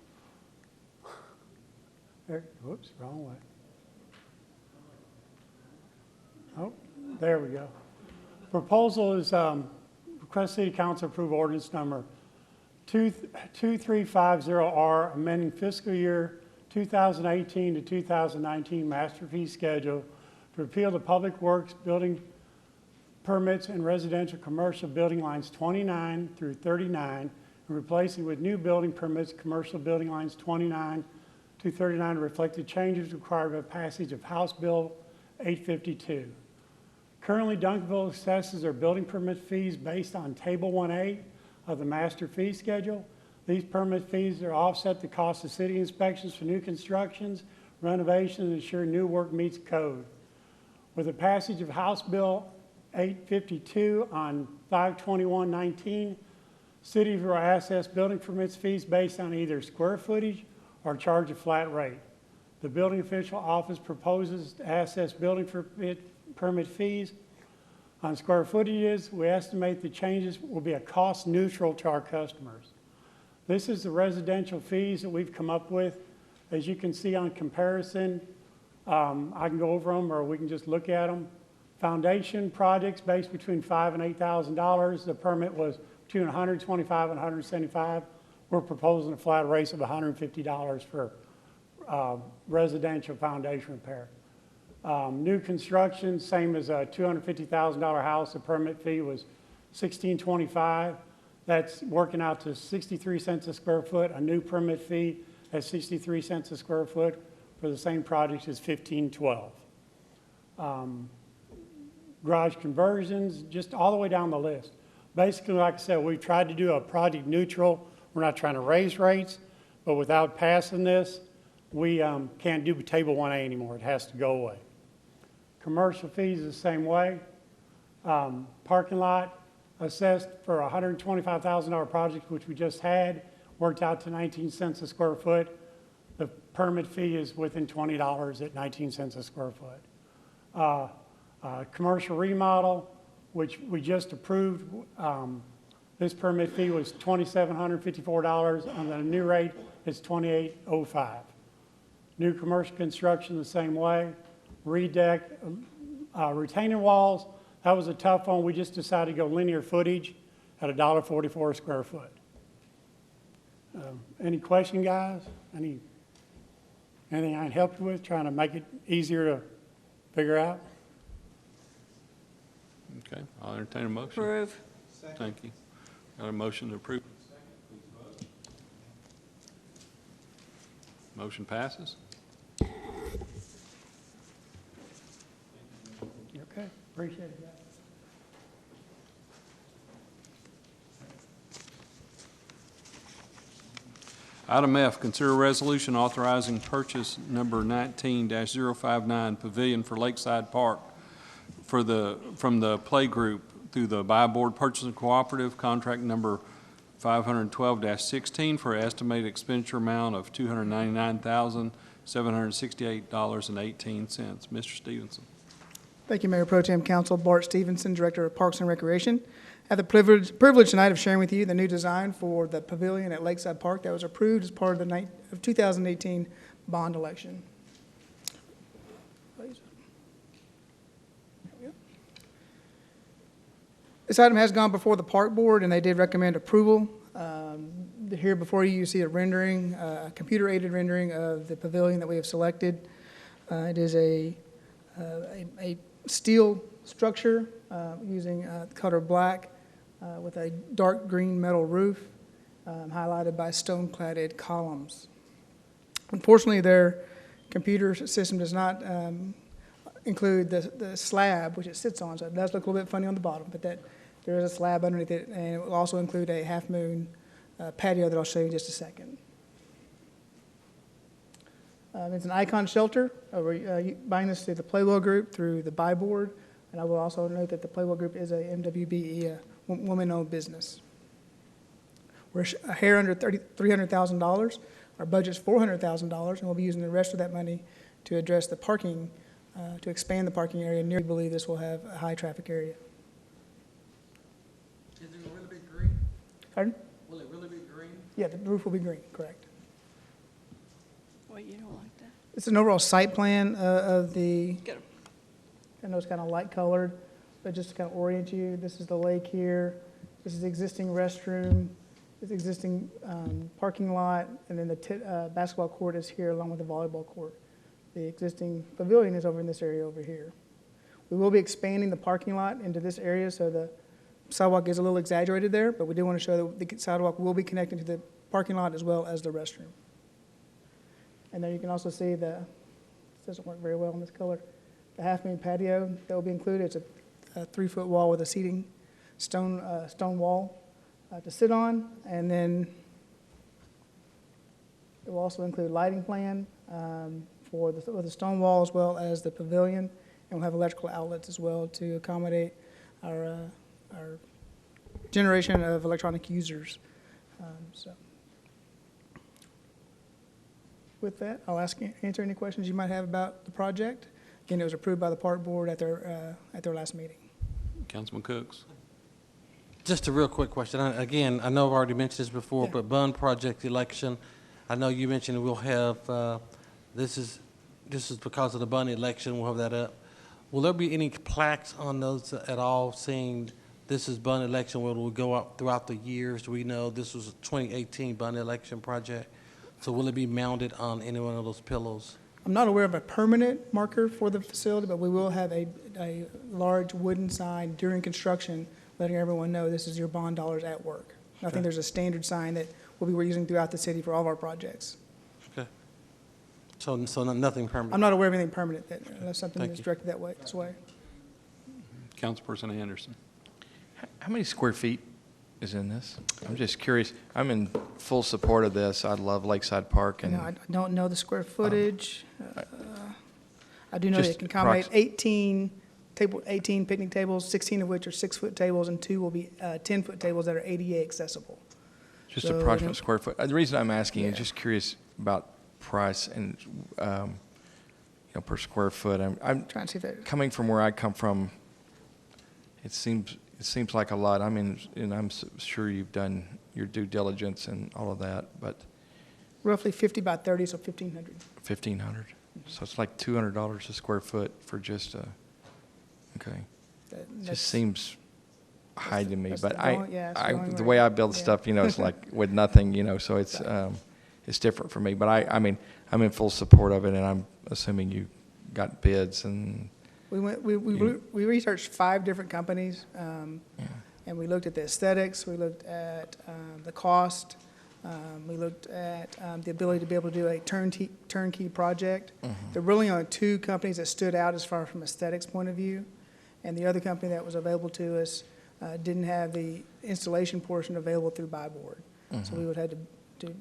There, whoops, wrong way. Oh, there we go. Proposal is request City Council approve ordinance number 2350R, amending fiscal year 2018 to 2019 master fee schedule to repeal the Public Works building permits and residential commercial building lines 29 through 39 and replacing with new building permits commercial building lines 29 to 39 to reflect the changes required by passage of House Bill 852. Currently, Duncanville assesses their building permit fees based on Table 1A of the master fee schedule. These permit fees are offset the cost of city inspections for new constructions, renovations, and ensure new work meets code. With the passage of House Bill 852 on 5/21/19, cities will assess building permits fees based on either square footage or charge a flat rate. The building official office proposes to assess building permit fees on square footages. We estimate the changes will be a cost neutral to our customers. This is the residential fees that we've come up with. As you can see on comparison, I can go over them or we can just look at them. Foundation projects based between $5,000 and $8,000. The permit was between $125 and $175. We're proposing a flat rate of $150 for residential foundation repair. New construction, same as a $250,000 house. The permit fee was $1,625. That's working out to 63 cents a square foot. A new permit fee at 63 cents a square foot for the same project is $1,512. Garage conversions, just all the way down the list. Basically, like I said, we tried to do a project neutral. We're not trying to raise rates, but without passing this, we can't do Table 1A anymore. It has to go away. Commercial fees the same way. Parking lot assessed for a $125,000 project, which we just had, worked out to 19 cents a square foot. The permit fee is within $20 at 19 cents a square foot. Commercial remodel, which we just approved, this permit fee was $2,754. On the new rate, it's $2,805. New commercial construction the same way. Redeck, retaining walls, that was a tough one. We just decided to go linear footage at $1.44 a square foot. Any question, guys? Anything I can help you with, trying to make it easier to figure out? Okay, I'll entertain a motion. Approve. Thank you. Got a motion to approve. Motion passes. Okay, appreciate it, guys. Item F, consider resolution authorizing purchase number 19-059 Pavilion for Lakeside Park from the Play Group through the Buy Board Purchasing Cooperative, contract number 512-16 for estimated expenditure amount of $299,768.18. Mr. Stevenson. Thank you, Mayor Pro Tem Council. Bart Stevenson, Director of Parks and Recreation. I have the privilege tonight of sharing with you the new design for the pavilion at Lakeside Park that was approved as part of the 2018 bond election. This item has gone before the Park Board, and they did recommend approval. Here before you, you see a rendering, a computer-aided rendering of the pavilion that we have selected. It is a steel structure using the color black with a dark green metal roof highlighted by stone-cladded columns. Unfortunately, their computer system does not include the slab which it sits on, so it does look a little bit funny on the bottom, but there is a slab underneath it, and it will also include a half-moon patio that I'll show you in just a second. It's an icon shelter. We're buying this through the Playwell Group, through the Buy Board, and I will also note that the Playwell Group is a MWBE, woman-owned business. We're a hair under $300,000. Our budget's $400,000, and we'll be using the rest of that money to address the parking, to expand the parking area. We believe this will have a high traffic area. Is it really be green? Pardon? Will it really be green? Yeah, the roof will be green, correct. Wait, you don't like that? It's an overall site plan of the, Get 'em. I know it's kind of light colored, but just to kind of orient you, this is the lake here, this is the existing restroom, this existing parking lot, and then the basketball court is here along with the volleyball court. The existing pavilion is over in this area over here. We will be expanding the parking lot into this area, so the sidewalk is a little exaggerated there, but we do want to show that the sidewalk will be connected to the parking lot as well as the restroom. And then you can also see this doesn't work very well in this color, the half-moon patio that will be included. It's a 3-foot wall with a seating stone wall to sit on, and then it will also include lighting plan for the stone wall as well as the pavilion, and we'll have electrical outlets as well to accommodate our generation of electronic users. With that, I'll answer any questions you might have about the project. Again, it was approved by the Park Board at their last meeting. Councilman Cooks. Just a real quick question. Again, I know I've already mentioned this before, but bond project election, I know you mentioned we'll have, this is because of the bond election, we'll have that up. Will there be any plaques on those at all saying this is bond election, where we go up throughout the years? Do we know this was a 2018 bond election project? So will it be mounted on any one of those pillows? I'm not aware of a permanent marker for the facility, but we will have a large wooden sign during construction letting everyone know this is your bond dollars at work. I think there's a standard sign that we'll be using throughout the city for all of our projects. Okay. So nothing permanent? I'm not aware of anything permanent unless something Thank is you. directed this way. Councilperson Anderson. How many square feet is in this? I'm just curious. I'm in full support of this. I love Lakeside Park. And I don't know the square footage. I do know Just that it can accommodate 18 picnic tables, 16 of which are 6-foot tables, and 2 will be 10-foot tables that are ADA accessible. Just So, approximate square foot. The reason I'm asking is just curious about price and, per square foot. I'm trying to see if that, coming from where I come from. It seems like a lot. I mean, and I'm sure you've done your due diligence and all of that, but roughly 50 by 30, so 1,500. 1,500. So it's like $200 a square foot for just a. Okay. That's Just seems hide me, that's but the only- yeah, it's the only the way. way I build Yeah. stuff, it's like with nothing, so it's different for me. But I mean, I'm in full support of it, and I'm assuming you got bids and. We researched 5 different companies, and we looked at the aesthetics, we looked at the cost, we looked at the ability to be able to do a turnkey project. There were really only 2 companies that stood out as far from aesthetics point of view, and the other company that was available to us didn't have the installation portion available through buy board. So we would have to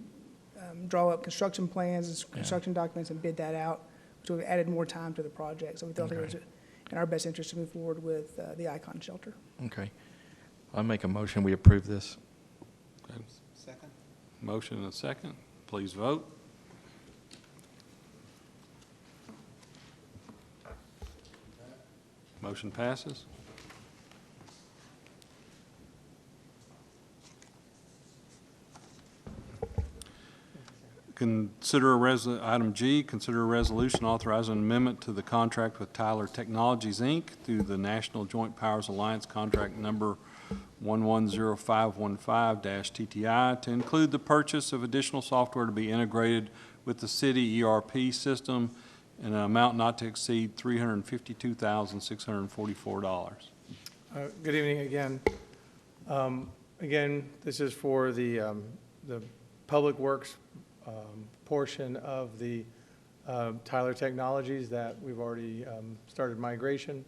draw up construction plans and construction documents and bid that out, which would have added more time to the project. So we thought it was in our best interest to move forward with the Icon Shelter. Okay. I'll make a motion, we approve this. Second. Motion and a second. Please vote. Motion passes. Item G, consider a resolution authorizing an amendment to the contract with Tyler Technologies, Inc. through the National Joint Powers Alliance contract number 110515-TTI to include the purchase of additional software to be integrated with the city ERP system in an amount not to exceed $352,644. Good evening again. Again, this is for the Public Works portion of the Tyler Technologies that we've already started migration.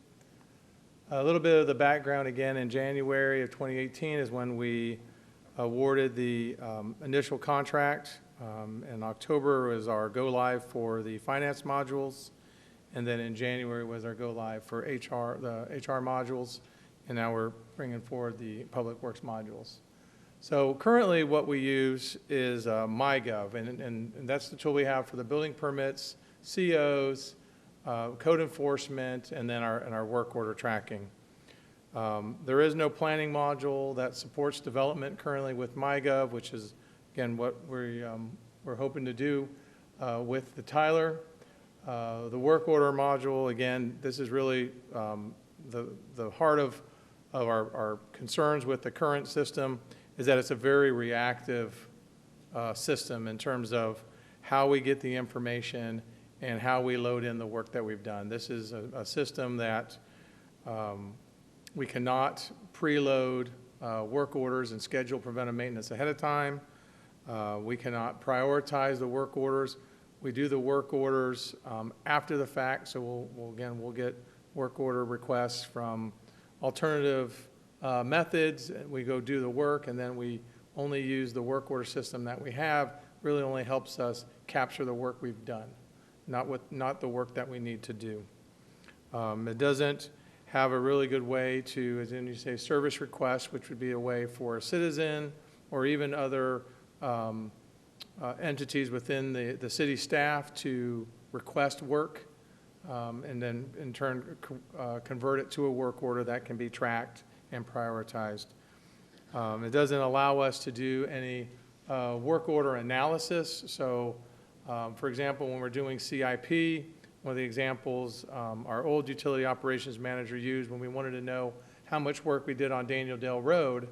A little bit of the background again, in January of 2018 is when we awarded the initial contract. In October was our go live for the finance modules, and then in January was our go live for the HR modules, and now we're bringing forward the Public Works modules. So currently what we use is MyGov, and that's the tool we have for the building permits, COs, code enforcement, and then our work order tracking. There is no planning module that supports development currently with MyGov, which is, again, what we're hoping to do with the Tyler. The work order module, again, this is really the heart of our concerns with the current system, is that it's a very reactive system in terms of how we get the information and how we load in the work that we've done. This is a system that we cannot preload work orders and schedule preventive maintenance ahead of time. We cannot prioritize the work orders. We do the work orders after the fact, so we'll get work order requests from alternative methods. We go do the work, and then we only use the work order system that we have. Really only helps us capture the work we've done, not the work that we need to do. It doesn't have a really good way to, as in you say, service request, which would be a way for a citizen or even other entities within the city staff to request work, and then in turn convert it to a work order that can be tracked and prioritized. It doesn't allow us to do any work order analysis. So, for example, when we're doing CIP, one of the examples our old utility operations manager used when we wanted to know how much work we did on Daniel Dale Road,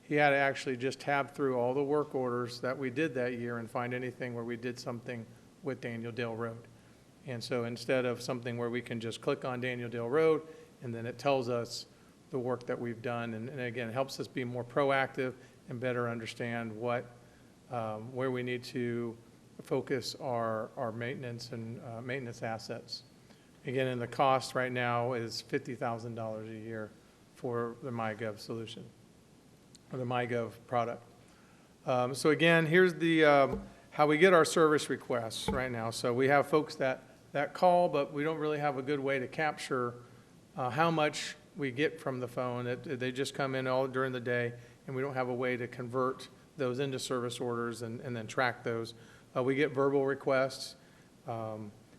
he had to actually just tab through all the work orders that we did that year and find anything where we did something with Daniel Dale Road. And so instead of something where we can just click on Daniel Dale Road and then it tells us the work that we've done, and again, it helps us be more proactive and better understand where we need to focus our maintenance and maintenance assets. Again, and the cost right now is $50,000 a year for the MyGov solution, or the MyGov product. So again, here's the how we get our service requests right now. So we have folks that call, but we don't really have a good way to capture how much we get from the phone. They just come in all during the day, and we don't have a way to convert those into service orders and then track those. We get verbal requests.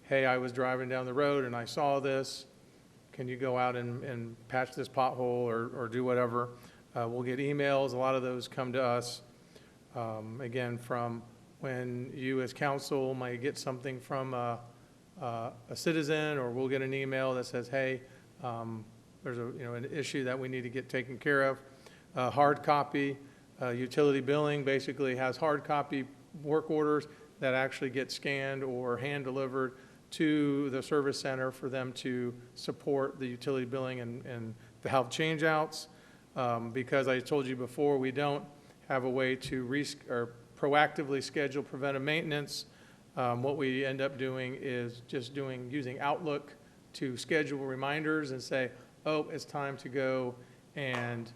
Hey, I was driving down the road and I saw this. Can you go out and patch this pothole or do whatever? We'll get emails. A lot of those come to us, again, from when you as council might get something from a citizen, or we'll get an email that says, hey, there's an issue that we need to get taken care of. hard copy. Utility billing basically has hard copy work orders that actually get scanned or hand delivered to the service center for them to support the utility billing and to have change outs. Because I told you before, we don't have a way to proactively schedule preventive maintenance. What we end up doing is just using Outlook to schedule reminders and say, oh, it's time to go and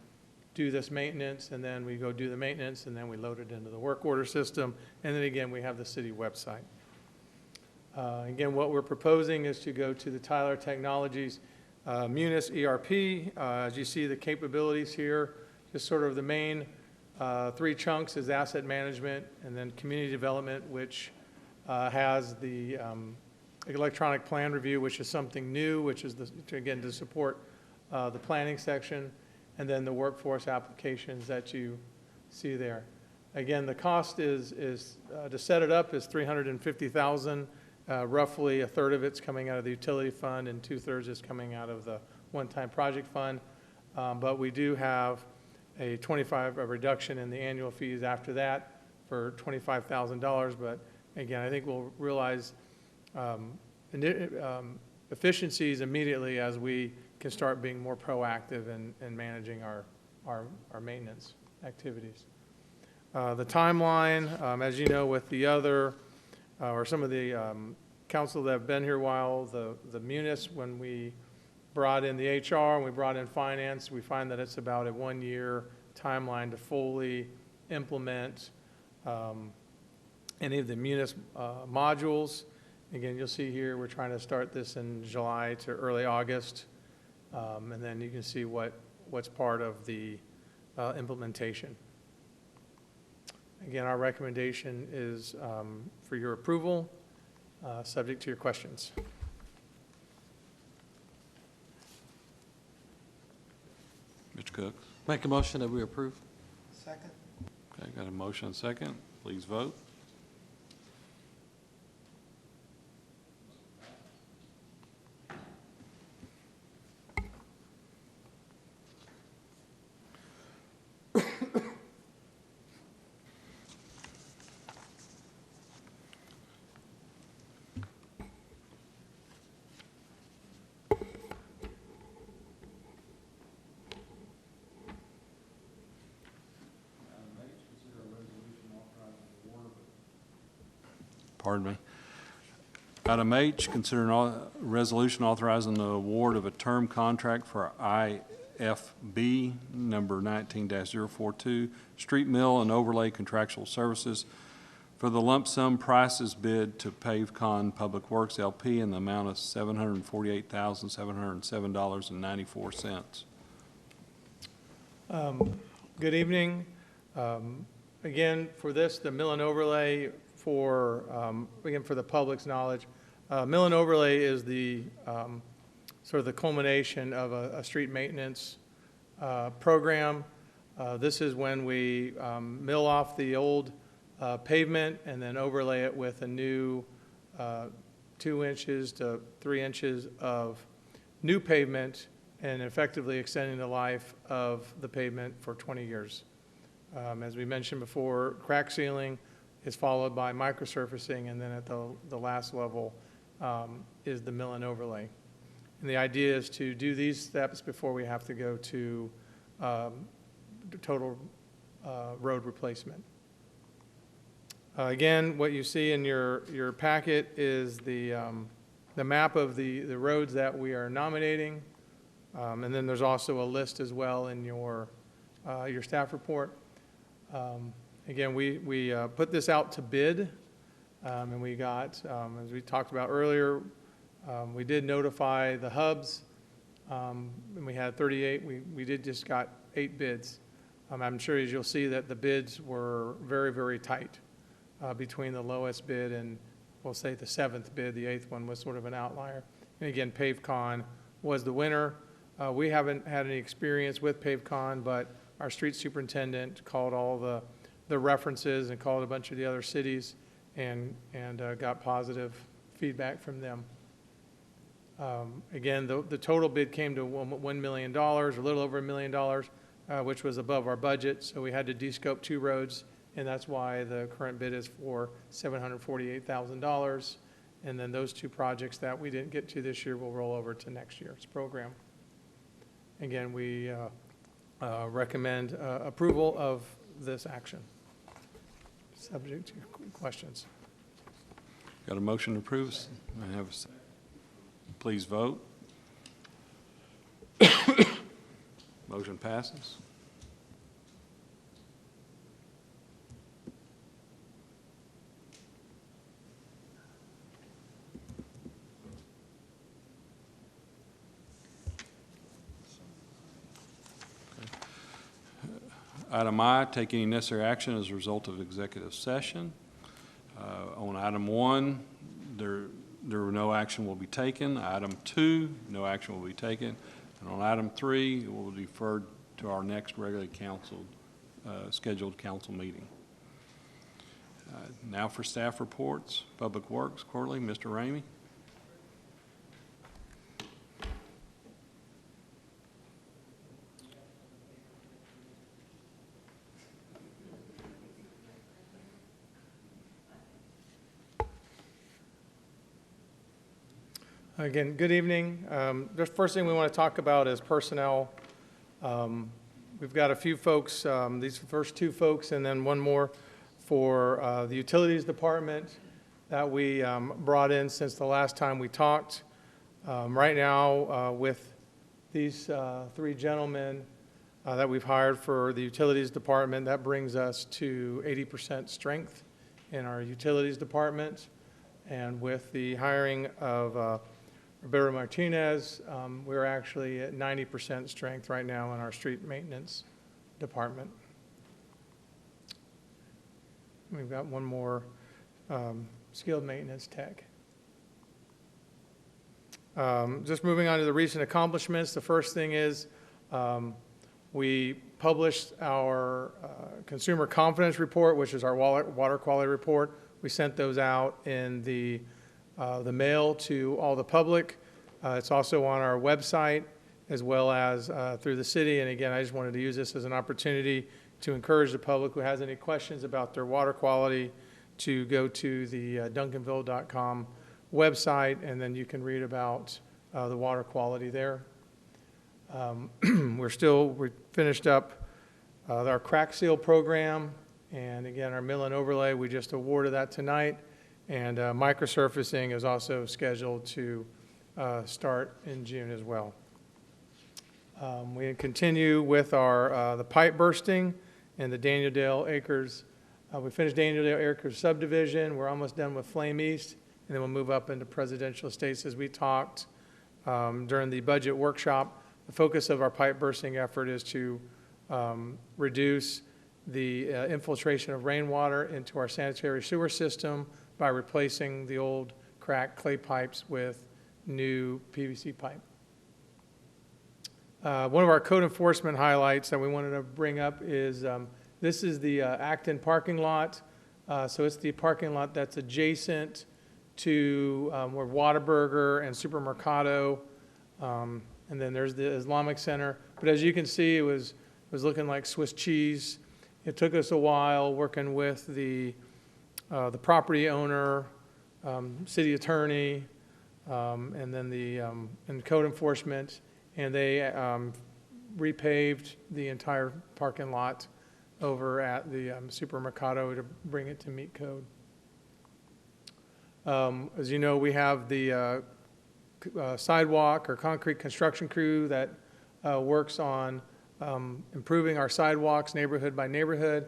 do this maintenance, and then we go do the maintenance, and then we load it into the work order system, and then again, we have the city website. Again, what we're proposing is to go to the Tyler Technologies Munis ERP. As you see the capabilities here, just sort of the main three chunks is asset management and then community development, which has the electronic plan review, which is something new, which is, again, to support the planning section, and then the workforce applications that you see there. Again, the cost is to set it up is $350,000. Roughly a third of it's coming out of the utility fund and 2/3 is coming out of the one-time project fund. But we do have a reduction in the annual fees after that for $25,000. But again, I think we'll realize efficiencies immediately as we can start being more proactive in managing our maintenance activities. The timeline, as you know, with the other, or some of the council that have been here a while, the Munis, when we brought in the HR and we brought in finance, we find that it's about a 1-year timeline to fully implement any of the Munis modules. Again, you'll see here, we're trying to start this in July to early August. And then you can see what's part of the implementation. Again, our recommendation is for your approval, subject to your questions. Mr. Cook? Make a motion that we approve. Second. Okay, got a motion and second. Please vote. Pardon me. Item H, considering a resolution authorizing the award of a term contract for IFB number 19-042, street mill and overlay contractual services for the lump sum prices bid to PaveCon Public Works LP in the amount of $748,707.94. Good evening. Again, for this, the mill and overlay, again, for the public's knowledge, mill and overlay is the sort of the culmination of a street maintenance program. This is when we mill off the old pavement and then overlay it with a new 2 inches to 3 inches of new pavement and effectively extending the life of the pavement for 20 years. As we mentioned before, crack sealing is followed by microsurfacing, and then at the last level is the mill and overlay. And the idea is to do these steps before we have to go to total road replacement. Again, what you see in your packet is the map of the roads that we are nominating, and then there's also a list as well in your staff report. Again, we put this out to bid, and we got, as we talked about earlier, we did notify the hubs, and we had 38. We did just got 8 bids. I'm sure as you'll see that the bids were very, very tight between the lowest bid and, we'll say, the 7th bid. The 8th one was sort of an outlier. And again, PaveCon was the winner. We haven't had any experience with PaveCon, but our street superintendent called all the references and called a bunch of the other cities and got positive feedback from them. Again, the total bid came to $1 million, a little over $1 million. which was above our budget, so we had to descope 2 roads, and that's why the current bid is for $748,000. And then those 2 projects that we didn't get to this year will roll over to next year's program. Again, we recommend approval of this action. Subject to questions. Got a motion to approve? I have a second. Please vote. Motion passes. Item I, take any necessary action as a result of executive session. On item 1, there no action will be taken. Item 2, no action will be taken. And on item 3, it will be deferred to our next regularly scheduled council meeting. Now for staff reports. Public Works, Corley, Mr. Ramey. Again, good evening. The first thing we want to talk about is personnel. We've got a few folks, these first 2 folks, and then one more for the Utilities Department that we brought in since the last time we talked. Right now, with these 3 gentlemen that we've hired for the Utilities Department, that brings us to 80% strength in our Utilities Department. And with the hiring of Roberto Martinez, we're actually at 90% strength right now in our street maintenance department. We've got one more skilled maintenance tech. Just moving on to the recent accomplishments, the first thing is we published our consumer confidence report, which is our water quality report. We sent those out in the mail to all the public. It's also on our website as well as through the city. And again, I just wanted to use this as an opportunity to encourage the public who has any questions about their water quality to go to the Duncanville.com website, and then you can read about the water quality there. We finished up our crack seal program, and again, our mill and overlay, we just awarded that tonight. And microsurfacing is also scheduled to start in June as well. We continue with our the pipe bursting and the Daniel Dale Acres. We finished Daniel Dale Acres subdivision. We're almost done with Flame East, and then we'll move up into Presidential Estates as we talked during the budget workshop. The focus of our pipe bursting effort is to reduce the infiltration of rainwater into our sanitary sewer system by replacing the old cracked clay pipes with new PVC pipe. One of our code enforcement highlights that we wanted to bring up is this is the Acton parking lot. So it's the parking lot that's adjacent to where Whataburger and Supermercado, and then there's the Islamic Center. But as you can see, it was looking like Swiss cheese. It took us a while working with the property owner, city attorney, and then and code enforcement, and they repaved the entire parking lot over at the Supermercado to bring it to meet code. As you know, we have the sidewalk or concrete construction crew that works on improving our sidewalks neighborhood by neighborhood.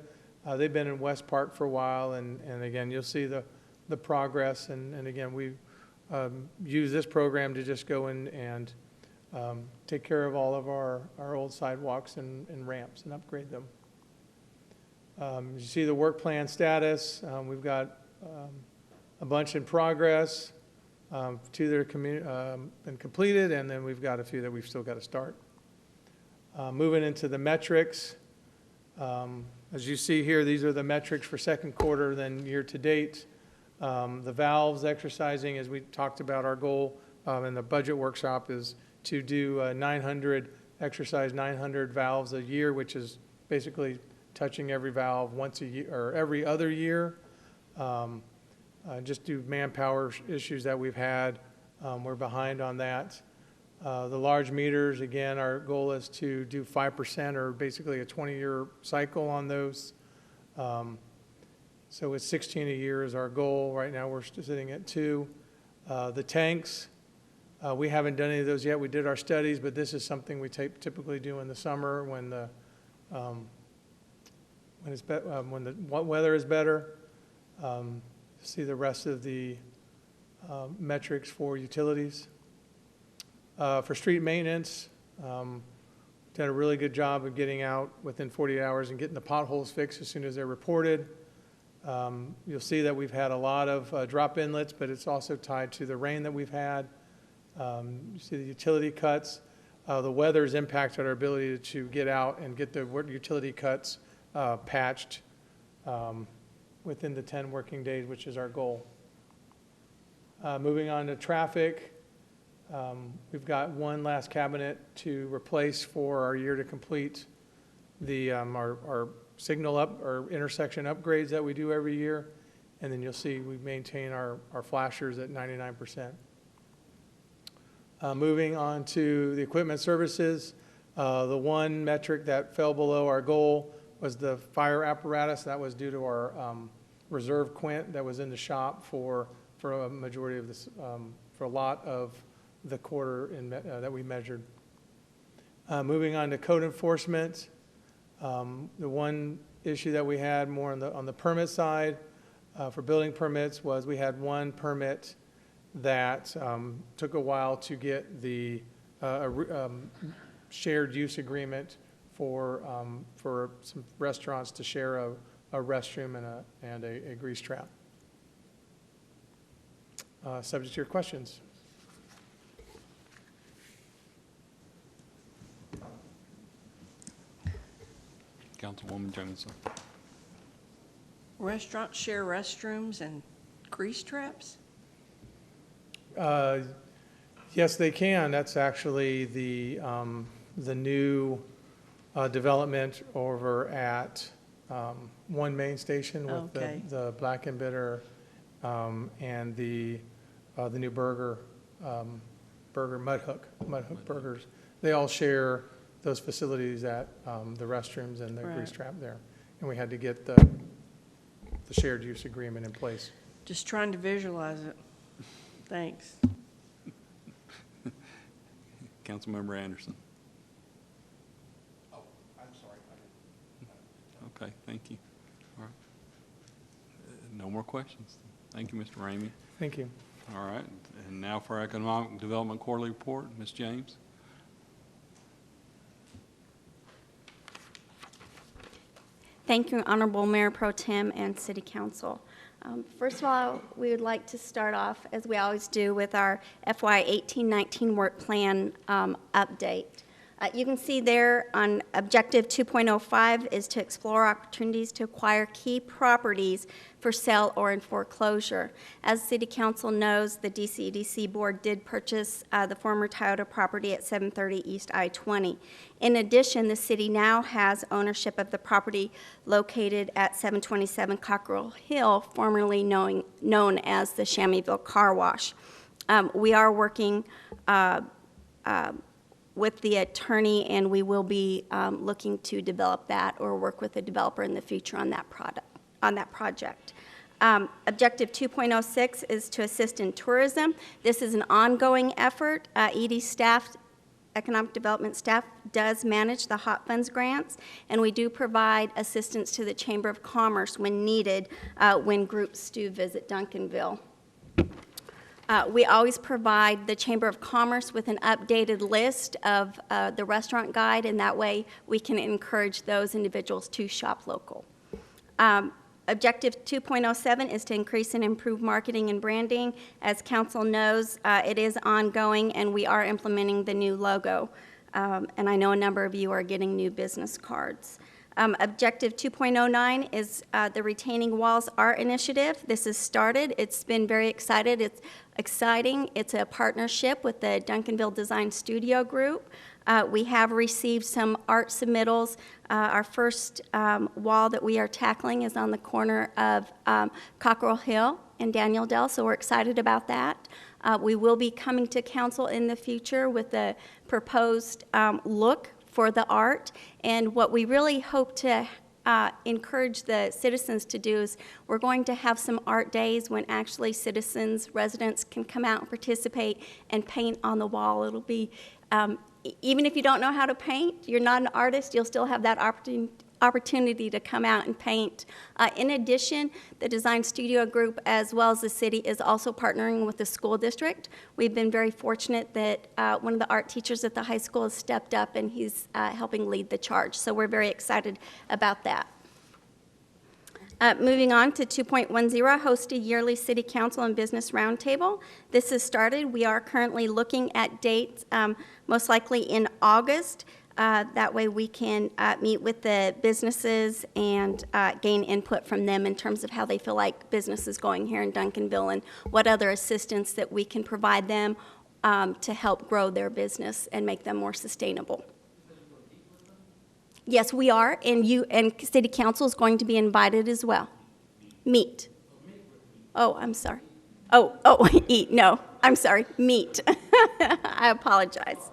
They've been in West Park for a while, and again, you'll see the progress. And again, we use this program to just go in and take care of all of our old sidewalks and ramps and upgrade them. You see the work plan status. We've got a bunch in progress, 2 that are been completed, and then we've got a few that we've still got to start. Moving into the metrics. As you see here, these are the metrics for second quarter, then year to date. The valves exercising, as we talked about, our goal in the budget workshop is to do 900 exercise 900 valves a year, which is basically touching every valve once a year or every other year. Just due to manpower issues that we've had, we're behind on that. The large meters, again, our goal is to do 5% or basically a 20-year cycle on those. So it's 16 a year is our goal. Right now we're sitting at 2. The tanks, we haven't done any of those yet. We did our studies, but this is something we typically do in the summer when the weather is better. See the rest of the metrics for utilities. For street maintenance, done a really good job of getting out within 48 hours and getting the potholes fixed as soon as they're reported. You'll see that we've had a lot of drop inlets, but it's also tied to the rain that we've had. You see the utility cuts. The weather's impacted our ability to get out and get the utility cuts patched within the 10 working days, which is our goal. Moving on to traffic, we've got one last cabinet to replace for our year to complete the our signal or intersection upgrades that we do every year. And then you'll see we maintain our flashers at 99%. Moving on to the equipment services, the one metric that fell below our goal was the fire apparatus. That was due to our reserve quint that was in the shop for a majority of this, for a lot of the quarter that we measured. Moving on to code enforcement, the one issue that we had more on the permit side for building permits was we had one permit that took a while to get the shared use agreement for some restaurants to share a restroom and a grease trap. Subject to your questions. Councilwoman Jameson. Restaurants share restrooms and grease traps? Yes, they can. That's actually the new development over at One Main Station with the Black and Bitter and the new burger Mudhook Burgers. They all share those facilities at the restrooms and the grease trap there. And we had to get the shared use agreement in place. Just trying to visualize it. Thanks. Councilmember Anderson. Oh, I'm sorry. Okay, thank you. All right. No more questions. Thank you, Mr. Ramey. Thank you. All right, and now for our Economic Development Quarterly Report, Ms. James. Thank you, Honorable Mayor Pro Tem and City Council. First of all, we would like to start off, as we always do, with our FY 18-19 work plan update. You can see there on Objective 2.05 is to explore opportunities to acquire key properties for sale or in foreclosure. As City Council knows, the DCEDC Board did purchase the former Toyota property at 730 East I-20. In addition, the city now has ownership of the property located at 727 Cockrell Hill, formerly known as the Shamyville Car Wash. We are working with the attorney, and we will be looking to develop that or work with the developer in the future on that project. Objective 2.06 is to assist in tourism. This is an ongoing effort. ED staff, economic development staff, does manage the Hot Funds grants, and we do provide assistance to the Chamber of Commerce when needed when groups do visit Duncanville. We always provide the Chamber of Commerce with an updated list of the restaurant guide, and that way we can encourage those individuals to shop local. Objective 2.07 is to increase and improve marketing and branding. As Council knows, it is ongoing, and we are implementing the new logo. And I know a number of you are getting new business cards. Objective 2.09 is the Retaining Walls Art Initiative. This has started. It's been very exciting. It's a partnership with the Duncanville Design Studio Group. We have received some art submittals. Our first wall that we are tackling is on the corner of Cockrell Hill and Daniel Dell, so we're excited about that. We will be coming to council in the future with a proposed look for the art, and what we really hope to encourage the citizens to do is we're going to have some art days when actually citizens, residents can come out and participate and paint on the wall. It'll be, even if you don't know how to paint, you're not an artist, you'll still have that opportunity to come out and paint. In addition, the Design Studio Group, as well as the city, is also partnering with the school district. We've been very fortunate that one of the art teachers at the high school has stepped up and he's helping lead the charge. So we're very excited about that. Moving on to 2.10, host a yearly city council and business roundtable. This has started. We are currently looking at dates, most likely in August. That way we can meet with the businesses and gain input from them in terms of how they feel like business is going here in Duncanville and what other assistance that we can provide them to help grow their business and make them more sustainable. Yes, we are, and you and City Council is going to be invited as well. Meet. Oh, I'm sorry. Oh, eat. No, I'm sorry. Meet. I apologize.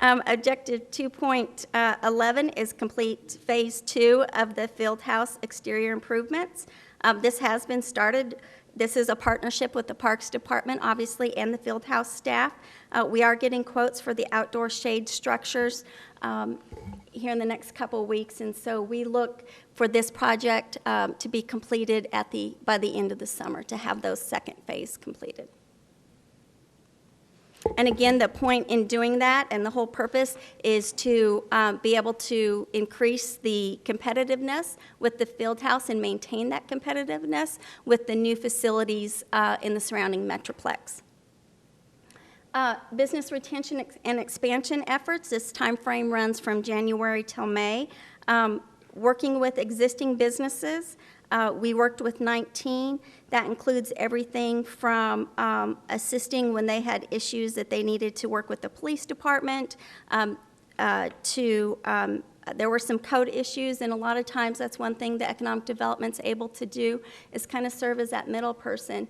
Objective 2.11 is complete phase 2 of the field house exterior improvements. This has been started. This is a partnership with the Parks Department, obviously, and the field house staff. We are getting quotes for the outdoor shade structures here in the next couple of weeks, and so we look for this project to be completed by the end of the summer to have those second phase completed. And again, the point in doing that and the whole purpose is to be able to increase the competitiveness with the field house and maintain that competitiveness with the new facilities in the surrounding metroplex. Business retention and expansion efforts. This time frame runs from January till May. Working with existing businesses, we worked with 19. That includes everything from assisting when they had issues that they needed to work with the police department, there were some code issues, and a lot of times that's one thing that economic development's able to do is kind of serve as that middle person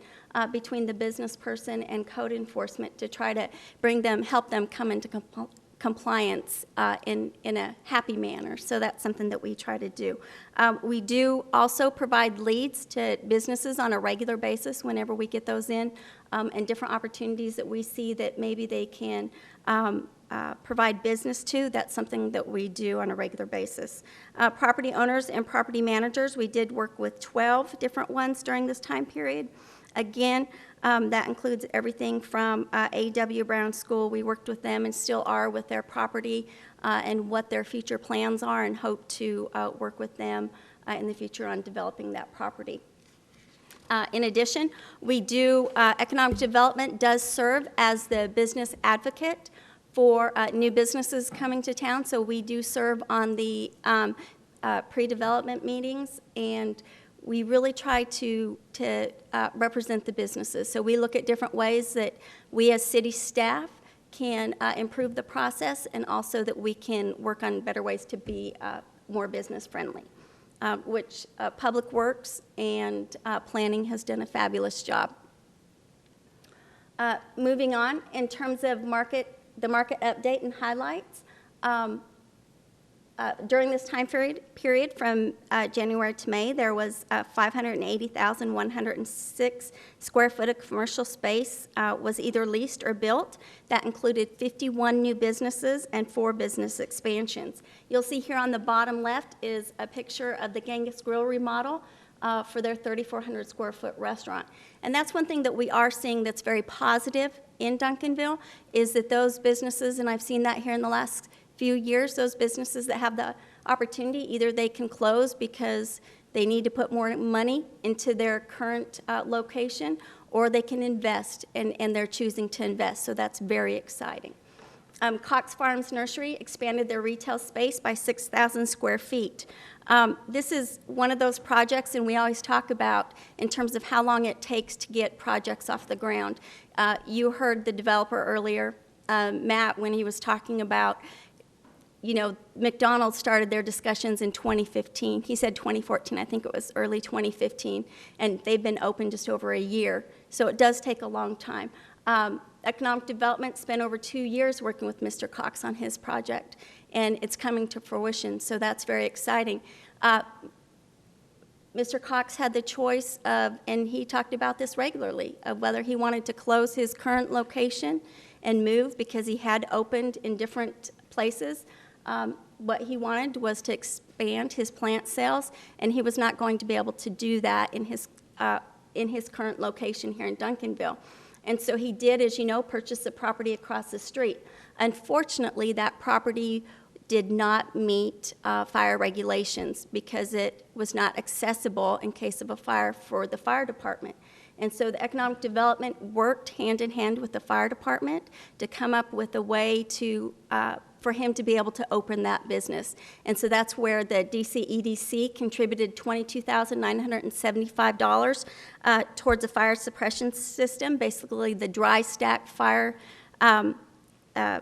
between the business person and code enforcement to try to help them come into compliance in a happy manner. So that's something that we try to do. We do also provide leads to businesses on a regular basis whenever we get those in, and different opportunities that we see that maybe they can provide business to. That's something that we do on a regular basis. Property owners and property managers, we did work with 12 different ones during this time period. Again, that includes everything from A.W. Brown School. We worked with them and still are with their property and what their future plans are, and hope to work with them in the future on developing that property. In addition, we do, economic development does serve as the business advocate for new businesses coming to town, so we do serve on the pre-development meetings, and we really try to represent the businesses. So we look at different ways that we as city staff can improve the process, and also that we can work on better ways to be more business friendly, which Public Works and Planning has done a fabulous job. Moving on, in terms of the market update and highlights, during this time period from January to May, there was 580,106 square foot of commercial space was either leased or built. That included 51 new businesses and 4 business expansions. You'll see here on the bottom left is a picture of the Genghis Grill remodel for their 3,400 square foot restaurant. And that's one thing that we are seeing that's very positive in Duncanville, is that those businesses, and I've seen that here in the last few years, those businesses that have the opportunity, either they can close because they need to put more money into their current location, or they can invest, and they're choosing to invest, so that's very exciting. Cox Farms Nursery expanded their retail space by 6,000 square feet. This is one of those projects, and we always talk about in terms of how long it takes to get projects off the ground. You heard the developer earlier Matt when he was talking about, you know, McDonald's started their discussions in 2015. He said 2014, I think it was early 2015, and they've been open just over a year. So it does take a long time. Economic Development spent over 2 years working with Mr. Cox on his project, and it's coming to fruition, so that's very exciting. Mr. Cox had the choice of, and he talked about this regularly, of whether he wanted to close his current location and move because he had opened in different places. What he wanted was to expand his plant sales, and he was not going to be able to do that in his current location here in Duncanville. And so he did, as you know, purchase a property across the street. Unfortunately, that property did not meet fire regulations because it was not accessible in case of a fire for the fire department. And so the Economic Development worked hand in hand with the fire department to come up with a way to for him to be able to open that business. And so that's where the DC EDC contributed $22,975 towards a fire suppression system, basically the dry stack fire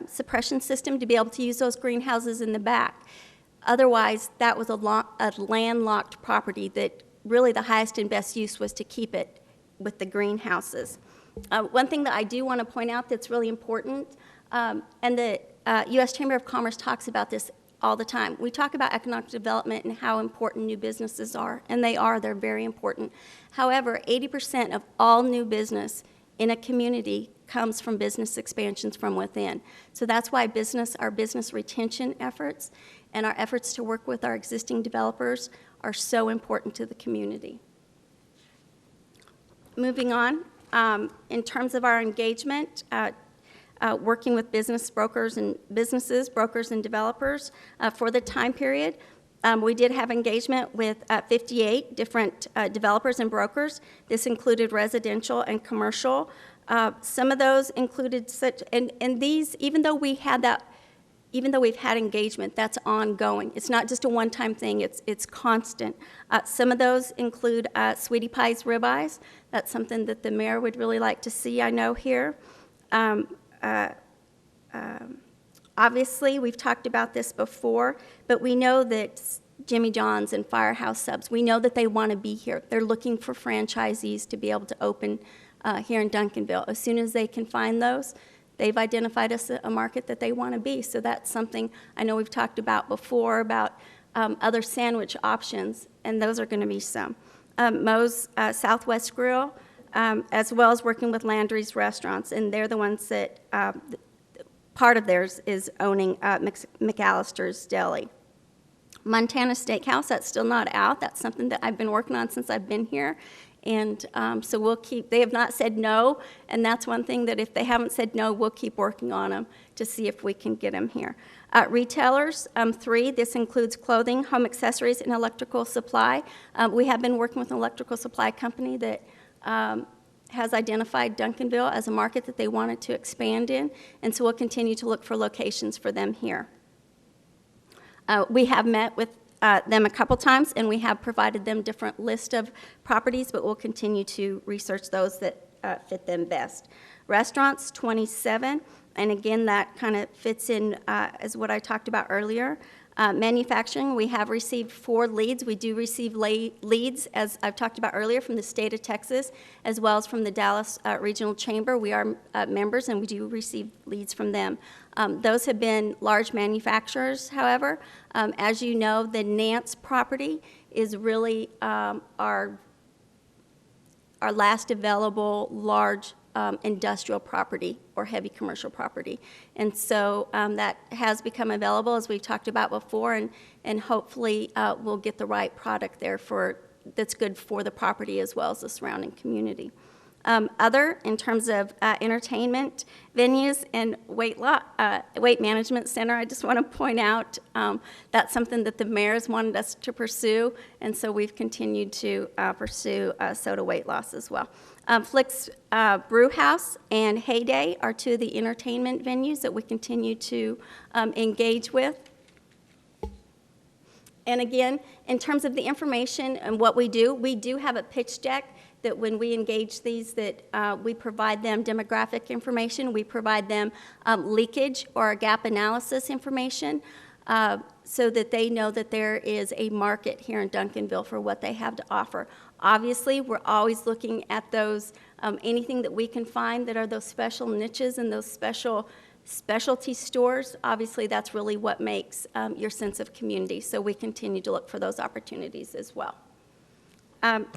suppression system, to be able to use those greenhouses in the back. Otherwise, that was a landlocked property that really the highest and best use was to keep it with the greenhouses. One thing that I do want to point out that's really important, and the U.S. Chamber of Commerce talks about this all the time. We talk about economic development and how important new businesses are, and they're very important. However, 80% of all new business in a community comes from business expansions from within. So that's why our business retention efforts and our efforts to work with our existing developers are so important to the community. Moving on, in terms of our engagement, working with brokers and developers for the time period. We did have engagement with 58 different developers and brokers. This included residential and commercial. Some of those included and these, even though we've had engagement, that's ongoing. It's not just a one-time thing, it's constant. Some of those include Sweetie Pie's Ribeyes. That's something that the mayor would really like to see, I know, here. Obviously, we've talked about this before, but we know that Jimmy John's and Firehouse Subs, we know that they want to be here. They're looking for franchisees to be able to open here in Duncanville. As soon as they can find those, they've identified us a market that they want to be. So that's something I know we've talked about before, about other sandwich options, and those are going to be some. Moe's Southwest Grill, as well as working with Landry's Restaurants, and they're the ones that part of theirs is owning McAllister's Deli. Montana Steakhouse, that's still not out. That's something that I've been working on since I've been here. And so they have not said no, and that's one thing that if they haven't said no, we'll keep working on them to see if we can get them here. Retailers, 3, this includes clothing, home accessories, and electrical supply. We have been working with an electrical supply company that has identified Duncanville as a market that they wanted to expand in, and so we'll continue to look for locations for them here. We have met with them a couple times, and we have provided them different list of properties, but we'll continue to research those that fit them best. Restaurants, 27, and again, that kind of fits in as what I talked about earlier. Manufacturing, we have received 4 leads. We do receive leads, as I've talked about earlier, from the state of Texas, as well as from the Dallas Regional Chamber. We are members, and we do receive leads from them. Those have been large manufacturers, however. As you know, the Nance property is really our last available large industrial property or heavy commercial property. And so that has become available, as we've talked about before, and hopefully we'll get the right product there that's good for the property as well as the surrounding community. Other, in terms of entertainment venues and weight management center, I just want to point out that's something that the mayor's wanted us to pursue, and so we've continued to pursue soda weight loss as well. Flick's Brew House and Heyday are 2 of the entertainment venues that we continue to engage with. And again, in terms of the information and what we do have a pitch deck that when we engage these, that we provide them demographic information, we provide them leakage or gap analysis information, so that they know that there is a market here in Duncanville for what they have to offer. Obviously, we're always looking at those, anything that we can find that are those special niches and those specialty stores. Obviously, that's really what makes your sense of community, so we continue to look for those opportunities as well.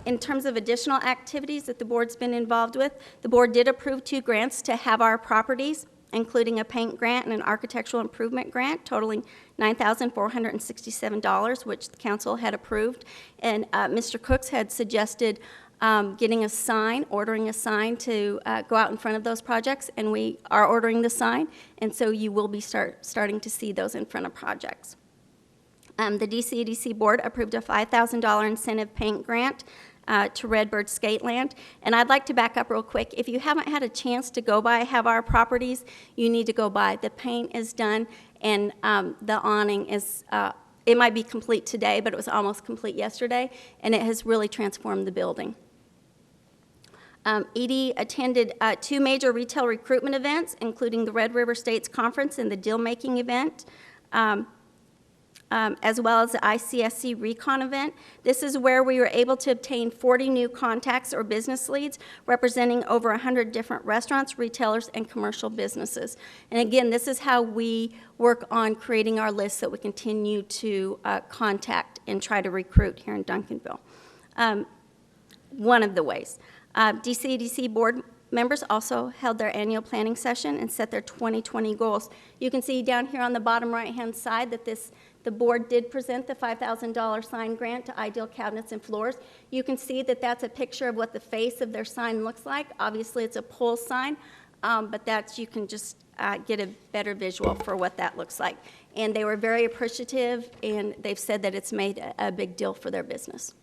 In terms of additional activities that the board's been involved with, the board did approve 2 grants to have our properties, including a paint grant and an architectural improvement grant totaling $9,467, which the council had approved. And Mr. Cooks had suggested getting a sign, ordering a sign to go out in front of those projects, and we are ordering the sign, and so you will be starting to see those in front of projects. The DCEDC board approved a $5,000 incentive paint grant to Redbird Skateland. And I'd like to back up real quick. If you haven't had a chance to go by Have Our Properties, you need to go by. The paint is done, and the awning is, it might be complete today, but it was almost complete yesterday, and it has really transformed the building. Edie attended 2 major retail recruitment events, including the Red River States Conference and the deal-making event, as well as the ICSC Recon event. This is where we were able to obtain 40 new contacts or business leads representing over 100 different restaurants, retailers, and commercial businesses. And again, this is how we work on creating our list that we continue to contact and try to recruit here in Duncanville. One of the ways. DCEDC board members also held their annual planning session and set their 2020 goals. You can see down here on the bottom right-hand side that the board did present the $5,000 sign grant to Ideal Cabinets and Floors. You can see that that's a picture of what the face of their sign looks like. Obviously, it's a pole sign, but you can just get a better visual for what that looks like. And they were very appreciative, and they've said that it's made a big deal for their business.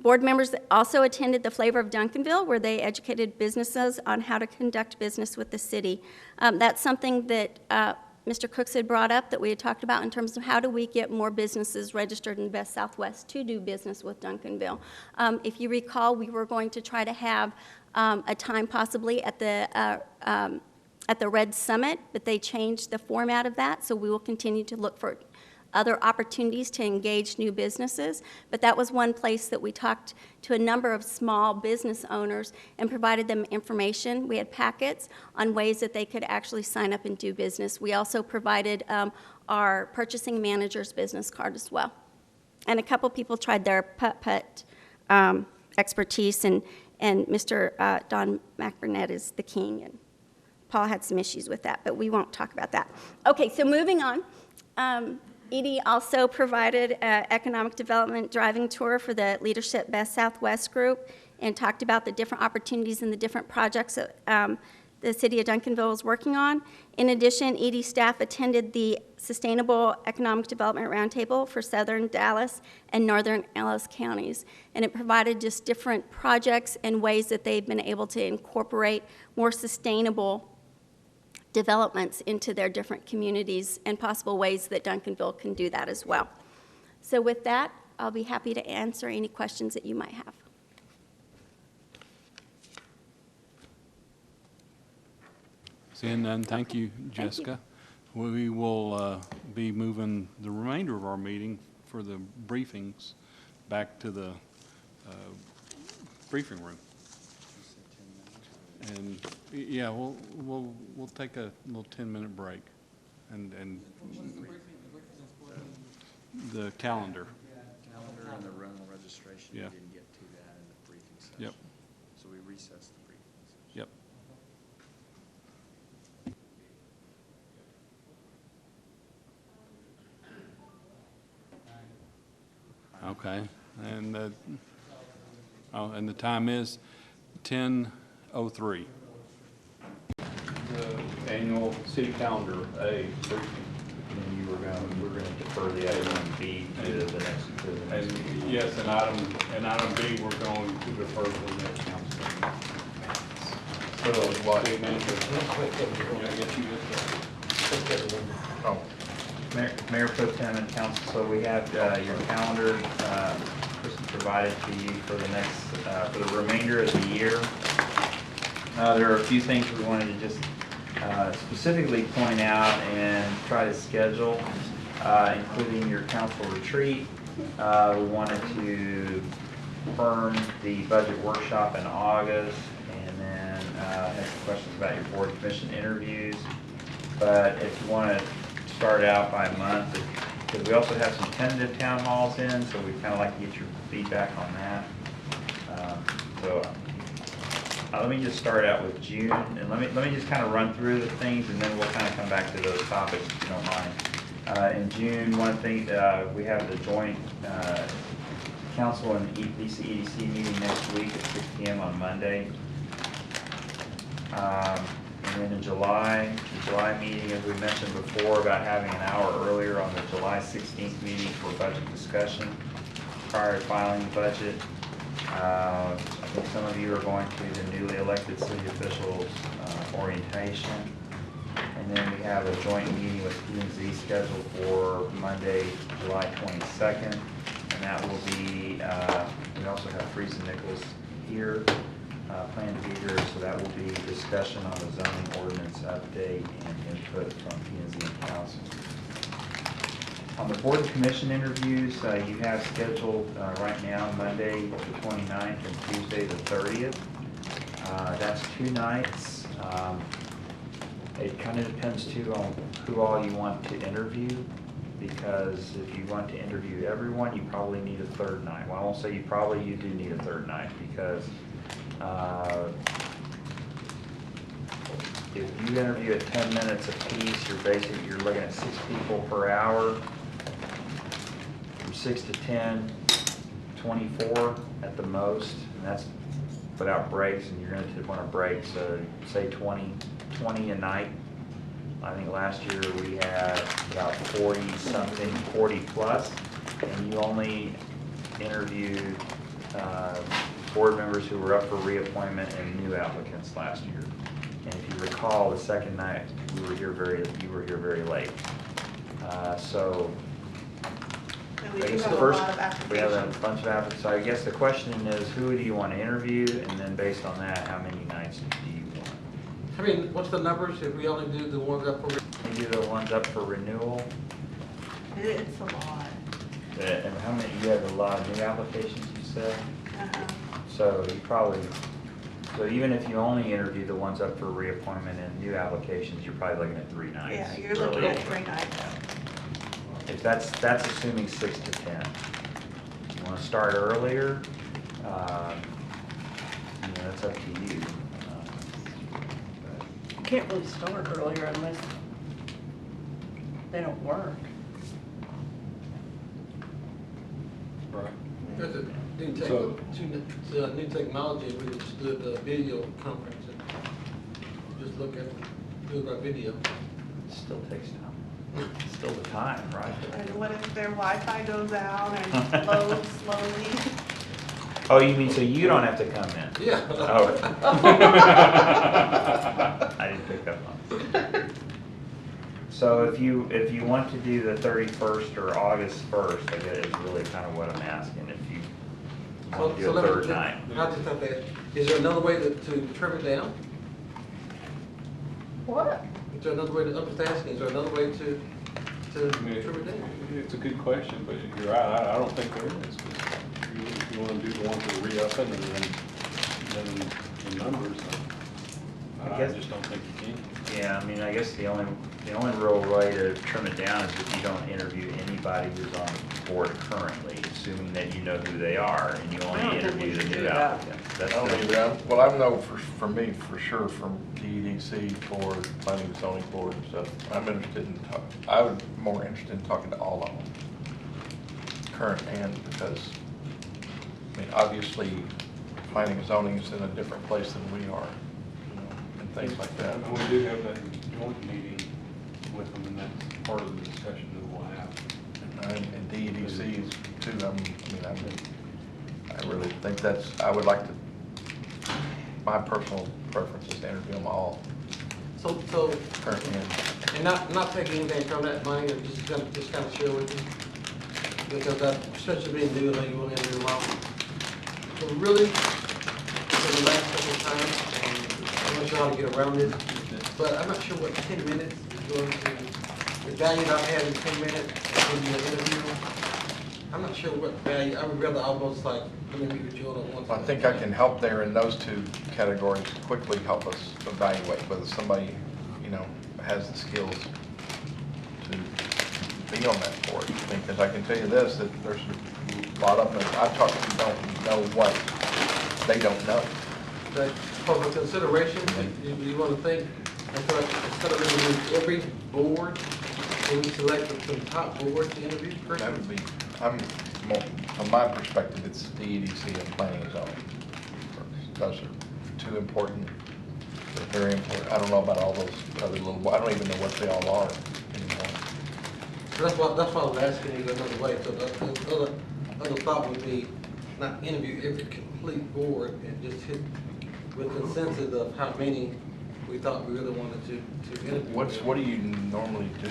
Board members also attended the Flavor of Duncanville, where they educated businesses on how to conduct business with the city. That's something that Mr. Cooks had brought up that we had talked about in terms of how do we get more businesses registered in West Southwest to do business with Duncanville. If you recall, we were going to try to have a time possibly at the Red Summit, but they changed the format of that, so we will continue to look for other opportunities to engage new businesses. But that was one place that we talked to a number of small business owners and provided them information. We had packets on ways that they could actually sign up and do business. We also provided our purchasing manager's business card as well. And a couple people tried their putt-putt expertise, and Mr. Don McBurnett is the king, and Paul had some issues with that, but we won't talk about that. Okay, so moving on. Edie also provided an economic development driving tour for the Leadership Best Southwest group and talked about the different opportunities and the different projects that the city of Duncanville is working on. In addition, Edie staff attended the Sustainable Economic Development Roundtable for Southern Dallas and Northern Ellis counties, and it provided just different projects and ways that they've been able to incorporate more sustainable developments into their different communities and possible ways that Duncanville can do that as well. So with that, I'll be happy to answer any questions that you might have. Seeing none, thank you, Jessica. We will be moving the remainder of our meeting for the briefings back to the briefing room. And yeah, we'll take a little 10-minute break, and the calendar. Calendar and the rental registration. Yeah. We didn't get to that in the briefing session. Yep. So we recessed the briefing session. Yep. Okay, and and the time is 10:03. The annual city calendar A briefing. And we're going to defer the item B to the next. And yes, and item B, we're going to defer to the next council. So what? Mayor Pro Tem and Council, so we have your calendar. provided to you for the next, for the remainder of the year. There are a few things we wanted to just specifically point out and try to schedule, including your council retreat. We wanted to confirm the budget workshop in August, and then have some questions about your board commission interviews. But if you want to start out by month, because we also have some tentative town halls in, so we'd kind of like to get your feedback on that. Let me just start out with June, and let me just kind of run through the things, and then we'll kind of come back to those topics if you don't mind. In June, one thing, we have the joint council and EDC meeting next week at 6 p.m. on Monday. And then in July, the July meeting, as we mentioned before, about having an hour earlier on the July 16th meeting for budget discussion prior to filing the budget. I think some of you are going to the newly elected city officials orientation. And then we have a joint meeting with P&Z scheduled for Monday, July 22nd. And that will be, we also have Freeze and Nichols here, planned to be here. So that will be discussion on the zoning ordinance update and input from P&Z and council. On the board and commission interviews, you have scheduled right now Monday the 29th and Tuesday the 30th. That's 2 nights. It kind of depends too on who all you want to interview, because if you want to interview everyone, you probably need a 3rd night. Well, I won't say you do need a 3rd night, because if you interview at 10 minutes apiece, you're looking at 6 people per hour. From 6 to 10, 24 at the most, and that's without breaks, and you're going to want to break, so say 20 a night. I think last year we had about 40-something, 40 plus, and you only interviewed board members who were up for reappointment and new applicants last year. And if you recall, the 2nd night you were here very late. So we I guess have the a first, lot of applications. we have a bunch of applicants. So I guess the question is, who do you want to interview, and then based on that, how many nights do you want? I mean, what's the numbers if we only do the ones up for? You do the ones up for renewal. It's a lot. And how many? You have a lot of new applications, you said. So you probably. So even if you only interview the ones up for reappointment and new applications, you're probably looking at 3 nights. Yeah, you're looking at 3 nights. If that's assuming 6 to 10. You want to start earlier? That's up to you. You can't really start earlier unless they don't work. Right. There's a new technology, we just do the video conference and just look at it, do it by video. It still takes time. Still the time, right? And what if their Wi-Fi goes out and loads slowly? Oh, you mean so you don't have to come in? Yeah. Oh. I didn't pick up on it. So if you want to do the 31st or August 1st, I guess is really kind of what I'm asking. If you want to do a 3rd night. I just have to ask, is there another way to trim it down? What? Is there another way to, I'm just asking, is there another way to trim it down? It's a good question, but you're right, I don't think there is. 'Cause if you want to do the ones that are re-upping and then the numbers, I just don't think you can. Yeah, I mean, I guess the only real way to trim it down is if you don't interview anybody who's on the board currently, assuming that you know who they are, and you only interview the new applicants. That's Well, I know for me, for sure, from DEDC for planning and zoning board and stuff, I would be more interested in talking to all of them, current and, because, I mean, obviously, planning and zoning is in a different place than we are, and things like that. And we do have that joint meeting with them, and that's part of the discussion that we'll have. And DEDC too, I really think I would like to, my personal preference is to interview them all. So, Current and. and not taking anything from that money, or just kind of share with you? because that stretch of being due, like you want to interview them all. So really, for the last couple of times, I'm not sure how to get around this, but I'm not sure what 10 minutes is going to, the value that I have in 10 minutes when you interview. I'm not sure what value, I would rather almost like, let me meet with you on one. I think I can help there in those two categories, quickly help us evaluate whether somebody, you know, has the skills to be on that board. Because I can tell you this, that there's a lot of them that I've talked to don't know what they don't know. But for the consideration, you want to think, instead of interviewing every board, can we select some top boards to interview? That would be, from my perspective, it's the EDC and planning and zoning. Those are two important, they're very important. I don't know about all those other little, I don't even know what they all are anymore. So that's why I was asking you another way. So the other thought would be not interview every complete board and just hit with consensus of how many we thought we really wanted to interview. What do you normally do?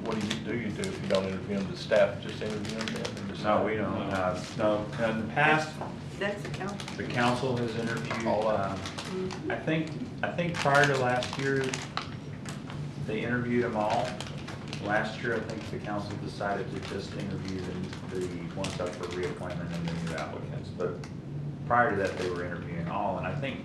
What do you do? You do if you don't interview them? Does staff just interview them? No, we don't. No, in the past, That's the council. the council has interviewed, All I think prior to last year, they interviewed them all. Last year, I think the council decided to just interview the ones up for reappointment and the new applicants. But prior to that, they were interviewing all, and I think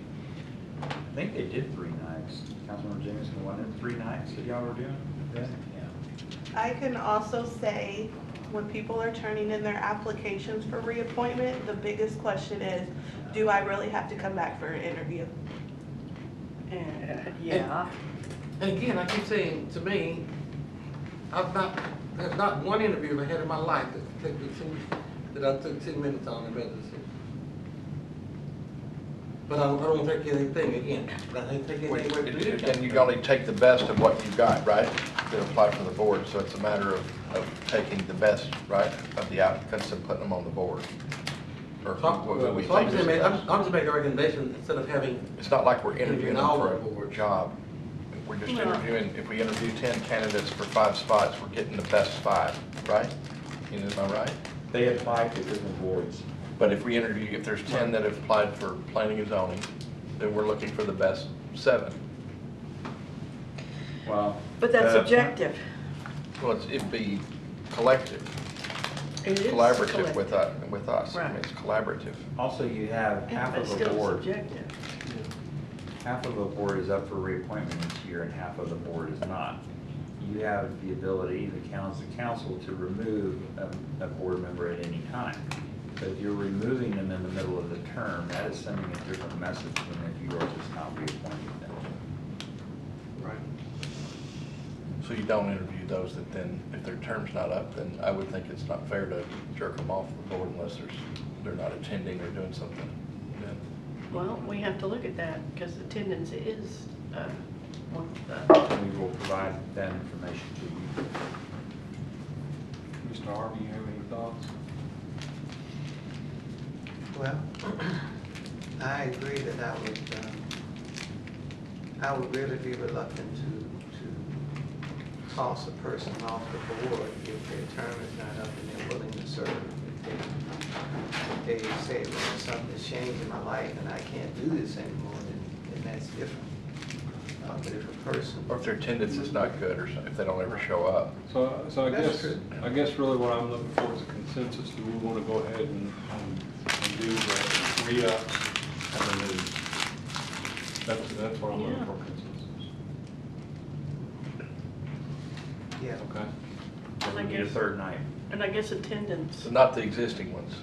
they did 3 nights. Councilmember Jameson, wasn't it 3 nights that y'all were doing then? Yeah. I can also say, when people are turning in their applications for reappointment, the biggest question is, do I really have to come back for an interview? And yeah. And again, I keep saying, to me, there's not one interview I had in my life that I took 10 minutes on and made a decision. But I don't take anything again. I don't take anything away from you. And you only take the best of what you've got, right? To apply for the board. So it's a matter of taking the best, right, of the applicants and putting them on the board. Or who we think is the best. I'm just making a recommendation instead of having. It's not like we're interviewing them for board a job. We're just interviewing, if we interview 10 candidates for 5 spots, we're getting the best 5, right? Am I right? They applied to different boards. But if we interview, if there's 10 that have applied for planning and zoning, then we're looking for the best 7. Well. But that's objective. Well, it'd be collective. It is Collaborative with collective. us. I Right. mean, it's collaborative. Also, you have half But of still the board. subjective. Half of the board is up for reappointment this year and half of the board is not. You have the ability, the council, to remove a board member at any time. But if you're removing them in the middle of the term, that is sending a different message than if you are just not reappointing them. Right. So you don't interview those that then, if their term's not up, then I would think it's not fair to jerk them off the board unless they're not attending or doing something. Well, we have to look at that because attendance is one of the. We will provide that information to you. Mr. Harvey, you have any thoughts? Well, I agree that I would really be reluctant to toss a person off the board if their term is not up and they're willing to serve. If they say, well, something's changed in my life and I can't do this anymore, then that's different. But if a person. Or if their attendance is not good, or if they don't ever show up. So I guess really what I'm looking for is a consensus. Do we want to go ahead and do the re-up and renew? That's what I'm looking for, consensus. Yeah. Okay. And I We need a guess- 3rd night. And I guess attendance. So not the existing ones,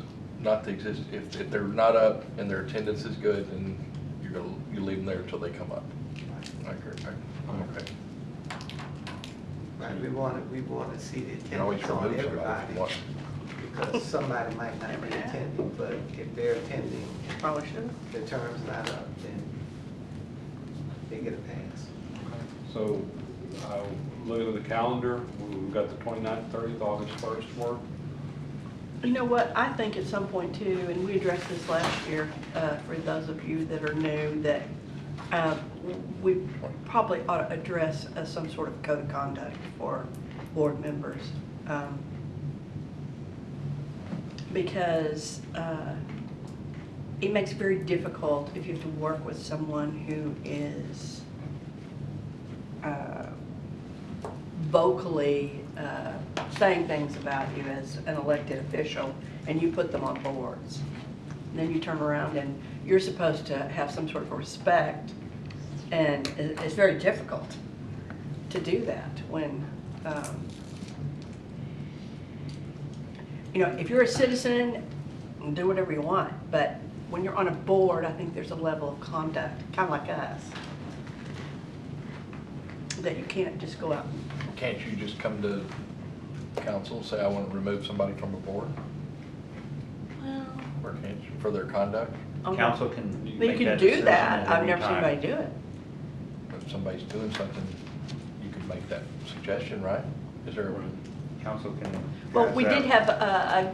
not the if they're not up and their attendance is good, then you leave them there until they come up. I agree. I'm okay. Right, we want to see the You can always attendance on remove somebody if everybody. you want. Because somebody might not be attending, but if they're attending, Probably should. the term's not up, then they get a pass. So, looking at the calendar, we've got the 29th, 30th, August 1st work. You know what, I think at some point too, and we addressed this last year, for those of you that are new, that we probably ought to address some sort of code of conduct for board members. because it makes it very difficult if you have to work with someone who is vocally saying things about you as an elected official, and you put them on boards. And then you turn around and you're supposed to have some sort of respect, and it's very difficult to do that when, you know, if you're a citizen, do whatever you want, but when you're on a board, I think there's a level of conduct, kind of like us, that you can't just go out. Can't you just come to council and say, I want to remove somebody from a board? Well, Or can't you, for their conduct? Council can you make can that do decision that. at I've any never seen time. anybody do it. If somebody's doing something, you could make that suggestion, right? Is there a... Council can. Well, we did have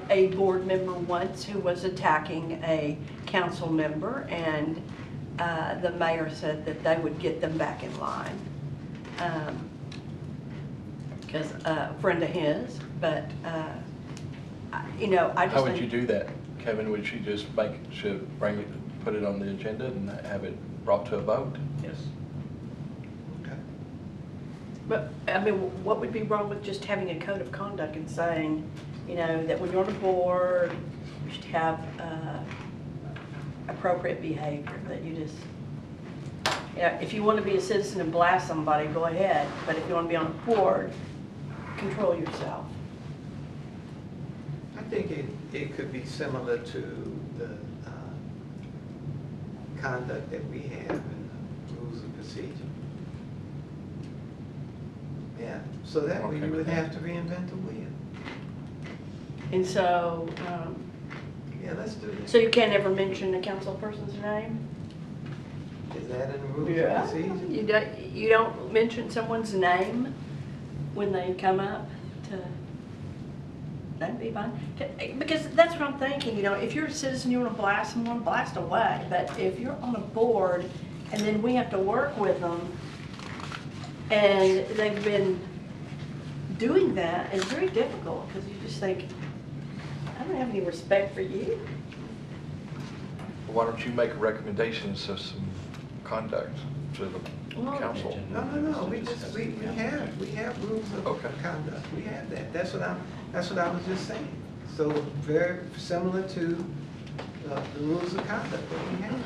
a board member once who was attacking a council member, and the mayor said that they would get them back in line. Because a friend of his, but, you know, I just How would think- you do that, Kevin? Would she just should bring it, put it on the agenda and have it brought to a vote? Yes. But, I mean, what would be wrong with just having a code of conduct and saying, you know, that when you're on a board, you should have appropriate behavior, that you just, you know, if you want to be a citizen and blast somebody, go ahead, but if you want to be on a board, control yourself. I think it could be similar to the conduct that we have in the rules of procedure. Yeah, so that way you would have to reinvent the wheel. And so, Yeah, let's do this. so you can't ever mention a council person's name? Is that in the rules of Yeah. procedure? You don't mention someone's name when they come up to, that'd be fine. Because that's what I'm thinking, you know, if you're a citizen, you want to blast someone, blast away. But if you're on a board and then we have to work with them and they've been doing that, it's very difficult because you just think, I don't have any respect for you. Why don't you make a recommendation to some conduct to the Well, council? No, we have rules of conduct. We have that. That's what I was just saying. So very similar to the rules of conduct that we have.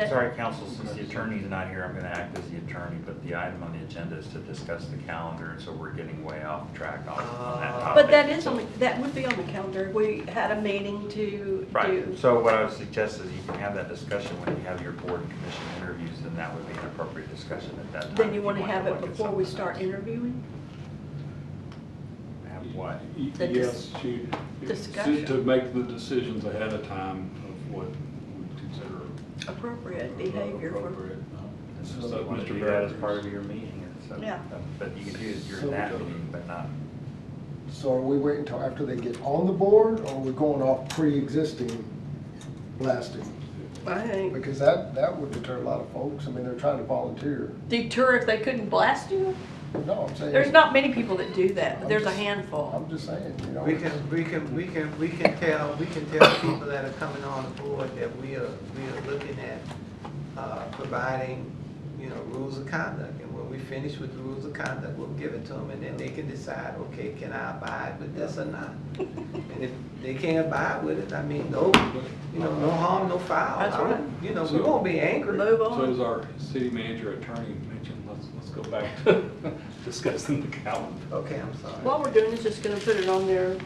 Sorry, council, since the attorney's not here, I'm going to act as the attorney, but the item on the agenda is to discuss the calendar, and so we're getting way off track on that topic. But that is that would be on the calendar. We had a meeting to Right, do. so what I would suggest is you can have that discussion when you have your board and commission interviews, then that would be an appropriate discussion at that time. Then you if want to have it look at before we something start else. interviewing? Have what? The Yes, discussion. to make the decisions ahead of time of what we consider Appropriate behavior for. appropriate. So you want to do that as part of your meeting, and so, Yeah. but you can do it during that meeting, but not. So are we waiting until after they get on the board, or are we going off pre-existing blasting? I think. Because that would deter a lot of folks. I mean, they're trying to volunteer. Deter if they couldn't blast you? No, I'm saying. There's not many people that do that, but there's a handful. I'm just saying, you know. We can tell people that are coming on the board that we are looking at providing, you know, rules of conduct. And when we finish with the rules of conduct, we'll give it to them, and then they can decide, okay, can I abide with this or not? And if they can't abide with it, I mean, no harm, no foul. That's right. You know, we won't be angry. Move So on. as our city manager attorney mentioned, let's go back to discussing the calendar. Okay, I'm sorry. What we're doing is just going to put it on there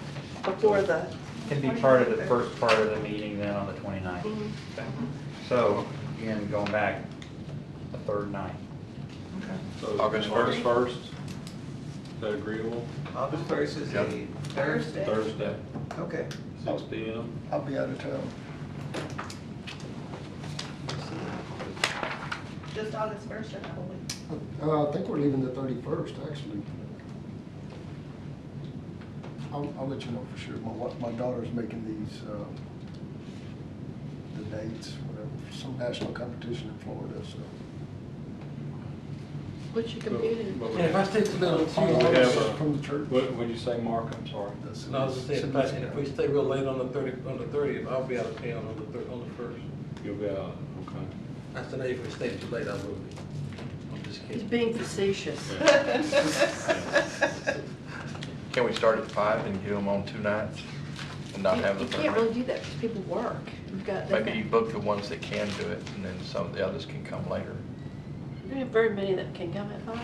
before the. Can be part of the first part of the meeting then on the 29th. Mhm. So, again, going back, the third night. So August August 1st, is that agreeable? August 1st is Yep. a Thursday. Thursday, Okay. 6 p.m. I'll be out of town. Just August 1st, or probably. I think we're leaving the 31st, actually. I'll let you know for sure. My daughter's making these, the dates, whatever, for some national competition in Florida, so. What's your computing? But we And if I stay too late on we Tuesday, have a- From the church. What would you say, Mark? I'm sorry. no, I was just saying, if we stay real late on the 30th, I'll be out of town on the 1st. You'll be out, okay. I said, if we stay too late, I will be. I'm just He's kidding. being facetious. Can we start at 5 and get them on 2 nights and not have the You can't really permit? do that because people work. Maybe you book the ones that can do it, and then some of the others can come later. There are very many that can come at 5.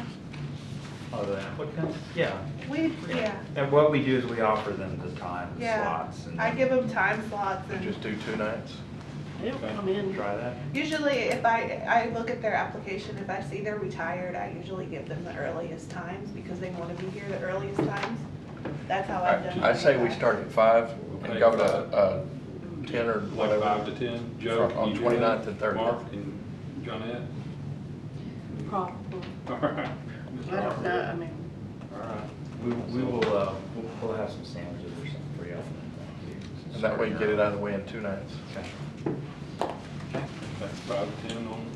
Oh, the applicants? Yeah. Yeah, And what we do is we offer them the time yeah. slots. And I give them time slots And and just do 2 nights? They don't come in. Try that. usually if I look at their application, if I see they're retired, I usually give them the earliest times because they want to be here the earliest times. That's how I've done it. I say we start at 5 and go to 10 or Like whatever. 5 to 10. Joe, On can you do 29th that? and 30th. Mark and Johnette? Probably. All right. I don't know, I mean, All right. We will, we'll have some sandwiches or something for you. And that way you get it out of the way in 2 nights. Okay. That's 5 to 10 on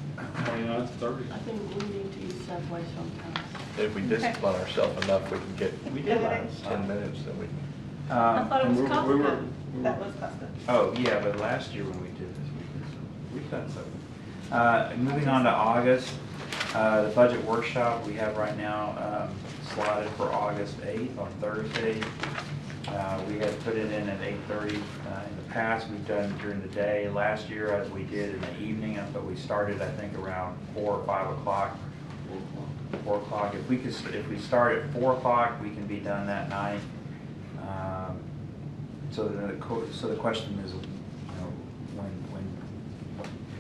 29th, 30th. I think we need to use Subway sometimes. If we discipline ourselves enough, we can get We did last 10 minutes, then we. I thought it was and Costco. That was Costco. Oh, yeah, but last year when we did this, we've done so. Moving on to August, the budget workshop we have right now slotted for August 8th on Thursday. We had put it in at 8:30. In the past, we've done during the day. Last year, we did in the evening, but we started, I think, around 4 or 5 o'clock. 4 o'clock. If we start at 4 o'clock, we can be done that night. So the question is,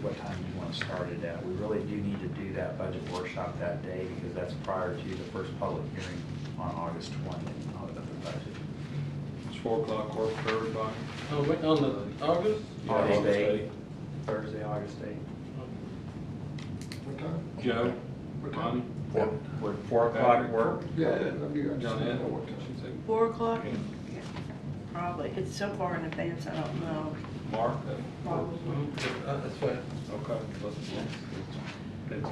what time do you want to start it at? We really do need to do that budget workshop that day because that's prior to the first public hearing on August 20th of the budget. Does 4 o'clock work for everybody? On the August? Yeah, August August 8th, Thursday, August 8th. What time? Joe? What Bonnie? time? Would 4 o'clock work? Yeah, that'd be, I just don't Johnette? know what time. 4 o'clock? Yeah, probably. It's so far in advance, I don't know. Mark? Probably. That's fine. Okay.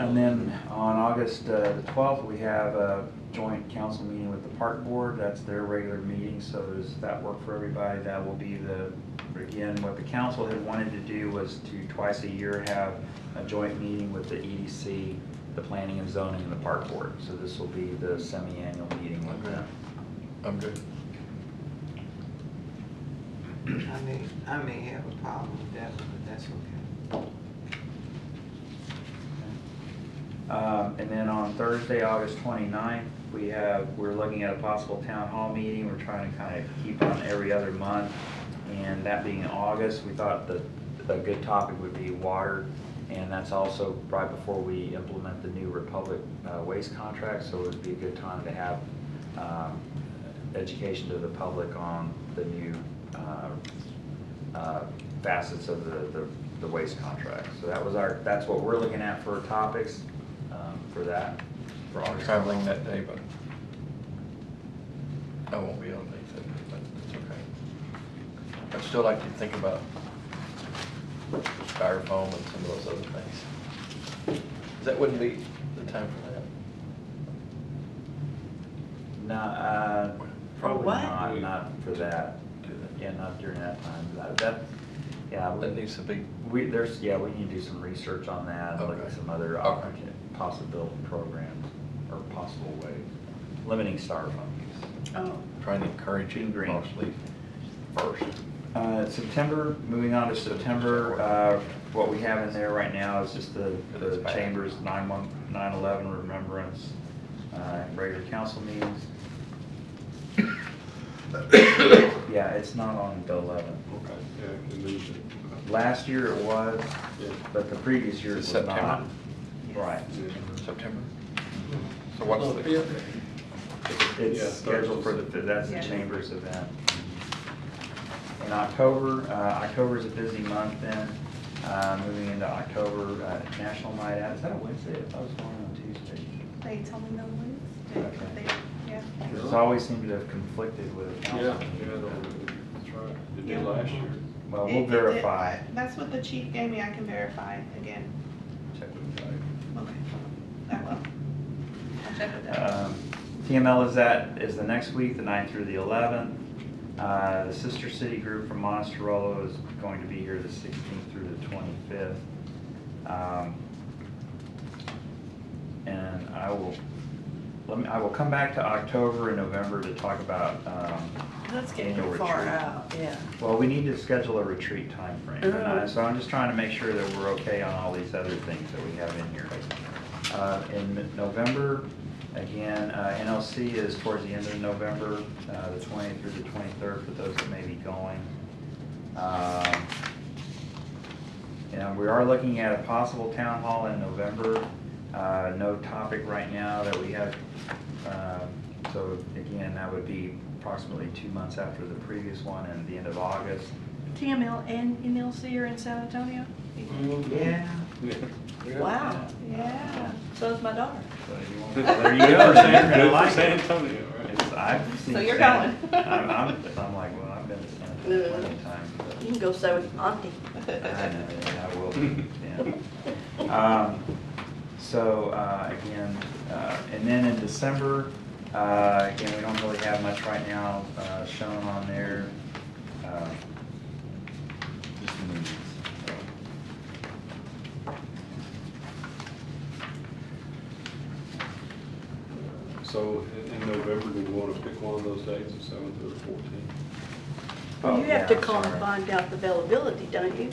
And then on August the 12th, we have a joint council meeting with the park board. That's their regular meeting, so does that work for everybody? That will be again, what the council had wanted to do was to twice a year have a joint meeting with the EDC, the planning and zoning, and the park board. So this will be the semi-annual meeting with them. I'm good. I may have a problem with that one, but that's okay. And then on Thursday, August 29th, we're looking at a possible town hall meeting. We're trying to kind of keep on every other month. And that being in August, we thought that a good topic would be water. And that's also right before we implement the new Republic waste contract. So it would be a good time to have education to the public on the new facets of the waste contract. So that's what we're looking at for topics for that. For I'm August. traveling that day, but I won't be on day 7, but it's okay. I'd still like to think about styrofoam and some of those other things. That wouldn't be the time for that. No, probably what? not for that. Yeah, not during that time. That needs to be. We need to do some research on that, and look at Okay. some other possible programs or possible ways, limiting styrofoam use. Oh, Trying to encourage you Green. mostly first. September, moving on to September, what we have in there right now is just the Chambers 9/11 Remembrance, regular council meetings. Yeah, it's not on the 11th. Okay, yeah, can move it. Last year it was, Yeah. but the previous year it was September? not. Right. September? So what's the? It's Yeah, scheduled for that's the Yeah. Chambers event. In October, October is a busy month then. Moving into October, National Night Out. Is that a Wednesday? I thought it was going on Tuesday. They told me no Wednesday. Okay. Yeah. It's always seemed to have conflicted with a Yeah, council yeah, meeting. that's right. It Yeah. did last year. Well, It- we'll it did. verify. That's what the chief gave me, I can verify again. Check with Doug. Okay, I will. TML is the next week, the 9th through the 11th. The Sister City group from Montestrollo is going to be here the 16th through the 25th. And I will come back to October and November to talk about That's getting annual far retreat. out, yeah. Well, we need to schedule a retreat timeframe, so I'm just trying to make sure that we're okay on all these other things that we have in here. In November, again, NLC is towards the end of November, the 20th through the 23rd for those that may be going. And we are looking at a possible town hall in November. No topic right now that we have. So again, that would be approximately 2 months after the previous one and the end of August. TML and NLC are in San Antonio? Yeah. Wow, yeah. So is my daughter. There you go. Sandra, I like San it. Antonio, right? I've seen So you're San- going. I'm like, well, I've been to San Antonio plenty of times. but- You can go stay with Auntie. I know, yeah, I will, yeah. So, again, and then in December, again, we don't really have much right now shown on there. Just the meetings. So in November, do we want to pick one of those dates, the 7th or the 14th? Well, you Oh, have to yeah, call and sorry. find out the availability, don't you?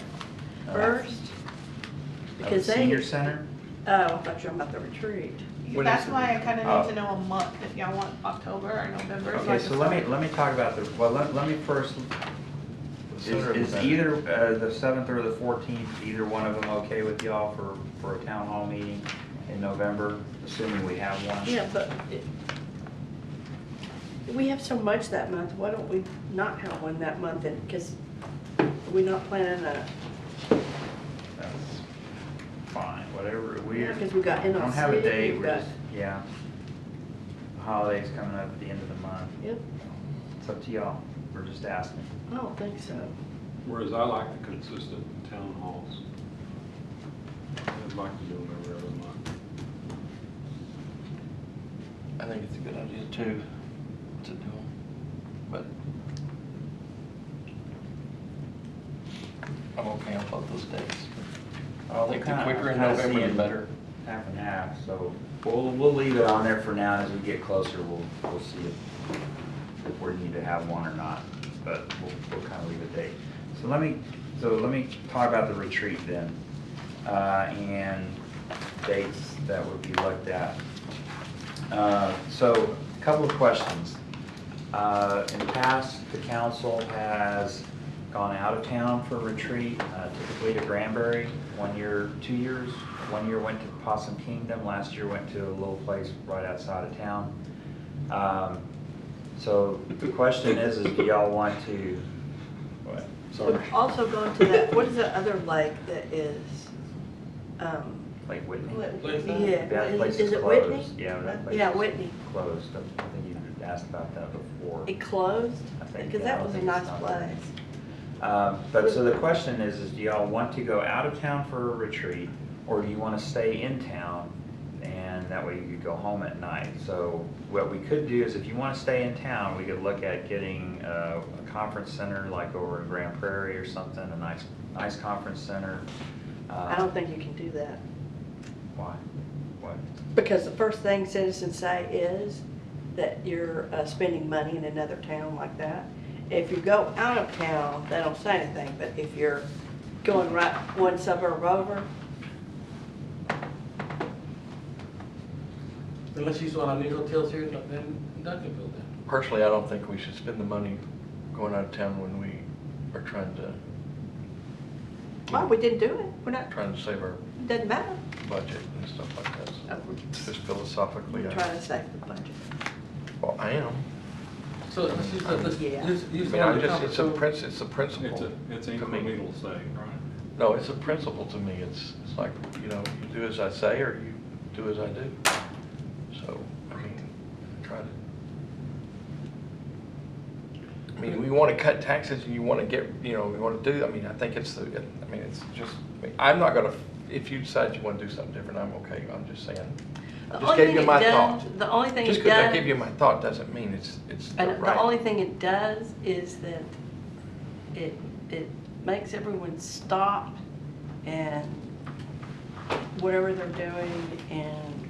First? Of the Because they. senior center? Oh, I thought you were talking about the retreat. That's why I kind of Oh. need to know a month, if y'all want October or November. so I Okay, can so let start. me talk about the, well, let me first, sooner the is better. either the 7th or the 14th, either one of them okay with y'all for a town hall meeting in November, assuming we have one? Yeah, but we have so much that month, why don't we not have one that month? Because we're not planning a, That's fine, whatever, Yeah, 'cause we got I don't have a NLC, date, we've we're got- just, yeah. Holidays coming up at the end of the month. yep, It's up to y'all, we're just asking. I don't think so. Whereas I like the consistent town halls. I'd like to do them every other month. I think it's a good idea too, to do them, but I'm okay on both those dates. I think the quicker in November, the better. Half and half, so we'll leave it on there for now. As we get closer, we'll see if we need to have one or not, but we'll kind of leave a date. So let me talk about the retreat then, and dates that would be looked at. So a couple of questions. In the past, the council has gone out of town for a retreat, typically to Granbury, 1 year, 2 years. 1 year went to Possum Kingdom, last year went to a little place right outside of town. So the question is do y'all want to, what, sorry, We've also gone to that, what is that other lake that is, Lake Whitney? yeah, That place is is it Whitney? closed. Yeah, that place Yeah, is Whitney. closed. I think you asked about that before. It closed? I think, Because yeah, I that was a think nice it's not place. there. But so the question is do y'all want to go out of town for a retreat, or do you want to stay in town, and that way you could go home at night? So what we could do is if you want to stay in town, we could look at getting a conference center like over in Grand Prairie or something, a nice conference center. I don't think you can do that. Why? What? Because the first thing citizens say is that you're spending money in another town like that. If you go out of town, they don't say anything, but if you're going right one suburb over, Unless you saw any hotels here in Duncanville then. Personally, I don't think we should spend the money going out of town when we are trying to, oh, we didn't do it. We're not, trying to save our doesn't matter. budget and stuff like that. Oh, So we're just philosophically, We're trying to save the budget. well, I am. So let's use the, Yeah. use I mean, I the just, it's a conference. it's a principle. It's to me. incremental thing, right? No, it's a principle to me. It's like, you know, you do as I say or you do as I do. So, I mean, try to, I mean, we want to cut taxes and you want to get, you know, we want to do, I mean, I think it's I mean, it's just, I mean, I'm not going to, if you decide you want to do something different, I'm okay. I'm just saying. The Just only gave thing you it my does- thought. The only thing Just it because I does, give you my thought doesn't mean it's the and the right. only thing it does is that it makes everyone stop and whatever they're doing and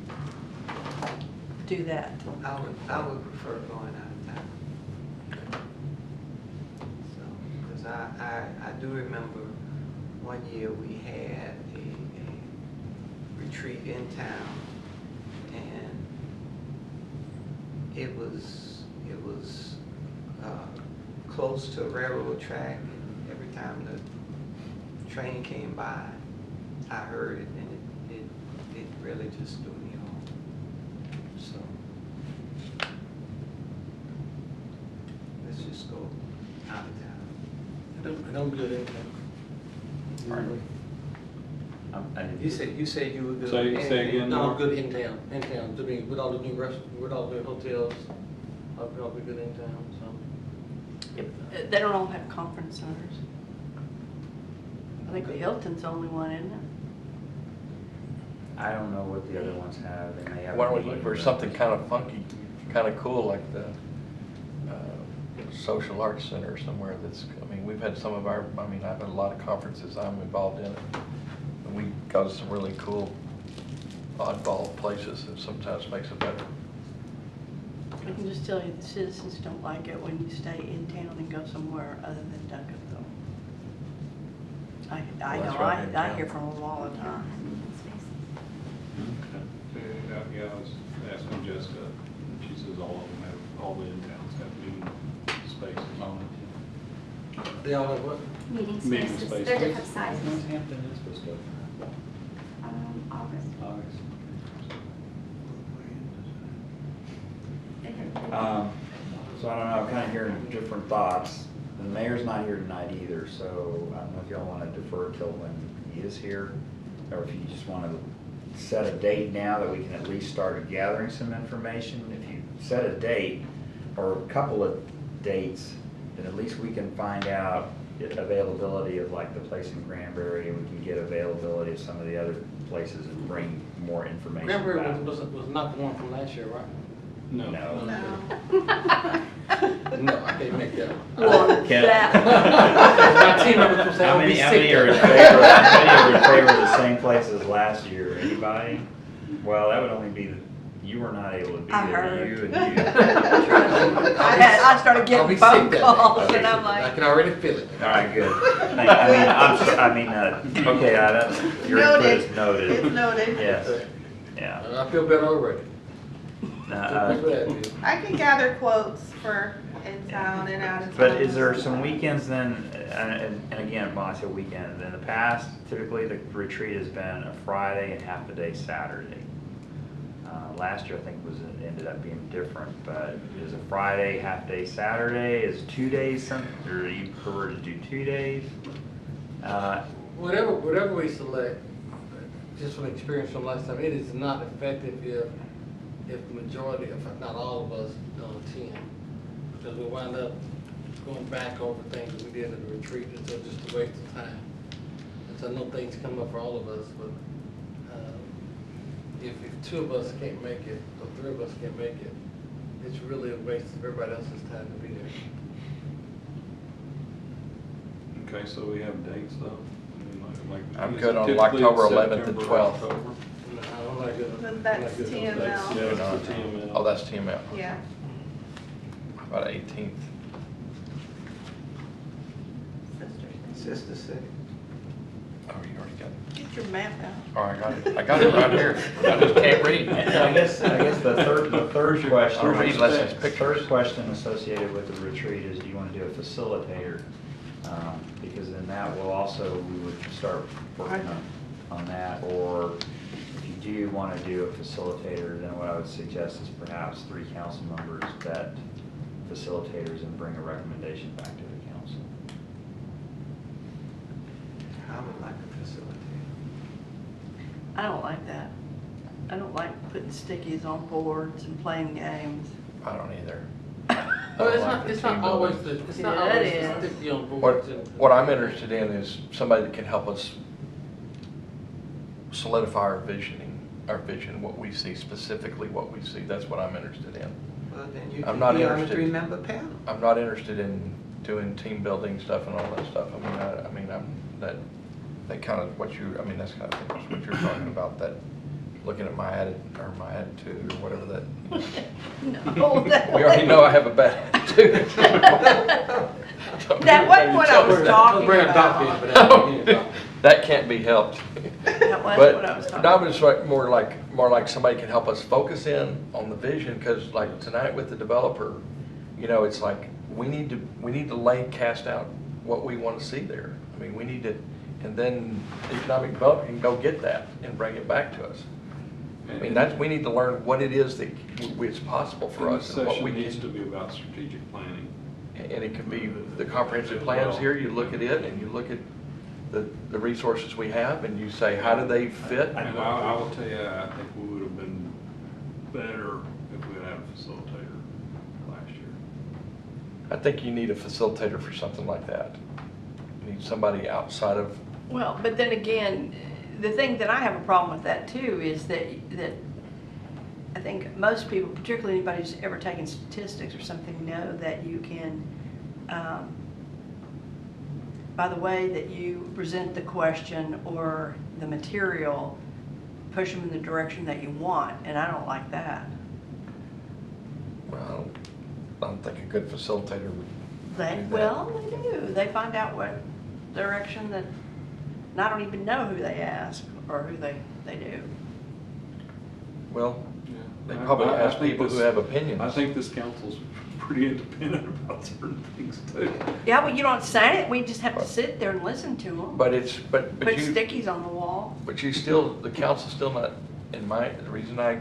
do that. I would prefer going out of town. So, because I do remember one year we had a retreat in town, and it was close to a railroad track, and every time the train came by, I heard it, and it really just threw me off. So let's just go out of town. I don't good in town. You said you were good. Say again, No, I'm Mark. good in town, I mean, with all the new with all the new hotels, I'll be good in town, so. They don't all have conference centers. I think the Hilton's the only one, isn't it? I don't know what the other ones have. They may have. Why a don't we meeting look for room. something kind of funky, kind of cool, like the Social Arts Center somewhere that's, I mean, we've had some of our, I mean, I've had a lot of conferences I'm involved in. And we go to some really cool oddball places that sometimes makes it better. I can just tell you, the citizens don't like it when you stay in town and go somewhere other than Duncanville. I Well, that's know, right in I town. hear from them all the time. Yeah, I was asking Jessica, and she says all of them have, all the in-towns have meeting spaces on it. They all have what? Meeting Meeting spaces, spaces. they're different sizes. Hampton is supposed to. August. So I don't know, I'm kind of hearing different thoughts. The mayor's not here tonight either, so I don't know if y'all want to defer till when he is here, or if you just want to set a date now that we can at least start gathering some information. If you set a date, or a couple of dates, then at least we can find out availability of like the place in Granbury, and we can get availability of some of the other places and bring more information Granbury back. was not the one from last year, right? No. No. No, I can't make that one. Well, Can't- My team members will say, How I'll be many sick. are in favor, how many are in favor of the same place as last year? Anybody? Well, that would only be, you were not able to be I there, heard. you and you. I started I'll be getting phone sick that day. calls and I'm I like, can already feel it. All right, good. Okay, that's, your input Noted. is noted. It's noted. Yes, yeah. I feel better already. Uh, I can gather quotes for in town and out of town. But is there some weekends then, and again, when I say weekend, in the past, typically the retreat has been a Friday and half a day Saturday. Last year, I think it ended up being different, but is a Friday, half day Saturday, is 2 days something, or do you prefer to do 2 days? Whatever we select, just from experience from last time, it is not effective if the majority, if not all of us don't attend. Because we wind up going back over things that we did at the retreat, and so it's just a waste of time. And so I know things come up for all of us, but if 2 of us can't make it, or 3 of us can't make it, it's really a waste of everybody else's time to be there. Okay, so we have dates though? I mean, like I'm is good it on typically October 11th and September, 12th. October? No, I'm not good. But that's TML. That's, yeah, that's the TML. Oh, that's TML. Yeah. How about 18th? Sister City. Oh, you already got it. Get your map out. Oh, I got it. I got it right here. I just can't read. And I guess the third question, I'll read lessons, the pictures. third question associated with the retreat is, do you want to do a facilitator? Because then that will also, we would start working on that, or if you do want to do a facilitator, then what I would suggest is perhaps 3 council members vet facilitators and bring a recommendation back to the council. I would like a facilitator. I don't like that. I don't like putting stickies on boards and playing games. I don't either. Well, it's not always the, it's not Yeah, always it the is. sticky on What, boards. and- what I'm interested in is somebody that can help us solidify our visioning, our vision, what we see, specifically what we see. That's what I'm interested in. Well, then you I'm can not be on a interested. 3-member panel. I'm not interested in doing team building stuff and all that stuff. That kind of what you, that's kind of what you're talking about, that looking at my attitude or whatever that. No, that We already know I have a bad attitude. That wasn't what I was talking about. That can't be helped. That wasn't But what I was talking no, about. it's more like somebody can help us focus in on the vision, because like tonight with the developer, it's like we need to cast out what we want to see there. We need to, and then economic development can go get that and bring it back to us. We need to learn what it is that it's possible for us. The And what session we needs can, to be about strategic planning. and it can be the comprehensive plans here, you look at it and you look at the resources we have and you say, how do they fit? And I will tell you, I think we would have been better if we had a facilitator last year. I think you need a facilitator for something like that. You need somebody outside of. Well, but then again, the thing that I have a problem with that too is that I think most people, particularly anybody who's ever taken statistics or something, know that you can, by the way that you present the question or the material, push them in the direction that you want, and I don't like that. Well, I don't think a good facilitator would do that. Well, they do. They find out what direction that, and I don't even know who they ask or who they do. Well, Yeah. they probably I ask think people who this- have opinions. I think this council's pretty independent about certain things too. Yeah, well, you don't say it. We just have to sit there and listen to them. But it's, but Put you, stickies on the wall. but you still, the council's still not, the reason I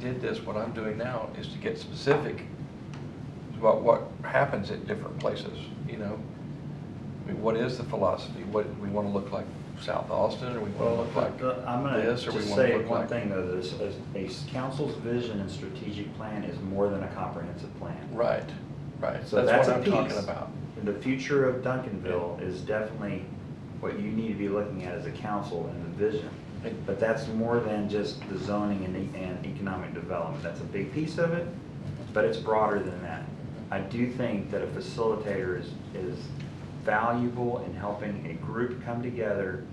did this, what I'm doing now, is to get specific about what happens at different places, what is the philosophy? What, we want to look like South Austin, or we want to look like I'm going this, to or we just want to say look one like. thing, though, that a council's vision and strategic plan is more than a comprehensive plan. Right, right. So That's what a I'm piece. talking about. And the future of Duncanville is definitely what you need to be looking at as a council and the vision. But that's more than just the zoning and economic development. That's a big piece of it, but it's broader than that. I do think that a facilitator is valuable in helping a group come together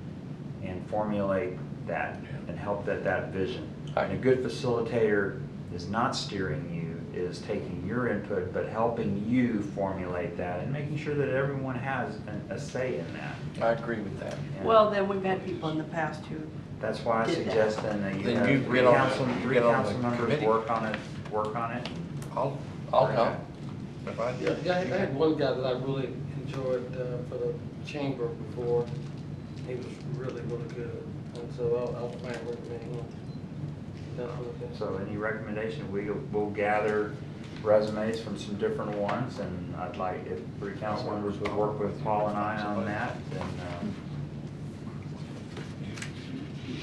and formulate that and help that vision. And a good facilitator is not steering you, is taking your input, but helping you formulate that and making sure that everyone has a say in that. I agree with that. And Well, then we've had people in the past who that's why I did that. suggest then that you Then have you three get on council, the- you three get on council the members committee. work on it. I'll Bring it help. back. If I Yeah, I had one guy that I really enjoyed for the chamber before. He was really, really good. And so I'll plan to recommend him. So any recommendation, we'll gather resumes from some different ones, and I'd like, if three council members would work with Paul and I on that, then,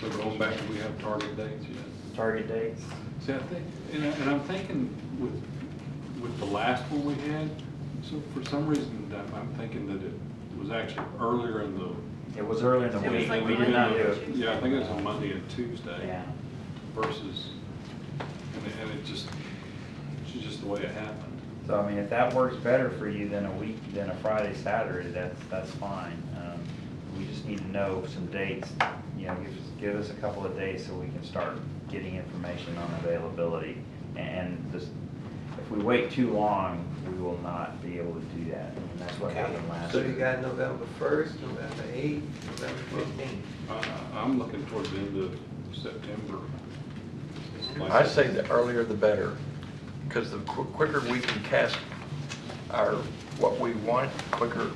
So going back, do we have target dates yet? target dates. See, I think, and I'm thinking with the last one we had, so for some reason, I'm thinking that it was actually earlier in the. It was earlier in the It was week, like we did not do it. Yeah, I think it was a Monday and Tuesday. Yeah. Versus, and it just, it's just the way it happened. So, I mean, if that works better for you than a Friday, Saturday, that's fine. We just need to know some dates, give us a couple of days so we can start getting information on availability. And just, if we wait too long, we will not be able to do that. And that's what happened last So year. you got November 1st, November 8th, November 15th. I'm looking toward the end of September. I say the earlier the better, because the quicker we can cast what we want, quicker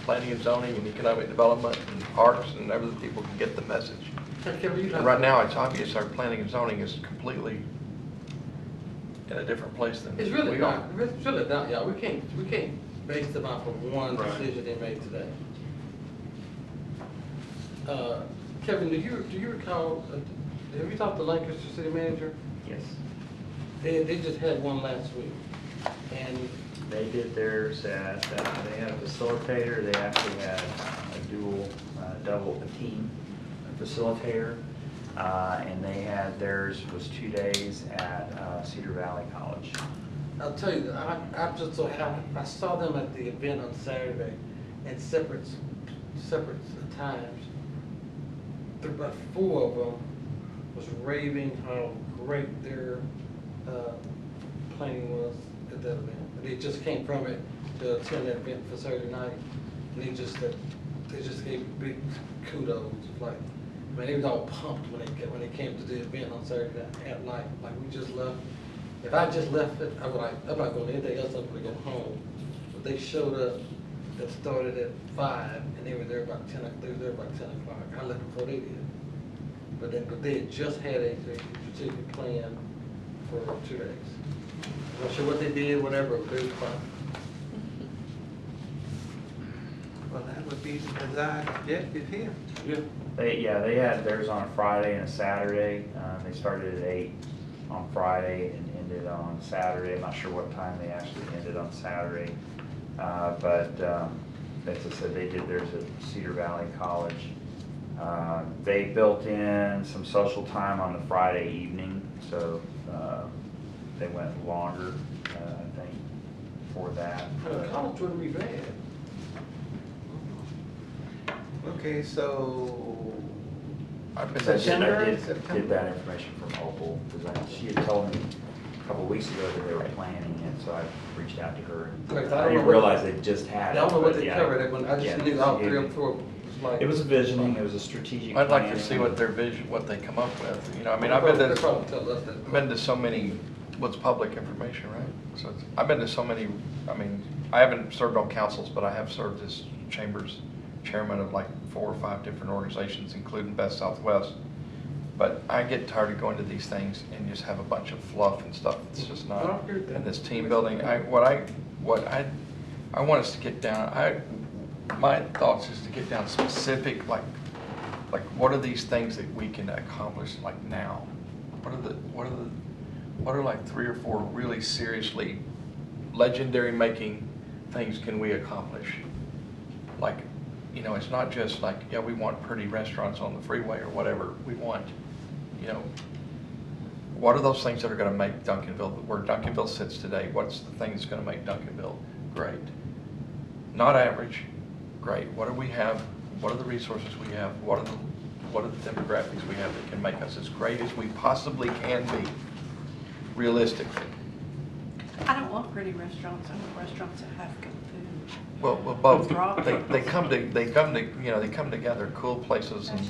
planning and zoning and economic development and parks and everything, people can get the message. And right now, it's obvious our planning and zoning is completely in a different place than It's really we are. not, it's really not, y'all. We can't base them off of one decision they made today. Kevin, do you recall, have you talked to Lancaster City Manager? Yes. They just had one last week, and They did theirs at, they had a facilitator, they actually had a double, a team facilitator. And they had, theirs was 2 days at Cedar Valley College. I'll tell you, I'm just so happy, I saw them at the event on Saturday at separate times. There were about 4 of them was raving how great their planning was at that event. They just came from it to attend that event for Saturday night, and they just gave big kudos. Like, man, they was all pumped when they came to the event on Saturday night. Like, we just left. If I just left it, I was like, I'm not going to anything else. I'm going to go home. But they showed up. That started at 5, and they were there about 10. They were there about 10 o'clock. I left before they did. But they had just had a strategic plan for 2 days. I'm not sure what they did, whatever, but it was fun. Well, that would be the desired objective here. Yeah. They had theirs on a Friday and a Saturday. They started at 8 on Friday and ended on Saturday. I'm not sure what time they actually ended on Saturday. But as I said, they did theirs at Cedar Valley College. They built in some social time on the Friday evening, so they went longer, I think, for that. College wouldn't be bad. Okay, so I did September? get that information from Opal, because she had told me a couple of weeks ago that they were planning it, so I reached out to her. I didn't realize they just had it. I don't know what but they yeah, covered. I just knew all 3 or 4. It was a visioning, it was a strategic I'd like to plan. see what their vision, what they come up with. You know, I mean, They'll I've probably tell us that. I've been to so many, what's public information, right? So I've been to so many, I mean, I haven't served on councils, but I have served as chambers chairman of like 4 or 5 different organizations, including Best Southwest. But I get tired of going to these things and just have a bunch of fluff and stuff. It's just not, and this team building, what I want us to get down, my thoughts is to get down specific, like what are these things that we can accomplish like now? What are like 3 or 4 really seriously legendary making things can we accomplish? Like, you know, it's not just like, yeah, we want pretty restaurants on the freeway or whatever. We want, you know, what are those things that are going to make Duncanville, where Duncanville sits today, what's the thing that's going to make Duncanville great? Not average, great. What do we have? What are the resources we have? What are the demographics we have that can make us as great as we possibly can be, realistically? I don't want pretty restaurants. I want restaurants that have good food. Well, both. They come together, cool places, and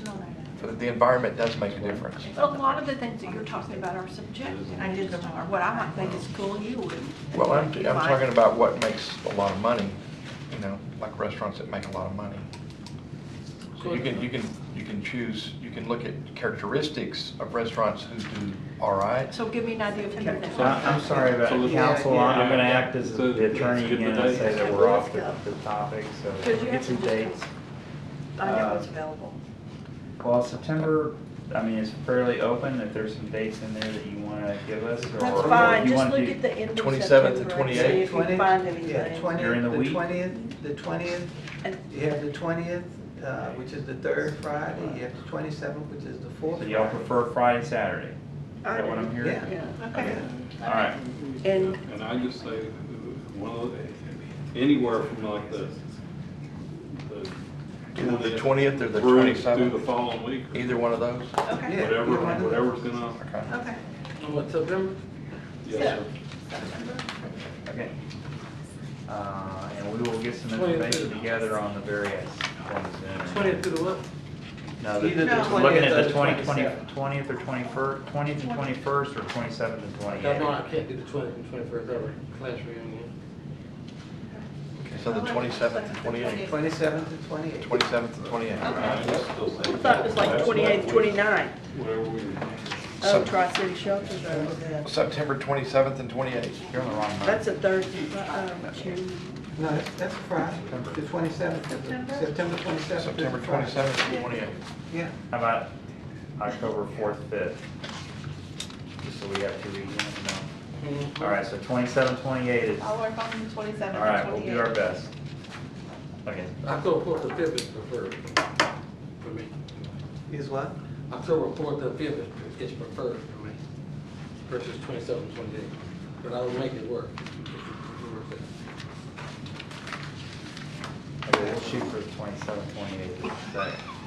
the environment does make a difference. A lot of the things that you're talking about are subjective. And just are what I might think is cool, you wouldn't. Well, I'm talking about what makes a lot of money, you know, like restaurants that make a lot of money. So you can choose, you can look at characteristics of restaurants who do all right. So give me an idea of So I'm sorry about council, I'm going to act as the attorney again and say that we're off the topic, so Could you get some dates. I know what's available. Well, September, I mean, it's fairly open, if there's some dates in there that you want to give us, or That's if fine, you just want to look do- at the end of 27th September and and see 28th. if you can find anything. During the week? The 20th, you have the 20th, which is the 3rd Friday, you have the 27th, which is the 4th So Friday. y'all prefer Friday, Saturday? Is that what I'm hearing? Yeah. Okay. All right. And I just say, anywhere from like the Either the 20th or the through 27th. the following week. Either one of those? Okay. Whatever's gonna. Okay. What, September? Yes, sir. Okay. And we will get some information together on the various things. 20th to the what? No, Either the we're looking 20th at or the the 20th or 21st, 20th and 21st, or 27th and 28th. No, I can't do the 20th and 21st, that was class reunion. Okay, so the 27th and 28th. 27th and 28th. 27th and 28th. I thought it was like 28th, 29th. Whatever we. Oh, Tri-City Shelters. September 27th and 28th. You're on the wrong month. That's a Thursday, June. No, that's a Friday, the 27th, September 27th. September 27th and 28th. Yeah. How about October 4th, 5th? Just so we have 2 weekends, no? All right, so 27, 28 is, all I'll work on the 27th and right, we'll do our 28th. best. Okay. October 4th to 5th is preferred for me. Is what? October 4th to 5th is preferred for me versus 27, 28. But I'll make it work. Okay, we'll shoot for 27, 28. So,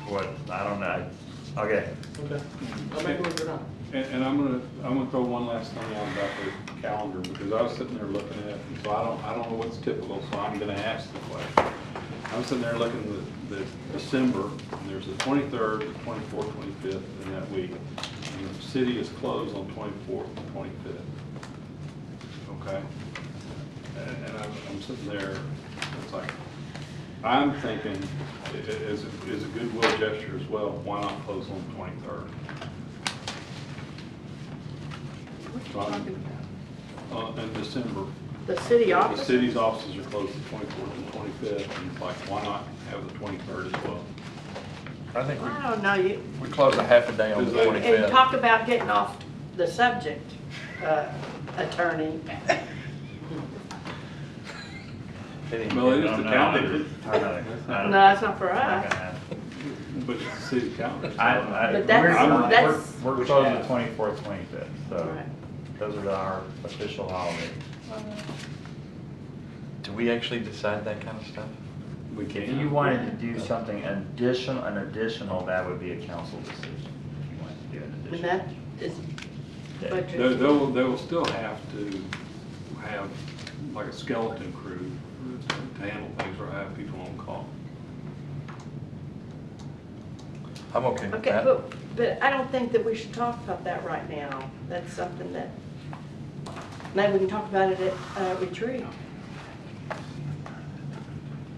what, I don't know. Okay. Okay. I'll make it work or not. And I'm gonna throw one last thing out about the calendar, because I was sitting there looking at it, and so I don't know what's typical, so I'm gonna ask the question. I'm sitting there looking at the December, and there's the 23rd, the 24th, 25th in that week. And the city is closed on 24th and 25th. Okay? And I'm sitting there, it's like, I'm thinking, as a goodwill gesture as well, why not close on the 23rd? What you talking about? In December. The city office? The city's offices are closed the 24th and 25th, and it's like, why not have the 23rd as well? I think I don't know, you, we close a half a day on the Because they- and 25th. talk about getting off the subject, attorney. Well, it is the calendar. No, it's not for us. But it's the city calendar. But that's- We're closing the 24th, 25th, so Right. those are our official holidays. Do we actually decide that kind of stuff? We If can. you wanted to do something additional, that would be a council decision. If you wanted to do an And additional. that is Yeah. budget. They will still have to have like a skeleton crew to handle things, or have people on call. I'm okay with Okay, that. but I don't think that we should talk about that right now. That's something that, maybe we can talk about it at retreat.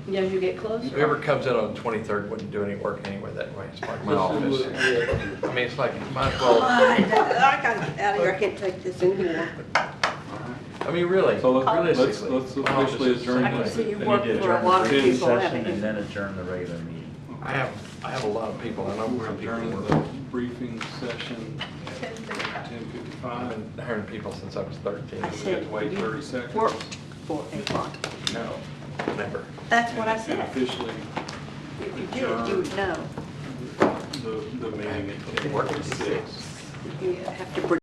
Yeah, as you get closer. Whoever comes in on the 23rd wouldn't do any work anyway that way. It's like my office. I mean, it's like, you might as well, I gotta get out of here, I can't take this anymore. I mean, really, So let's realistically. officially adjourn. I can see you They work need to for a adjourn lot the of briefing people, session haven't and you? then adjourn the regular meeting. I have a lot of people, I know We're some people adjourning work. the briefing session at 10:55. I've been hiring people since I was 13. I We said, have to wait 30 seconds. work for a lot. No, never. That's what I And said. officially If you did, you would know. the meeting at 10:56. You have to